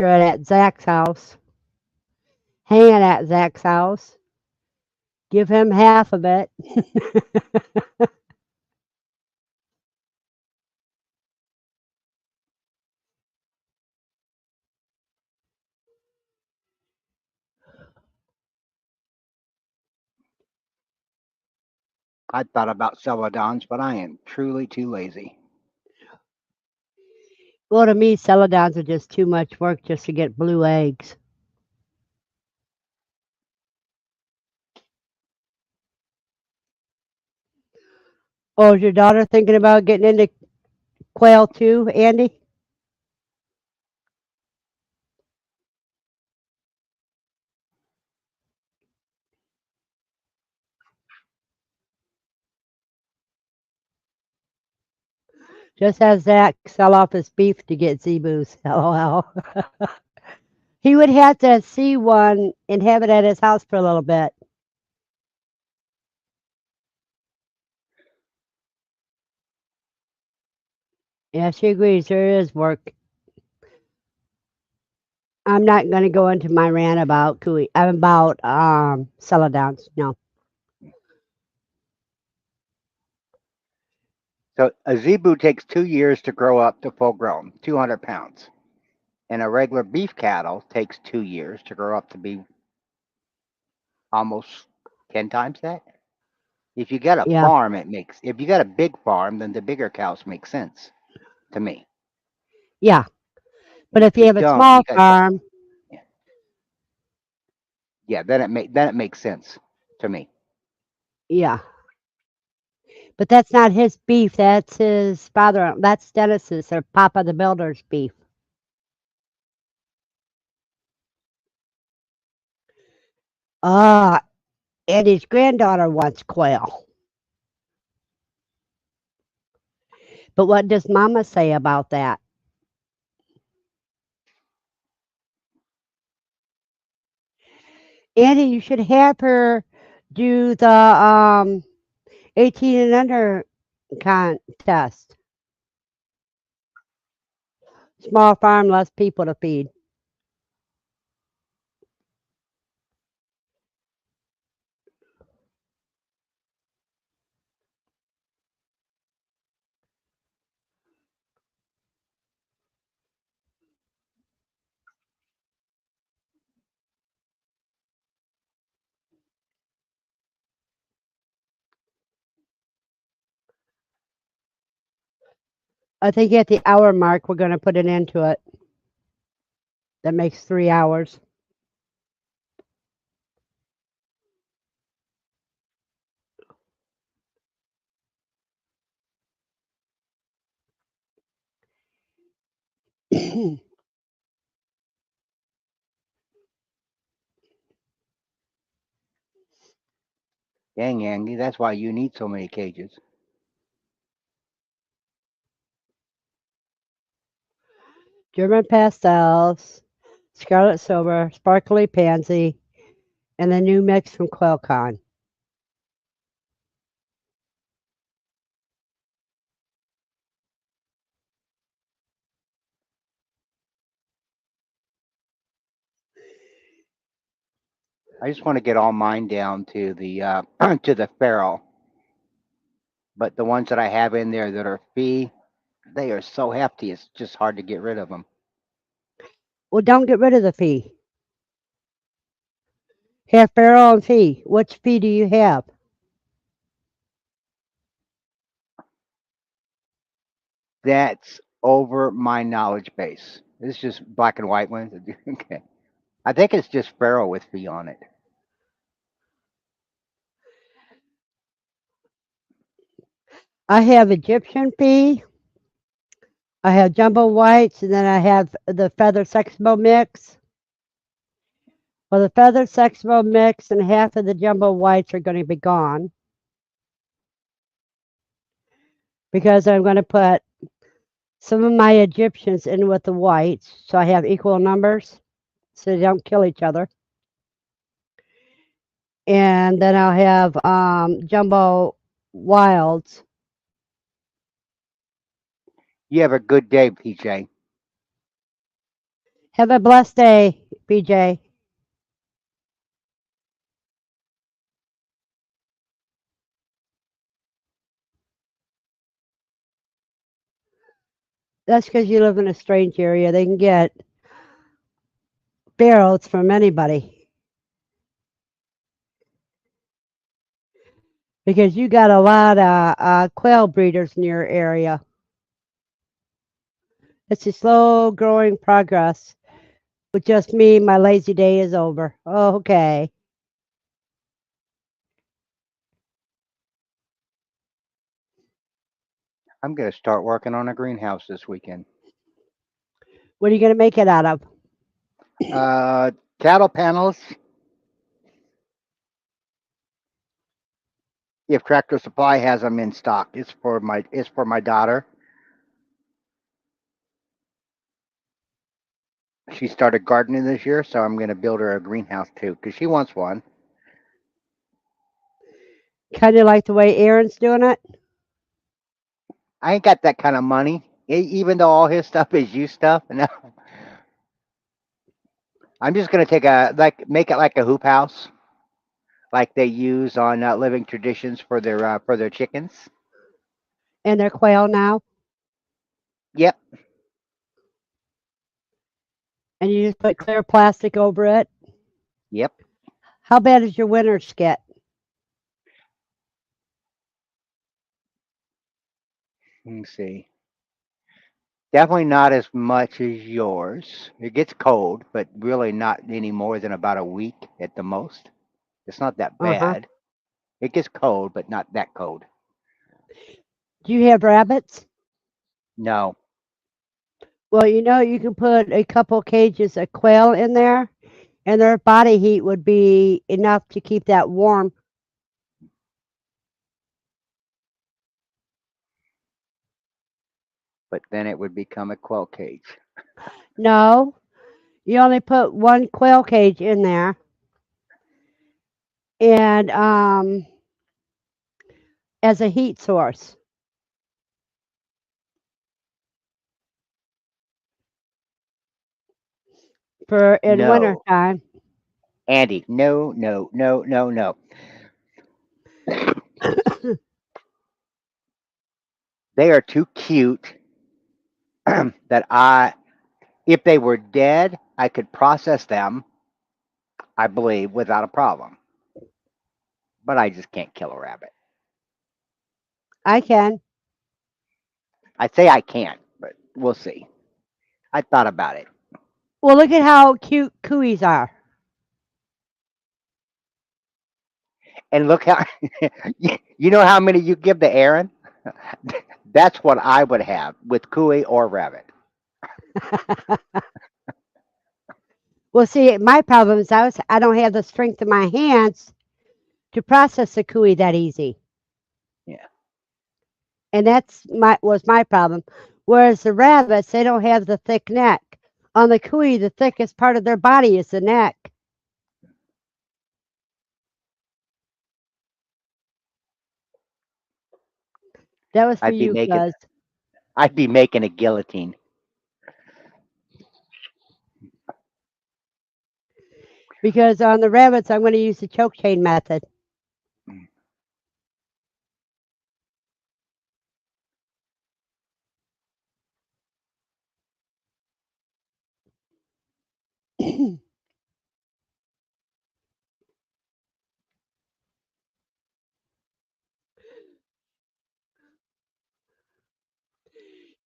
it at Zach's house, hang it at Zach's house, give him half of it. I thought about celadons, but I am truly too lazy. Well, to me, celadons are just too much work just to get blue eggs. Oh, is your daughter thinking about getting into quail too, Andy? Just has Zach sell off his beef to get Zebu's. LOL. He would have to see one and have it at his house for a little bit. Yeah, she agrees. There is work. I'm not going to go into my rant about cooey. I'm about celadons. No. So a zebu takes 2 years to grow up to full grown, 200 pounds. And a regular beef cattle takes 2 years to grow up to be almost 10 times that. If you got a Yeah, farm, if you got a big farm, then the bigger cows make sense to me. yeah. And But if if you you have a don't, small farm, yeah, yeah, then it makes sense to me. yeah. But that's not his beef. That's his father. That's Dennis's or Papa the Builder's beef. Ah, and his granddaughter wants quail. But what does Mama say about that? Andy, you should have her do the 18 and under contest. Small farm, less people to feed. I think at the hour mark, we're going to put an end to it. That makes 3 hours. Dang, Andy, that's why you need so many cages. German pastels, scarlet silver, sparkly pansy, and the new mix from QuailCon. I just want to get all mine down to the to the feral, but the ones that I have in there that are fee, they are so hefty. It's just hard to get rid of them. Well, don't get rid of the fee. Have farrow and fee. Which fee do you have? That's over my knowledge base. It's just black and white ones. Okay, I think it's just feral with fee on it. I have Egyptian fee. I have jumbo whites, and then I have the feather sexmo mix. Well, the feather sexmo mix and half of the jumbo whites are going to be gone because I'm going to put some of my Egyptians in with the whites, so I have equal numbers, so they don't kill each other. And then I'll have jumbo wilds. You have a good day, PJ. Have a blessed day, BJ. That's because you live in a strange area. They can get barrels from anybody because you got a lot of quail breeders in your area. It's a slow growing progress. With just me, my lazy day is over. Okay. I'm gonna start working on a greenhouse this weekend. What are you going to make it out of? Uh, Cattle panels. If Tractor Supply has them in stock, it's for my daughter. She started gardening this year, so I'm gonna build her a greenhouse too, because she wants one. Kind of like the way Aaron's doing it? I ain't got that kind of money. Even though all his stuff is used stuff, no. I'm just gonna make it like a hoop house, like they use on Living Traditions for their chickens. And they're quail now. Yep, And you just put clear plastic over it. yep. How bad does your winters get? Let me see. Definitely not as much as yours. It gets cold, but really not any more than about a week at the most. It's not that Uh huh. bad. It gets cold, but not that cold. Do you have rabbits? No, Well, you can put a couple cages of quail in there, and their body heat would be enough to keep that warm. but then it would become a quail cage. No, you only put one quail cage in there, and as a heat source for in winter No, time. Andy, no, no, no, no, no. They are too cute that if they were dead, I could process them, I believe, without a problem. But I just can't kill a rabbit. I can. I say I can't, but we'll see. I thought about it. Well, look at how cute cooties are. And look how, you know how many you give to Aaron? That's what I would have with Kui or rabbit. Well, see, my problem is I don't have the strength in my hands to process a cootie that easy, Yeah. and that's my was my problem. Whereas the rabbits, they don't have the thick neck. On the cootie, the thickest part of their body is the neck. That was for I'd be you, making cuz. I'd be making a guillotine. Because on the rabbits, I'm going to use the choke chain method.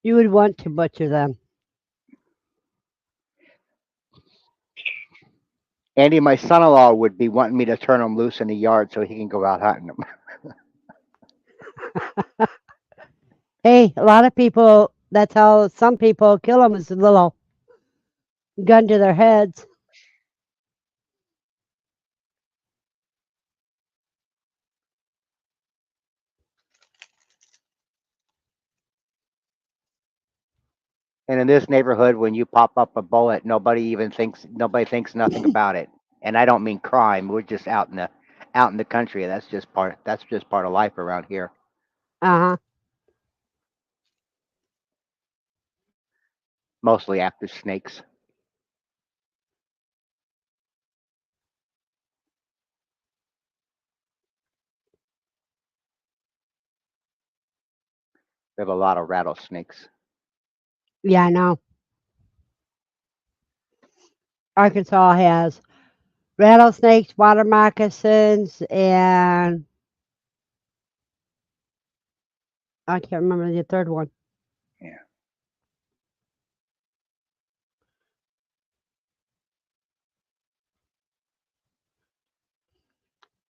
You would want to butcher them. Andy, my son-in-law would be wanting me to turn him loose in the yard so he can go out hunting them. Hey, a lot of people, that's how some people kill them with a little gun to their heads. And in this neighborhood, when you pop up a bullet, nobody thinks nothing about it. And I don't mean crime. We're just out in the country. That's just part of life around here. Uh huh. Mostly after snakes. We have a lot of rattlesnakes. Yeah, I know. Arkansas has rattlesnakes, water moccasins, and I can't remember the third one. Yeah.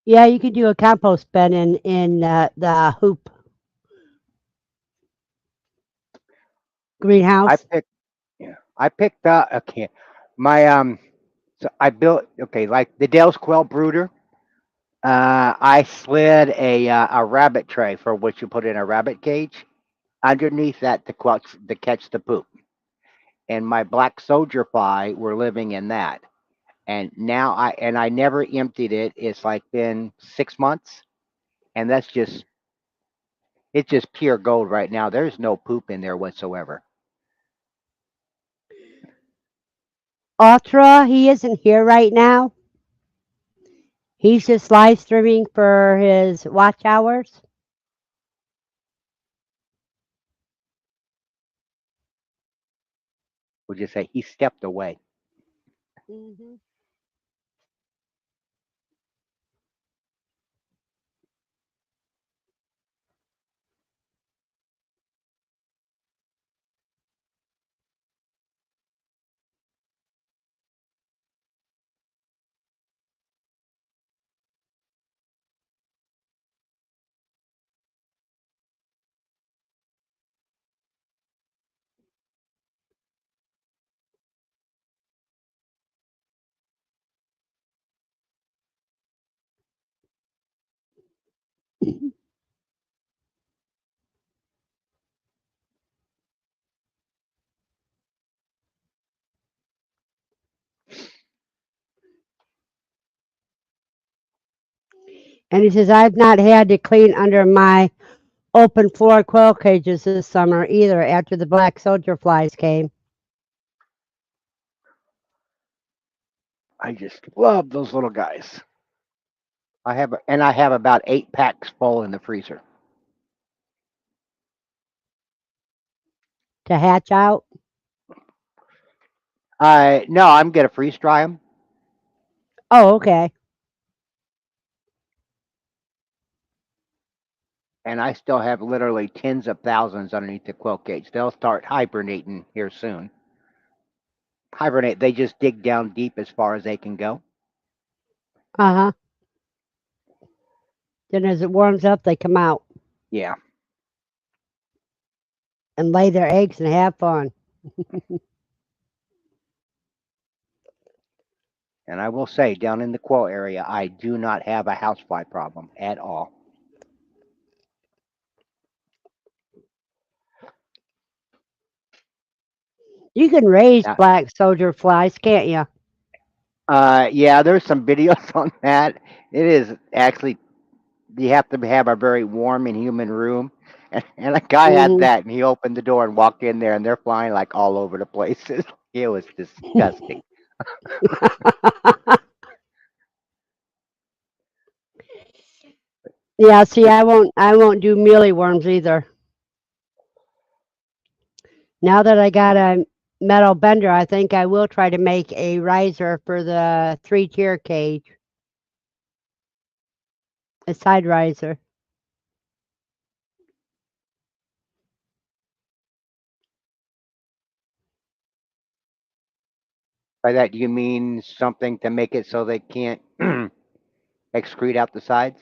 Yeah, you could do a compost bin in the hoop I greenhouse. picked yeah. I picked up okay. My so I built okay, like the Dale's Quail brooder. I slid a rabbit tray for which you put in a rabbit cage underneath that to catch the poop. And my black soldier fly were living in that. And now I never emptied it. It's like been 6 months, and it's just pure gold right now. There's no poop in there whatsoever. Ultra, he isn't here right now. He's just live streaming for his watch hours. We'll just say he stepped away. Hmm. And he says, I've not had to clean under my open floor quail cages this summer either after the black soldier flies came. I just love those little guys. I have about 8 packs full in the freezer. To hatch out. I no, I'm gonna freeze dry them, Oh, okay. and I still have literally tens of thousands underneath the quilt cage. They'll start hibernating here soon. Hibernate, they just dig down deep as far as they can go. Uh huh. Then as it warms up, they come out Yeah, and lay their eggs and have fun. and I will say, down in the quilt area, I do not have a housefly problem at all. You can raise Now, black soldier flies, can't you? yeah, there's some videos on that. It is actually you have to have a very warm and humid room. And a guy had Hmm. that, and he opened the door and walked in there, and they're flying like all over the place. It was disgusting. Yeah, see, I won't do mealy worms either. Now that I got a metal bender, I think I will try to make a riser for the 3-tier cage, a side riser. By that, do you mean something to make it so they can't excrete out the sides?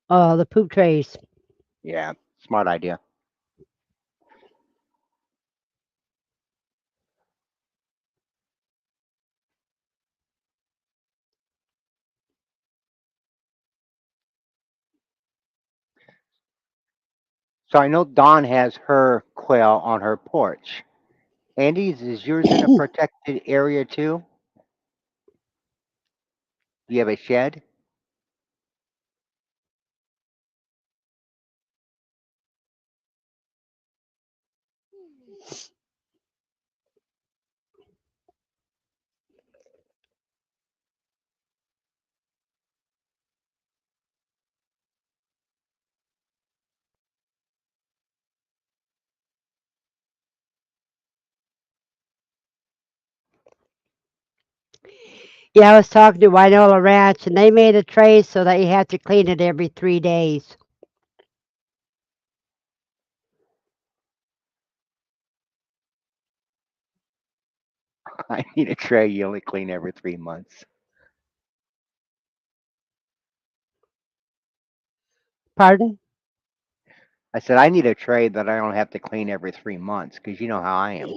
Oh, the poop trays. Yeah, smart idea. So I know Dawn has her quail on her porch. Andy's, is yours in a protected area too? Do you have a shed? Yeah, I was talking to Winola Ranch, and they made a tray so that you have to clean it every 3 days. I need a tray you only clean every 3 months. Pardon? I said I need a tray that I don't have to clean every 3 months because you know how I am.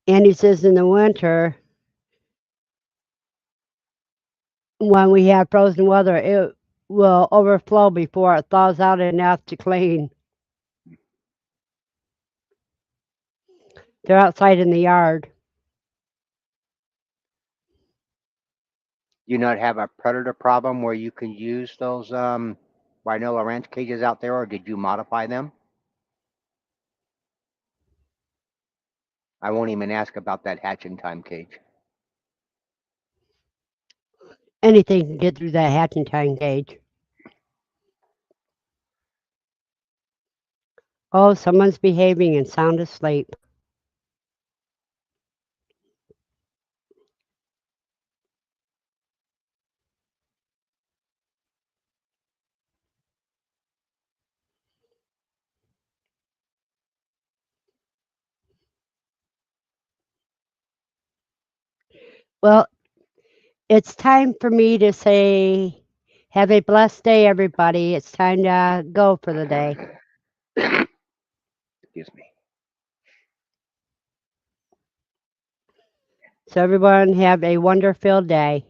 And he says in the winter, when we have frozen weather, it will overflow before it thaws out enough to clean. They're outside in the yard. Do you not have a predator problem where you can use those rhino ranch cages out there, or did you modify them? I won't even ask about that hatching time cage. Anything can get through that hatching time cage. Oh, someone's behaving and sound asleep. Well, it's time for me to say, have a blessed day, everybody. It's time to go for the day. Excuse me. So, everyone, have a wonder-filled day.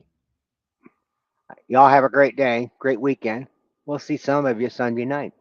Y'all have a great day, great weekend. We'll see some of you Sunday night.